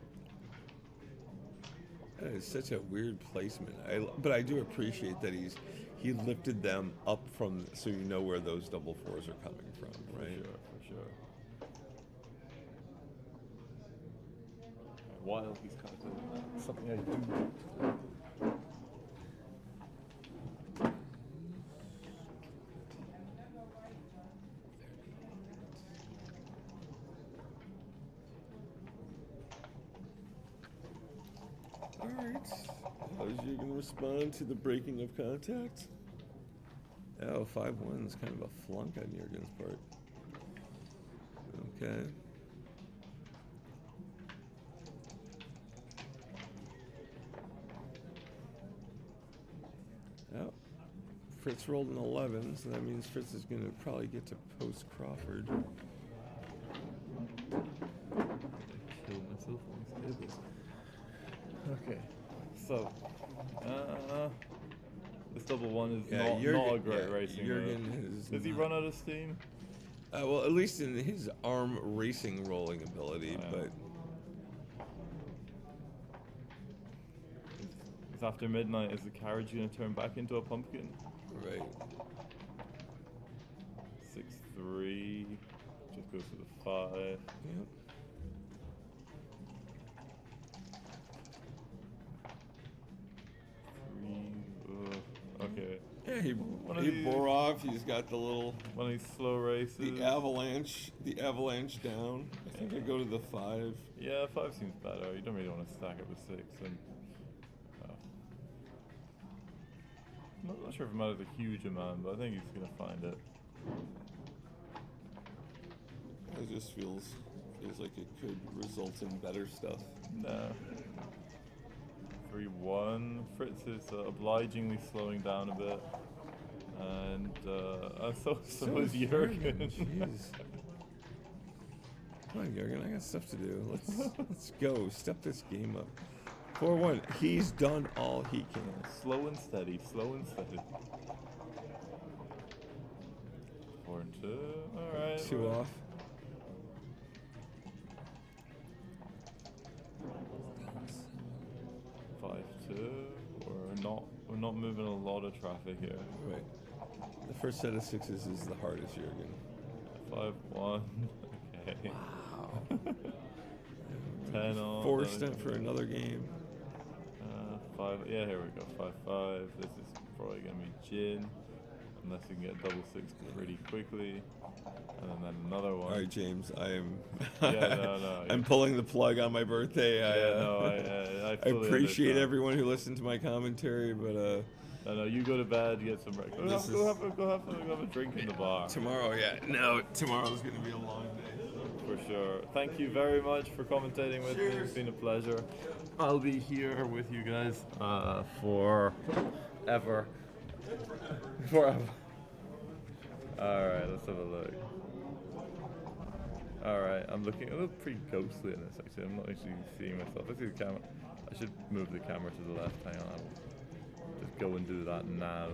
That is such a weird placement. But I do appreciate that he lifted them up from, so you know where those double 4s are coming from, right? For sure. While he's calculating something I do. Alright. How is you going to respond to the breaking of contact? Oh, 5-1 is kind of a flunk on Jurgen's part. Okay. Oh, Fritz rolled an 11, so that means Fritz is going to probably get to post Crawford. Kill myself on these tables. Okay, so this double one is not a great racing. Jürgen Does he run out of steam? Well, at least in his arm racing rolling ability, but it's after midnight. Is the carriage going to turn back into a pumpkin? right. 6-3. Just goes to the 5. Yep. Okay. Yeah, he bore off. He's got the little one of these slow races. The avalanche down. I think I go to the 5. Yeah, 5 seems better. You don't really want to stack it with 6. And I'm not sure if it matters a huge amount, but I think he's gonna find it. It just feels like it could result in better stuff. No. 3-1. Fritz is obligingly slowing down a bit, and so is Jürgen. Jeez. Come on, Jürgen, I got stuff to do. Let's go. Step this game up. 4-1. He's done all he can. Slow and steady. Slow and steady. 4-2. All right. 2 off. We're not moving a lot of traffic here. Right. The first set of 6s is the hardest, Jürgen. 5-1. Okay. Wow. 10 on. Forced him for another game. 5. Yeah, here we go. 5-5. This is probably gonna be Jin, unless we can get double 6 pretty quickly. And then another one. All right, James. I am. No. I'm pulling the plug on my birthday. I I appreciate everyone who listened to my commentary, but No, you go to bed, get some breakfast. Go have a drink in the bar. Tomorrow, tomorrow's gonna be a long day. For sure. Thank you very much for commentating with me. It's been a pleasure. I'll be here with you guys forever. Alright, let's have a look. Alright, I'm looking. I look pretty ghostly in this actually. I'm not actually seeing myself. Let's see the camera. I should move the camera to the left. Hang on. I'll just go and do that now.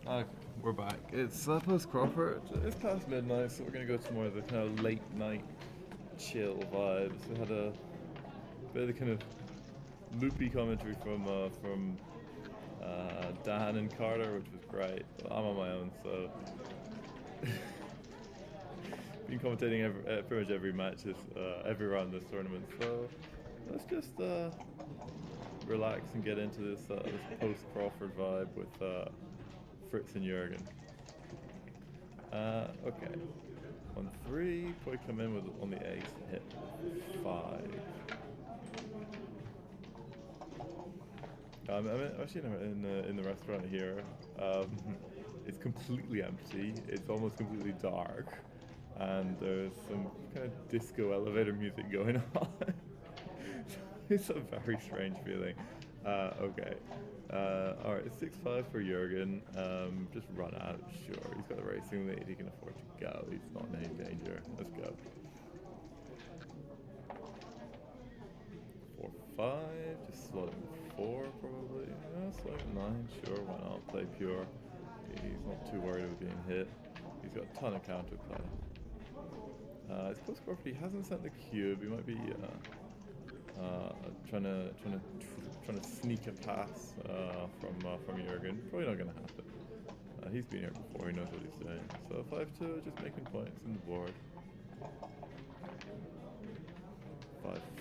Okay, we're back. It's post Crawford. It's past midnight, so we're gonna go to more of the kind of late night chill vibes. We had a bit of the kind of loopy commentary from Dan and Carter, which was great. But I'm on my own, so been commentating pretty much every match, every round of this tournament. So let's just relax and get into this post Crawford vibe with Fritz and Jürgen. Okay. 1-3, probably come in with on the ace, hit 5. I'm actually in the restaurant here. It's completely empty. It's almost completely dark, and there's some kind of disco elevator music going on. It's a very strange feeling. Okay. Alright, 6-5 for Jürgen. Just run out, sure. He's got a racing lead, he can afford to go. He's not in any danger. Let's go. 4-5, just slowing 4 probably. Slowing 9, sure, why not? Play pure. He's not too worried about being hit. He's got a ton of counterplay. It's post Crawford, he hasn't sent the cube. He might be trying to sneak a pass from Jürgen. Probably not going to happen. He's been here before, he knows what he's doing. So 5-2, just making points in the board.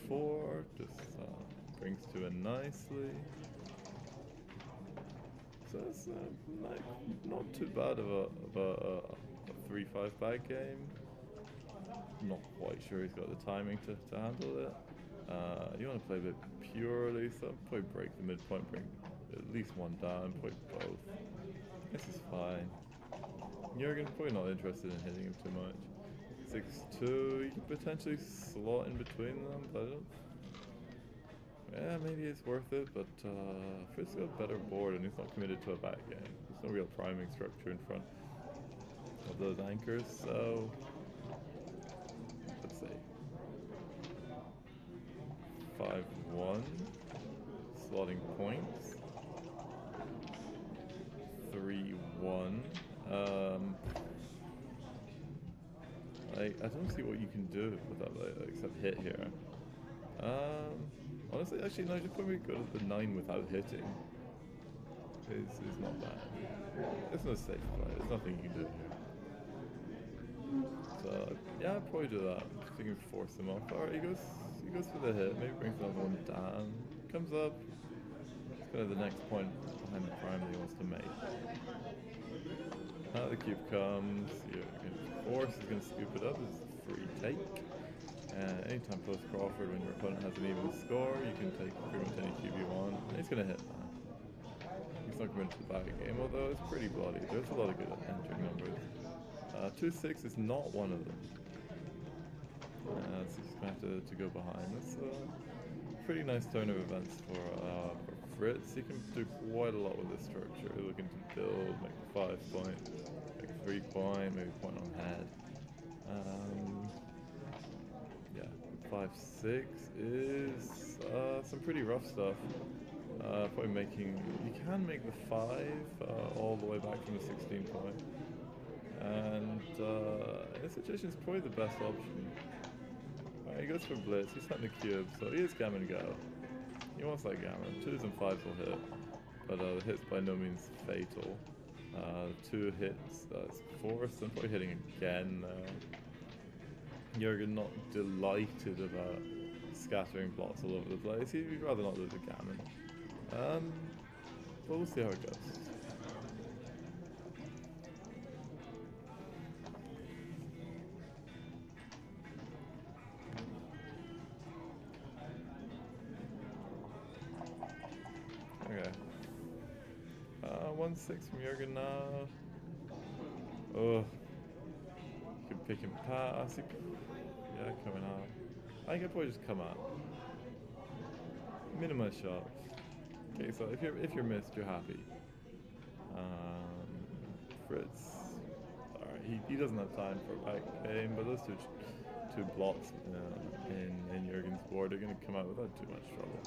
5-4, just brings to it nicely. So it's not too bad of a 3-5 back game. Not quite sure he's got the timing to handle it. You want to play a bit purely, so probably break the midpoint, bring at least one down, probably both. This is fine. Jürgen probably not interested in hitting him too much. 6-2, you can potentially slot in between them, but I don't. Yeah, maybe it's worth it, but Fritz got a better board and he's not committed to a back game. There's no real priming structure in front of those anchors, so let's see. 5-1, slotting points. 3-1. I don't see what you can do with that except hit here. Honestly, actually, no, just probably good at the 9 without hitting. Is not bad. It's no safe play. There's nothing you can do here. So yeah, I'd probably do that. Just you can force him off. Alright, he goes for the hit. Maybe brings another one down. Comes up. It's kind of the next point behind the prime that he wants to make. Now the cube comes. Force is going to scoop it up. It's a free take. Anytime post Crawford, when your opponent has an even score, you can take pretty much any cube you want. And he's going to hit that. He's not coming to the back game, although it's pretty bloody. There's a lot of good entering numbers. 2-6 is not one of them. So he's going to have to go behind. That's a pretty nice turn of events for Fritz. He can do quite a lot with this structure. Looking to build, make a 5 point, make a 3 point, maybe a point on head. 5-6 is some pretty rough stuff. Probably you can make the 5 all the way back from the 16 point. And in this situation, it's probably the best option. Alright, he goes for blitz, he's setting the cube, so he is gammon go. He wants that gammon. 2s and 5s will hit, but the hit's by no means fatal. 2 hits, that's forced, I'm probably hitting again there. Jürgen not delighted about scattering plots all over the place. He'd rather not lose a gammon. But we'll see how it goes. Okay. 1-6 from Jürgen now. Oh. You can pick and pass. Yeah, coming out. I could probably just come out. Minimize shots. Okay, so if you're missed, you're happy. Fritz. Alright, he doesn't have time for a back game, but those two blocks in Jürgen's board are going to come out without too much trouble.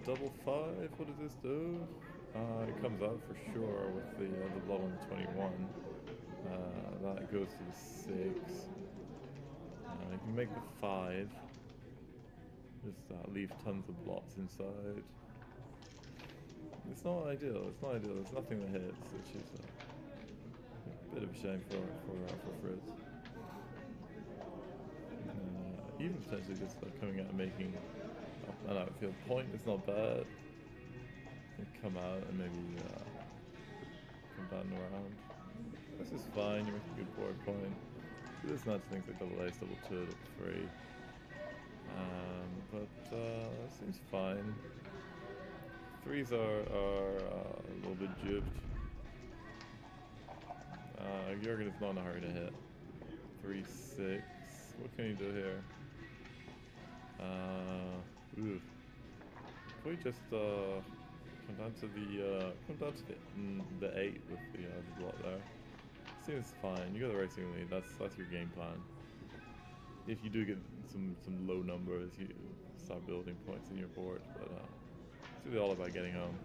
Double 5, what does this do? It comes out for sure with the block on the 21. That goes to the 6. You can make the 5. Just leave tons of blocks inside. It's not ideal. There's nothing that hits, which is a bit of a shame for Fritz. Even potentially just coming out and making an outfield point is not bad. You come out and maybe come down and around. This is fine, you make a good board point. There's not things like double ace, double 2, double 3. But it seems fine. 3s are a little bit jibbed. Jürgen is not in a hurry to hit. 3-6. What can you do here? Probably just come down to the 8 with the block there. Seems fine. You got the racing lead. That's your game plan. If you do get some low numbers, you start building points in your board. But it's really all about getting home.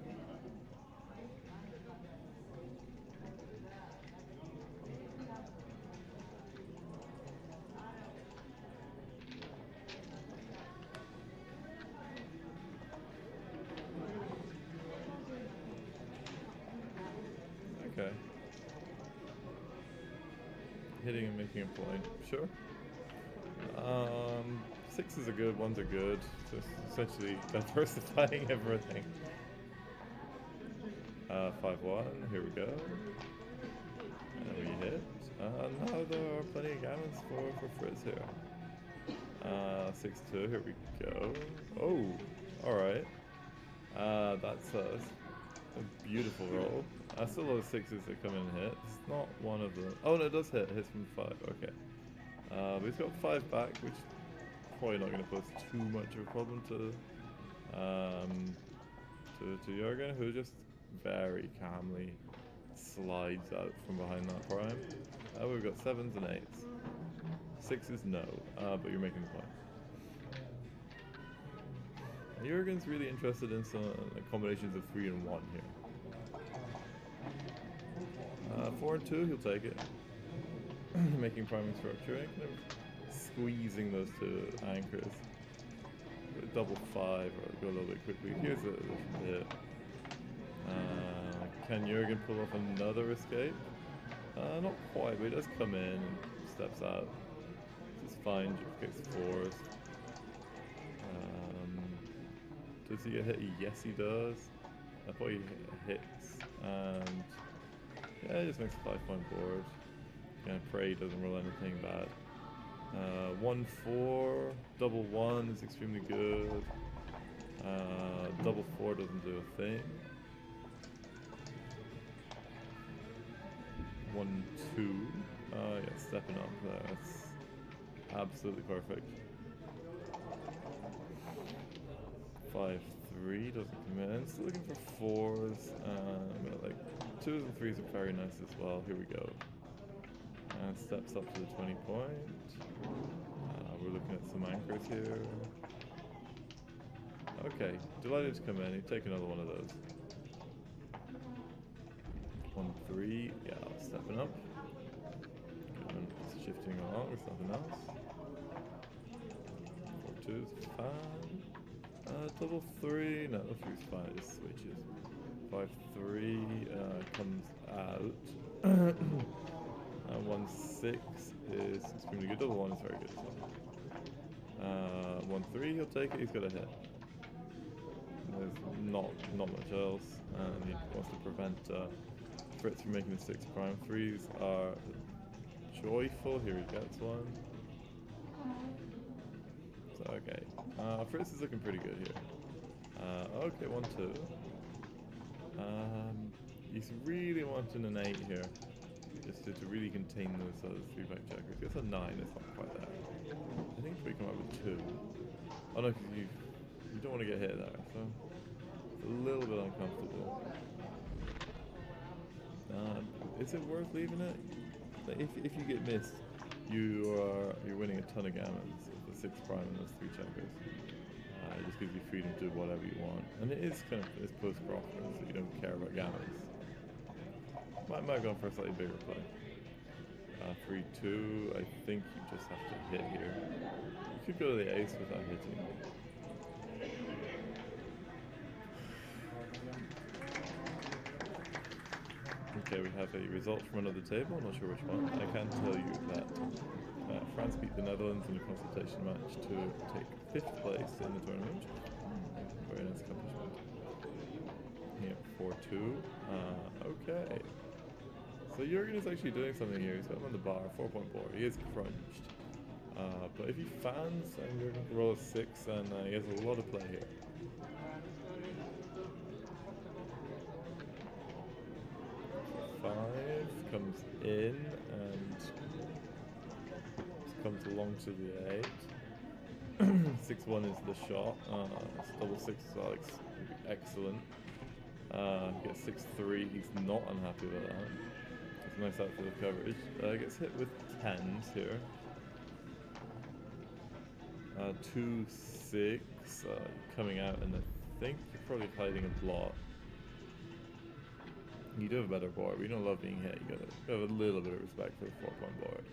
Okay. Hitting and making a point. Sure. Sixes are good, ones are good. Just essentially diversifying everything. 5-1, here we go. And we hit. Now there are plenty of gammons for Fritz here. 6-2, here we go. Oh, alright. That's a beautiful roll. Still those sixes that come in and hit. It's not one of them. Oh no, it does hit. It hits from 5, okay. But he's got 5 back, which is probably not going to pose too much of a problem to Jurgen, who just very calmly slides out from behind that prime. We've got 7s and 8s. 6s, no, but you're making the point. Jurgen's really interested in some combinations of 3 and 1 here. 4 and 2, he'll take it. Making priming structure, kind of squeezing those 2 anchors. Double 5, or go a little bit quickly. Here's a hit. Can Jurgen pull off another escape? Not quite, but he does come in and steps out. This is fine, just gets 4s. Does he get hit? Yes, he does. I thought he hits, and yeah, he just makes a 5-point board. Pray doesn't roll anything bad. 1-4, double 1 is extremely good. Double 4 doesn't do a thing. 1-2, yeah, stepping up there. That's absolutely perfect. 5-3 doesn't come in. Still looking for 4s. Like 2s and 3s are very nice as well. Here we go. And steps up to the 20 point. We're looking at some anchors here. Okay, delighted to come in. You take another one of those. 1-3, yeah, stepping up. And shifting along with something else. 4-2 is fine. Double 3, no, the 3's fine, it just switches. 5-3 comes out. 1-6 is extremely good. Double 1 is very good as well. 1-3, he'll take it. He's got a hit. There's not much else, and he wants to prevent Fritz from making the 6 prime. 3s are joyful. Here he gets one. So okay, Fritz is looking pretty good here. Okay, 1-2. He's really wanting an 8 here. Just to really contain those 3-back checkers. He gets a 9, it's not quite there. I think we come up with 2. Oh no, because you don't want to get hit there, so it's a little bit uncomfortable. Is it worth leaving it? Like if you get missed, you're winning a ton of gammons with the 6 prime and those 3 checkers. It just gives you freedom to do whatever you want, and it is kind of post-profit, so you don't care about gammons. Might have gone for a slightly bigger play. 3-2, I think you just have to hit here. You could go to the ace without hitting. Okay, we have a result from another table, I'm not sure which one. I can tell you that France beat the Netherlands in a consultation match to take 5th place in the tournament. Very nice accomplishment. Yeah, 4-2. Okay. So Jurgen is actually doing something here. He's got him on the bar, 4-point board. He is crunched. But if he fans and Jurgen can roll a 6, then he has a lot of play here. Comes in and comes along to the 8. 6-1 is the shot. Double 6 is excellent. He gets 6-3. He's not unhappy with that. It's a nice outfield coverage. Gets hit with 10s here. 2-6 coming out, and I think you're probably hiding a block. You do have a better board. We don't love being hit. You gotta have a little bit of respect for the 4-point board.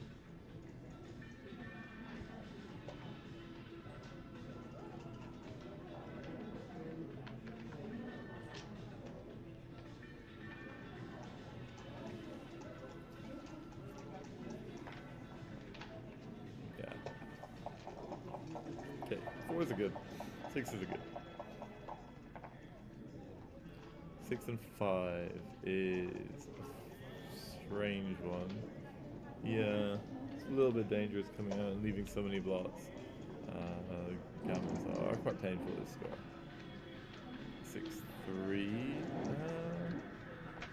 Numbers are good. Sixes are good. 6 and 5 is a strange one. Yeah, it's a little bit dangerous coming out and leaving so many blots. Gammons are quite painful to score. 6-3.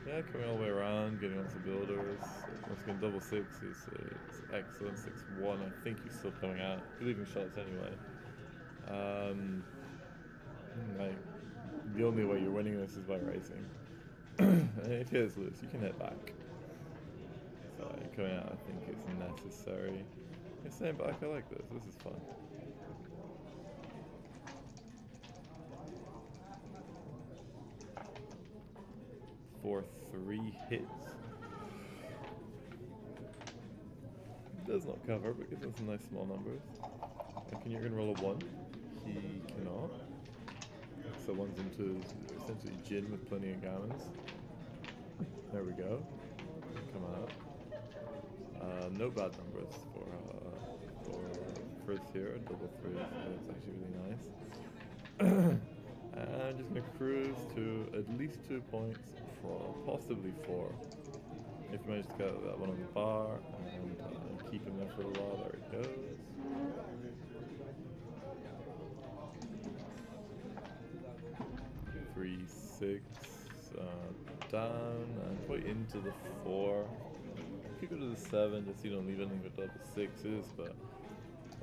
Yeah, coming all the way around, getting onto builders. Once again, double 6 is excellent. 6-1, I think he's still coming out. You're leaving shots anyway. Like, the only way you're winning this is by racing. And if he is loose, you can hit back. So coming out, I think it's necessary. Yeah, staying back, I like this. This is fun. For 3 hits. Does not cover, but gives us some nice small numbers. You're going to roll a 1. He cannot. So 1's into essentially gin with plenty of gammons. There we go. Come out. No bad numbers for Fritz here. Double 3, so it's actually really nice. And I'm just going to cruise to at least 2 points, possibly 4. If you manage to get that one on the bar and keep him there for a while, there it goes. Three, 6, down and put into the 4. You could go to the 7 just so you don't leave anything with double 6s, but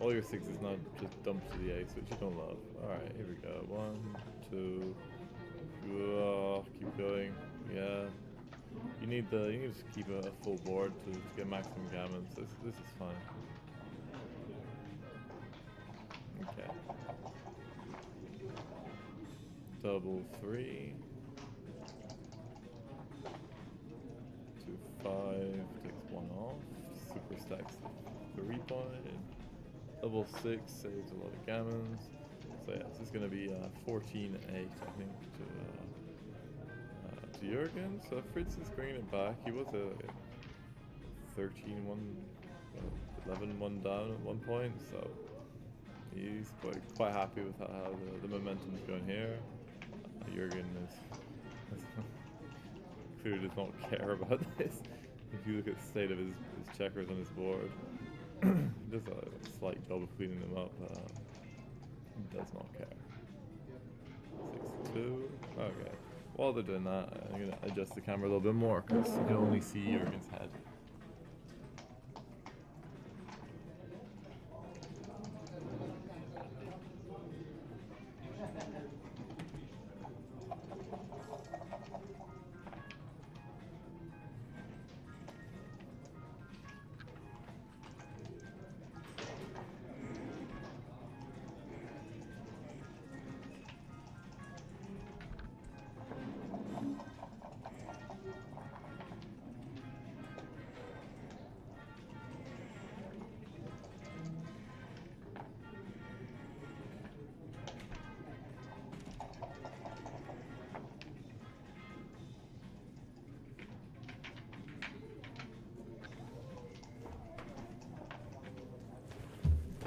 all your 6s now just dump to the ace, which you don't love. Alright, here we go. 1, 2. Oh, keep going. Yeah. You need to just keep a full board to get maximum gammons. This is fine. Okay. Double 3. 2, 5. Takes 1 off. Super stacks 3 point. Double 6 saves a lot of gammons. So yeah, this is going to be 14-8, I think, to Jurgen. So Fritz is bringing it back. He was a 13-1, 11-1 down at one point, so he's quite happy with how the momentum is going here. Jurgen is clearly does not care about this. If you look at the state of his checkers on his board, he does a slight job of cleaning them up. He does not care. 6-2. Okay. While they're doing that, I'm going to adjust the camera a little bit more because you can only see Jurgen's head.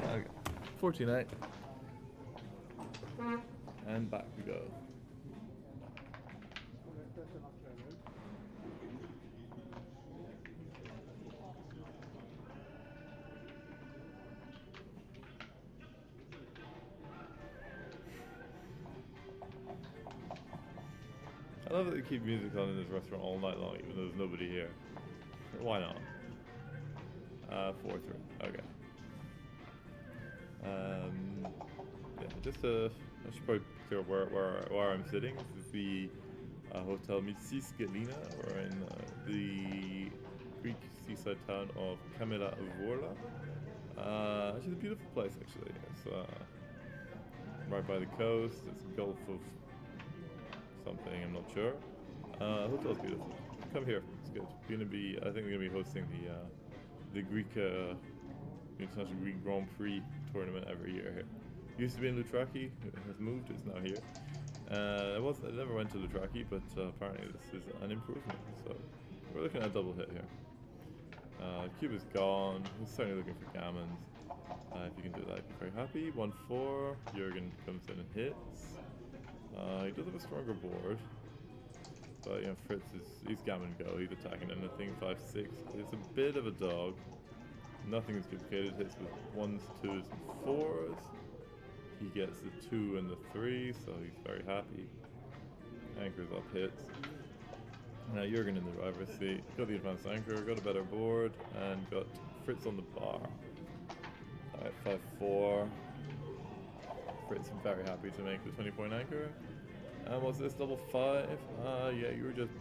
Okay. 14-8. And back we go. I love that they keep music on in this restaurant all night long, even though there's nobody here. Why not? 4-3. Okay. Yeah, just I should probably clear up where I'm sitting. This is the Hotel Mitsiskelina. We're in the Greek seaside town of Kamena Vourla. It's a beautiful place, actually. It's right by the coast. It's a gulf of something, I'm not sure. Hotel's beautiful. Come here, it's good. I think we're gonna be hosting the Greek International Greek Grand Prix tournament every year here. Used to be in Loutraki, it has moved, it's now here. I never went to Loutraki, but apparently this is an improvement. So we're looking at a double hit here. Cube is gone. He's certainly looking for gammons. If you can do that, I'd be very happy. 1-4. Jurgen comes in and hits. He does have a stronger board. But you know, Fritz he's gammon go. He's attacking anything. 5-6. It's a bit of a dog. Nothing is complicated. Hits with 1s, 2s, and 4s. He gets the 2 and the 3, so he's very happy. Anchors up hits. Now Jurgen in the driver's seat. Got the advanced anchor, got a better board, and got Fritz on the bar. Alright, 5-4. Fritz very happy to make the 20-point anchor. And what's this, double 5? Yeah, you were just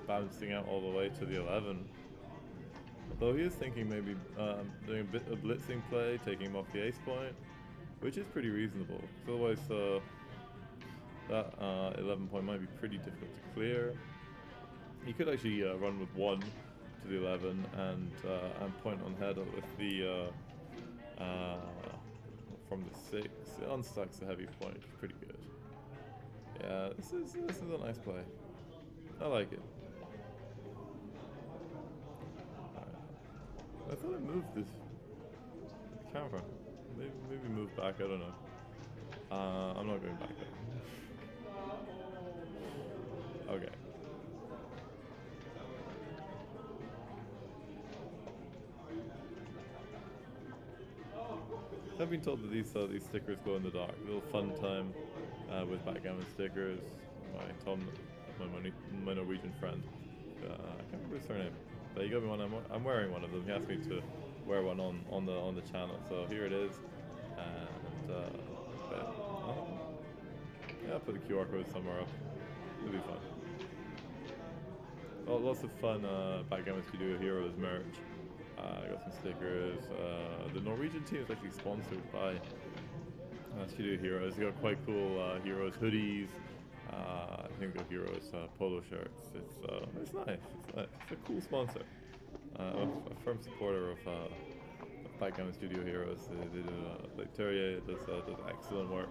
bouncing out all the way to the 11. Although he is thinking maybe doing a bit of blitzing play, taking him off the ace point, which is pretty reasonable. So otherwise, that 11 point might be pretty difficult to clear. He could actually run with 1 to the 11 and point on header with the from the 6. It unstacks the heavy point, pretty good. Yeah, this is a nice play. I like it. Alright. I thought I moved this camera. Maybe move back, I don't know. I'm not going back there. Okay. I've been told that these stickers glow in the dark. A little fun time with backgammon stickers. My Norwegian friend. I can't remember his surname, but he got me one. I'm wearing one of them. He asked me to wear one on the channel, so here it is. And yeah, I'll put the QR code somewhere up. It'll be fun. Lots of fun backgammon Studio Heroes merch. I got some stickers. The Norwegian team is actually sponsored by Studio Heroes. They got quite cool Heroes hoodies. I think the Heroes polo shirts. It's nice. It's a cool sponsor. A firm supporter of backgammon Studio Heroes. They do like Terrier does excellent work.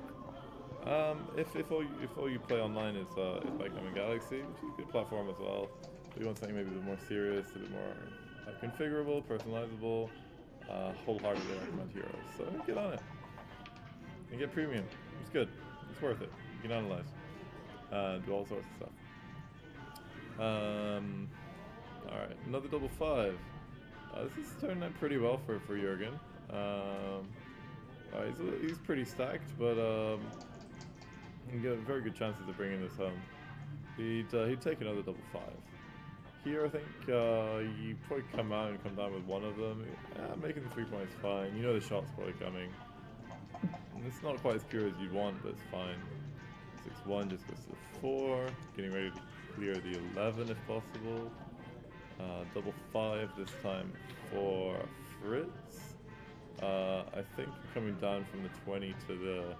If all you play online is Backgammon Galaxy, which is a good platform as well. If you want something maybe a bit more serious, a bit more configurable, personalizable, wholeheartedly recommend Heroes. So get on it. And get premium. It's good. It's worth it. You can analyze. Do all sorts of stuff. Alright, another double 5. This is turning out pretty well for Jurgen. He's pretty stacked, but he got very good chances of bringing this home. He'd take another double 5. Here, I think you probably come out and come down with one of them. Making the 3 points fine. You know the shot's probably coming. And it's not quite as pure as you'd want, but it's fine. 6-1 just goes to the 4. Getting ready to clear the 11 if possible. Double 5 this time for Fritz. I think coming down from the 20 to the...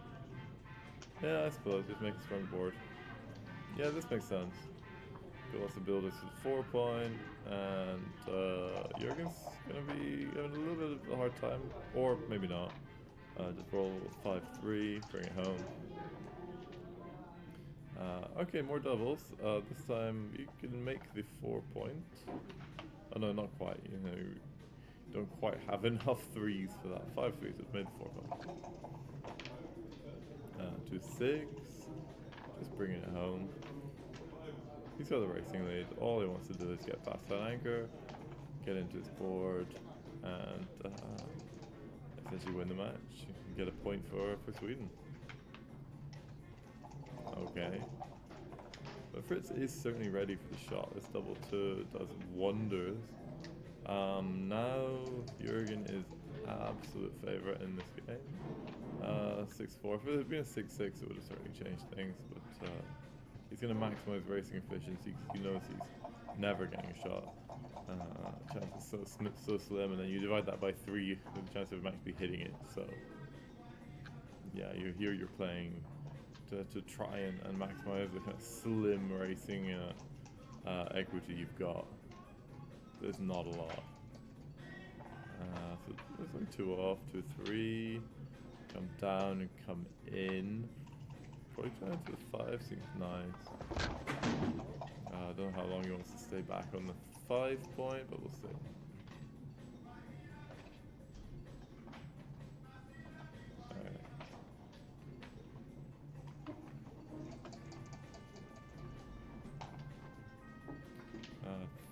Yeah, I suppose. Just make a strong board. Yeah, this makes sense. Could also build this to the 4 point, and Jurgen's going to be having a little bit of a hard time, or maybe not. Just roll 5-3, bring it home. Okay, more doubles. This time you can make the 4 point. Oh no, not quite. You don't quite have enough 3s for that. 5 3s have made the 4 point. 2-6. Just bringing it home. He's got the racing lead. All he wants to do is get past that anchor, get into his board, and essentially win the match. Get a point for Sweden. Okay. But Fritz is certainly ready for the shot. This double 2 does wonders. Now Jurgen is absolute favourite in this game. 6-4. If it had been a 6-6, it would have certainly changed things. But he's going to maximize racing efficiency because he knows he's never getting a shot. Chance is so slim, and then you divide that by 3 with the chance of him actually hitting it. So yeah, you're playing to try and maximize the kind of slim racing equity you've got. There's not a lot. So there's like 2 off, 2-3. Come down and come in. Probably trying to the 5 seems nice. I don't know how long he wants to stay back on the 5 point, but we'll see.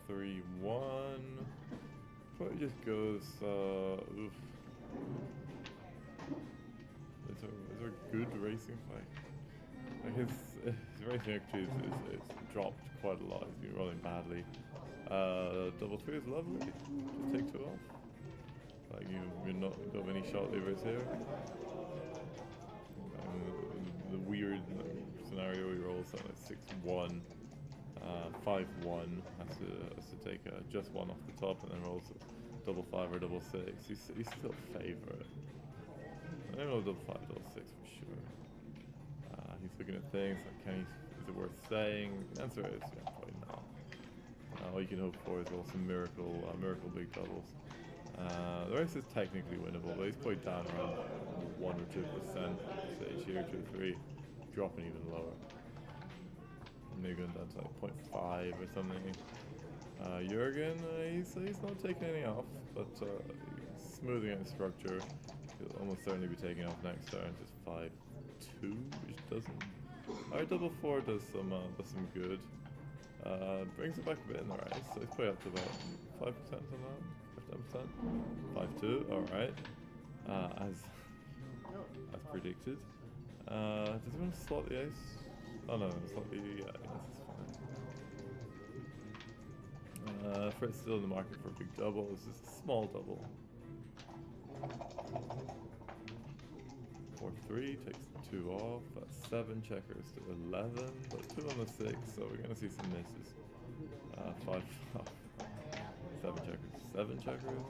3-1. Probably just goes. Oof. Is there a good racing fight? Like his racing actually is dropped quite a lot. He's been rolling badly. Double 3 is lovely. Just take 2 off. Like you're not got any shot levers here. The weird scenario he rolls on a 6-1, 5-1 has to take just 1 off the top and then rolls a double 5 or double 6. He's still favourite. I don't know double 5, double 6 for sure. He's looking at things like is it worth staying? The answer is probably not. All you can hope for is also miracle big doubles. The race is technically winnable, but he's quite down around 1 or 2% stage here, 2 or 3, dropping even lower. Maybe going down to like 0.5 or something. Jurgen, he's not taking any off, but he's smoothing out structure. He'll almost certainly be taking off next turn, just 5-2, which doesn't. Our double 4 does some good. Brings it back a bit in the race, so he's probably up to about 5% on that. 10%, 5-2, alright. As predicted. Does he want to slot the ace? Oh no, slot the ace is fine. Fred's still in the market for a big double. This is a small double. 4-3 takes 2 off. That's 7 checkers to 11, but 2 on the 6, so we're going to see some misses. 5 off. 7 checkers. 7 checkers.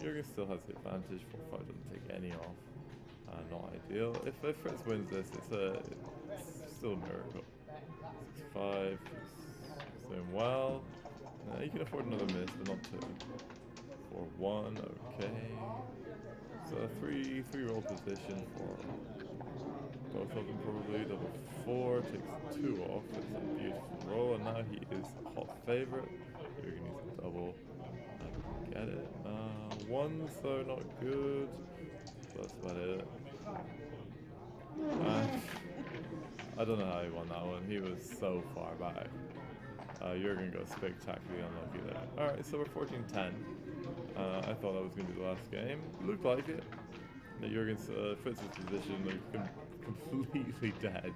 Jurgen still has the advantage. 4-5 doesn't take any off. Not ideal. If Fritz wins this, it's still a miracle. 6-5. He's doing well. You can afford another miss, but not 2. 4-1. Okay. So a 3 roll position for both of them probably. Double 4 takes 2 off. It's a beautiful roll, and now he is a hot favorite. Jurgen needs a double. Get it. 1s though not good. So that's about it. I don't know how he won that one. He was so far back. Jurgen goes spectacularly unlucky there. Alright, so we're 14-10. I thought that was going to be the last game. Looked like it. Jurgen's Fritz's position looked completely dead.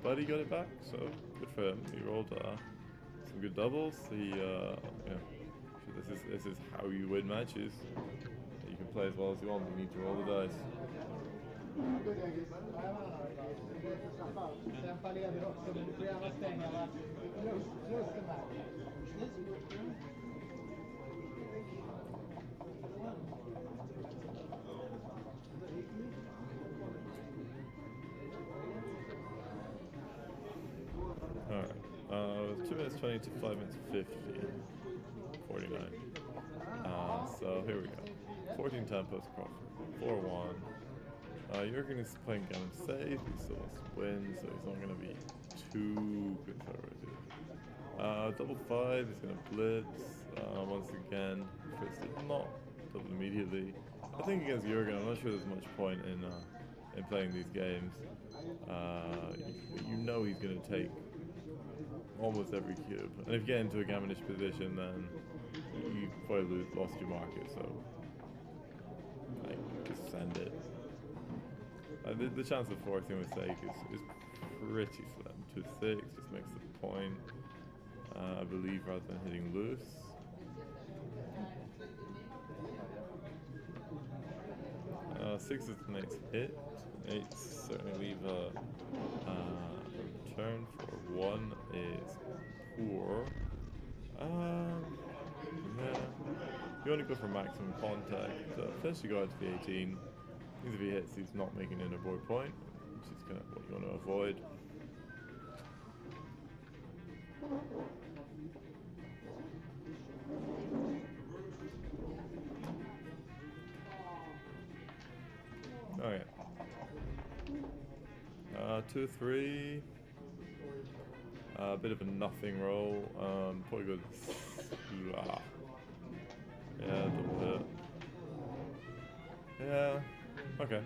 But he got it back, so good for him. He rolled some good doubles. This is how you win matches. You can play as well as you want, but you need to roll the dice. Alright, 2 minutes 20 to 5 minutes 50. 49. So here we go. 14-10 post Crawford. 4-1. Jurgen is playing gammon safe. He still wants to win, so he's not going to be too conservative. Double 5 is going to blitz. Once again, Fritz did not double immediately. I think against Jurgen, I'm not sure there's much point in playing these games. You know he's going to take almost every cube, and if you get into a gammonish position, then you probably lost your market. So, like, just send it. The chance of forcing a mistake is pretty slim. 2-6 just makes the point, I believe, rather than hitting loose. Six is the next hit. 8 certainly leave a return for 1 is poor. Yeah. You want to go for maximum contact. First you go out to the 18. Means if he hits, he's not making an aboard point, which is kind of what you want to avoid. Oh yeah. 2-3. A bit of a nothing roll. Probably go. Yeah, double hit. Yeah. Okay.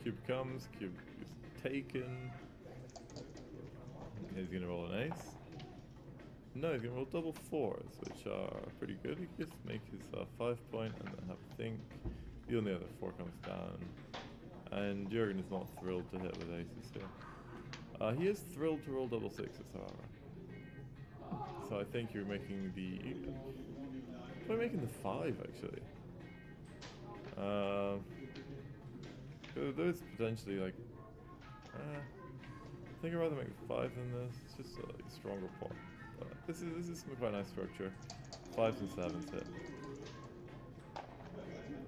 Cube comes. Cube is taken. He's going to roll an ace. No, he's going to roll double fours, which are pretty good. He can just make his 5 point and then have a think. The only other 4 comes down. And Jurgen is not thrilled to hit with aces here. He is thrilled to roll double sixes, however. So I think you're making the... Probably making the 5, actually. There's potentially, like... I think I'd rather make a 5 than this. It's just a stronger pawn. But this is some quite nice structure. 5s and 7s hit.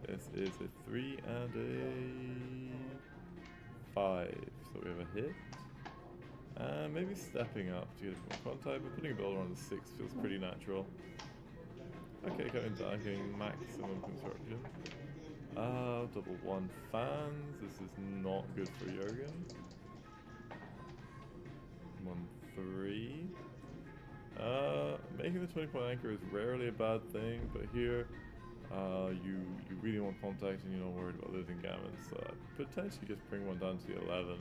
This is a 3 and a 5. So we have a hit. And maybe stepping up to get more contact, but putting a builder on the 6 feels pretty natural. Okay, coming down, getting maximum construction. Double 1 fans. This is not good for Jurgen. 1-3. Making the 20-point anchor is rarely a bad thing, but here you really want contact and you're not worried about losing gammons. So potentially just bring one down to the 11.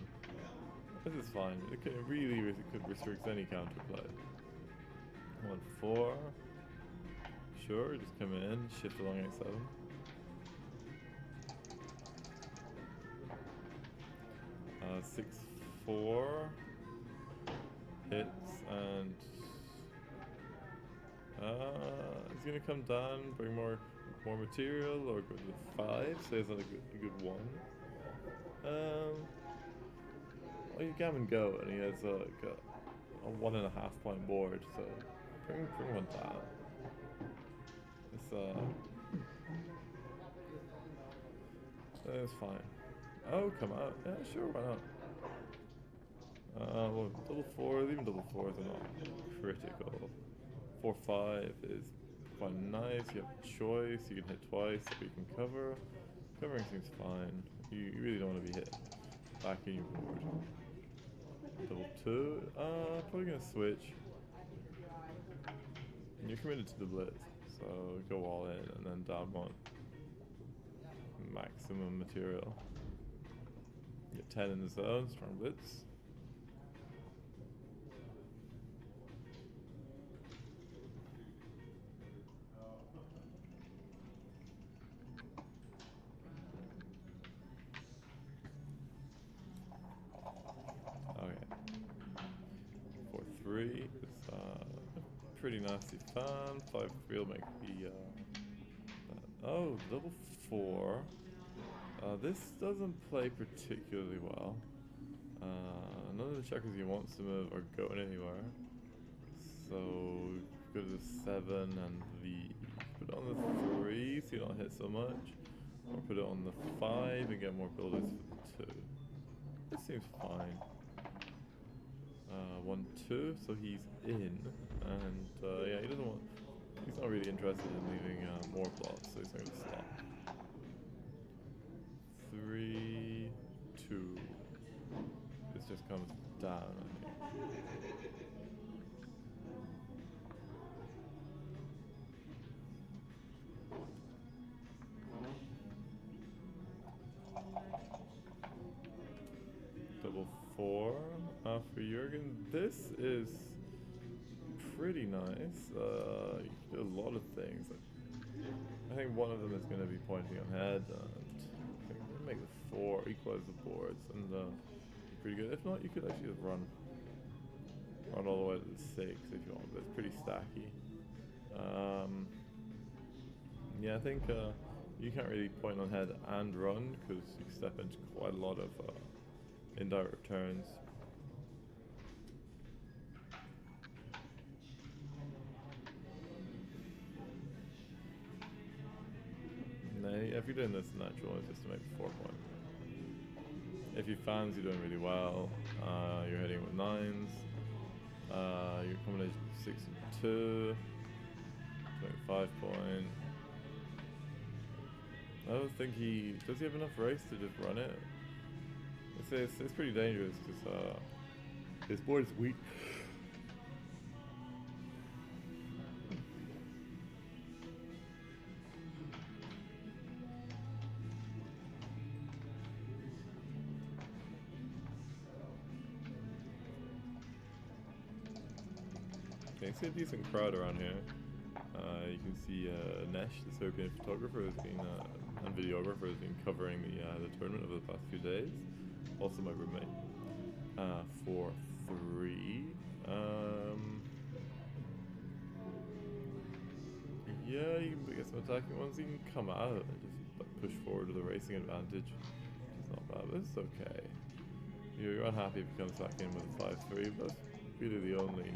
This is fine. It really could restrict any counterplay. 1-4. Sure, just come in, shift along A7. Uh, 6-4. Hits and he's gonna come down, bring more material, or go to the 5. So it's not a good 1. Well, you gammon go, and he has like a 1.5 point board. So bring one down. It's fine. Oh, come out. Yeah, sure, why not? Well, double 4s, even double 4s are not critical. 4-5 is quite nice. You have a choice. You can hit twice, so you can cover. Covering seems fine. You really don't want to be hit back in your board. Double 2. Probably gonna switch. And you're committed to the blitz, so go all in and then down 1. Maximum material. Get 10 in the zone. Strong blitz. It's a pretty nasty fan. 5-3 will make the oh, double 4. This doesn't play particularly well. None of the checkers you want to move are going anywhere. So go to the 7 and put it on the 3 so you don't hit so much. Or put it on the 5 and get more builders for the 2. This seems fine. 1-2, so he's in, and yeah, he's not really interested in leaving more plots, so he's not going to stop. 3-2. This just comes down, I think. Double 4 for Jurgen. This is pretty nice. You can do a lot of things. I think one of them is going to be pointing on head, and I think we're going to make the 4 equalize the boards, and pretty good. If not, you could actually just run all the way to the 6 if you want, but it's pretty stacky. Yeah, I think you can't really point on head and run because you step into quite a lot of indirect returns. If you're doing this natural, it's just to make 4 points. If you fans, you're doing really well. You're hitting with 9s. Your combination 6 and 2. 25 point. I don't think does he have enough race to just run it? It's pretty dangerous because his board is weak. you see a decent crowd around here. You can see Nesh, the Serbian photographer, has been and videographer, has been covering the tournament over the past few days. Also my roommate. 4-3. Yeah, you can get some attacking ones. You can come out and just like, push forward with a racing advantage, which is not bad, but it's okay. You're unhappy if you come back in with a 5-3, but that's really the only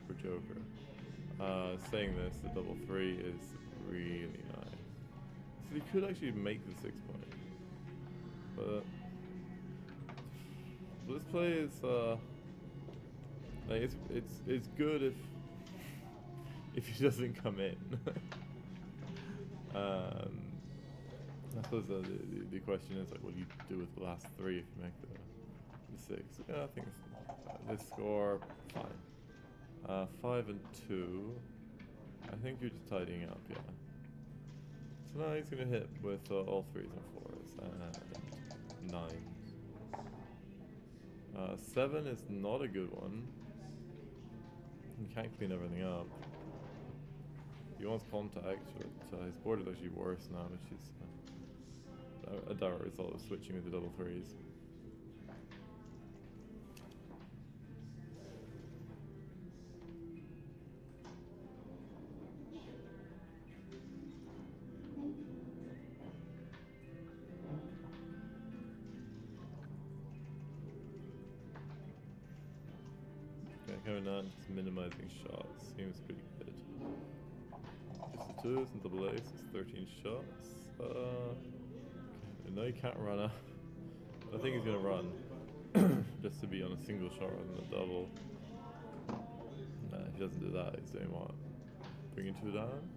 super joker. Saying this, the double 3 is really nice. So you could actually make the 6 point, but this play is like it's good if he doesn't come in. I suppose the question is like, what do you do with the last 3 if you make the 6? Yeah, I think this score fine. 5 and 2. I think you're just tidying up, yeah. So now he's gonna hit with all 3s and 4s and 9s. 7 is not a good one. He can't clean everything up. He wants contact, but his board is actually worse now, which is a direct result of switching with the double 3s. Coming on, just minimizing shots, seems pretty good. Just the 2s and double ace, it's 13 shots. No, he can't run up. I think he's gonna run, just to be on a single shot rather than a double. Nah, if he doesn't do that, he's doing what? Bringing 2 down?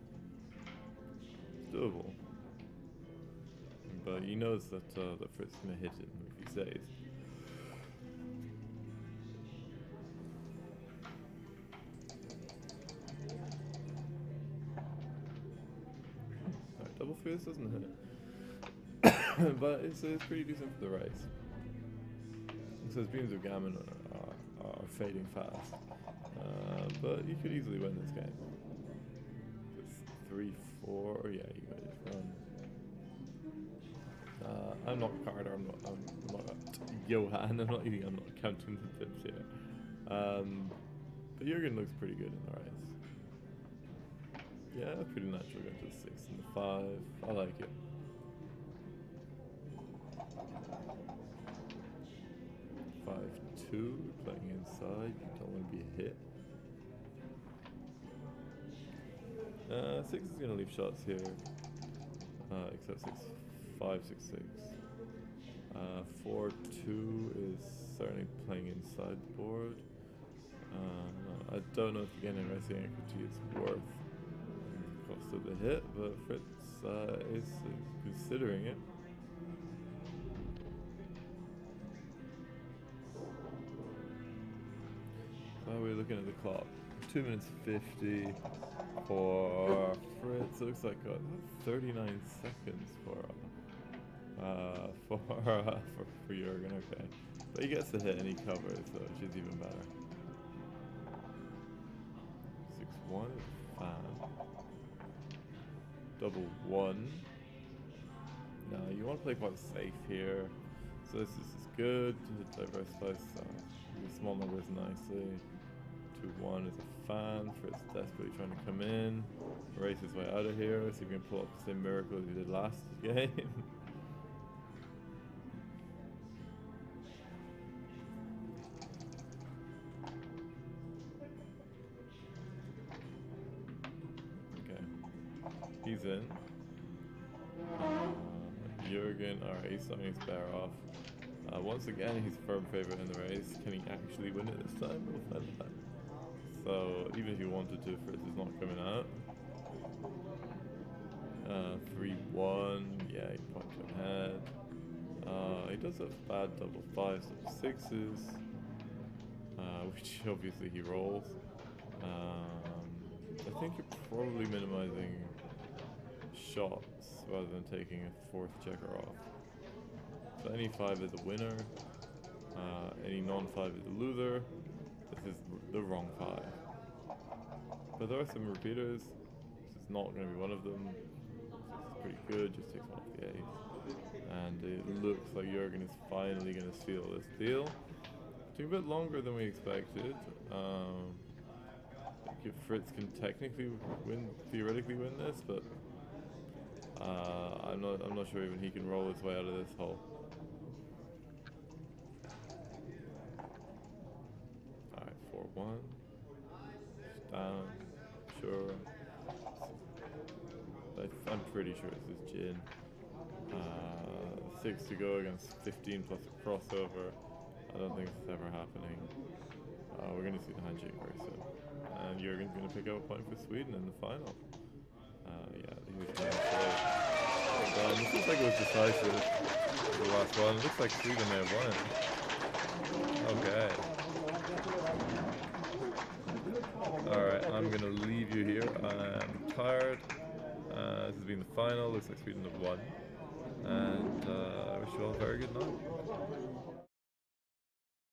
It's doable. But he knows that Fritz is gonna hit it if he saves. Double 3s doesn't hit, but it's pretty decent for the race. So his beams of gammon are fading fast, but you could easily win this game. It's 3-4, yeah, you got it. I'm not Carter. I'm not Johan. I'm not counting the pips here. But Jürgen looks pretty good in the race. Yeah, that's pretty natural going to the 6 and the 5. I like it. 5-2, playing inside. You don't want to be hit. 6 is going to leave shots here, except 5-6-6. 4-2 is certainly playing inside the board. I don't know if again in racing equity it's worth cost of the hit, but Fritz is considering it. So we're looking at the clock. 2 minutes 50 for Fritz. It looks like 39 seconds for Jürgen. Okay, but he gets the hit and he covers, so which is even better. 6-1 fan. Double 1. No, you want to play quite safe here. So this is good to diversify the small numbers nicely. 2-1 is a fan. Fritz desperately trying to come in, race his way out of here, see if we can pull off the same miracle as he did last game. He's in. Jürgen, alright, he's starting his bear off. Once again, he's firm favorite in the race. Can he actually win it this time? We'll find out. So, even if he wanted to, Fritz is not coming out. 3-1, yeah, he points ahead. He does have bad double 5s, double 6s, which obviously he rolls. I think you're probably minimizing shots rather than taking a 4th checker off. So any 5 is a winner, any non-5 is a loser. This is the wrong 5. But there are some repeaters. This is not going to be one of them. It's pretty good, just takes one off the ace. And it looks like Jurgen is finally going to seal this deal. Took a bit longer than we expected. Fritz can technically theoretically win this, but I'm not sure even he can roll his way out of this hole. Alright, 4-1. Down. Sure. I'm pretty sure this is Jin. 6 to go against 15 plus a crossover. I don't think this is ever happening. We're going to see the handshake very soon. And Jurgen's going to pick up a point for Sweden in the final. Yeah, he was going to say. It looks like it was decisive. The last one. It looks like Sweden may have won it. Okay. Alright, I'm going to leave you here. I'm tired. This has been the final. Looks like Sweden have won. And I wish you all a very good night.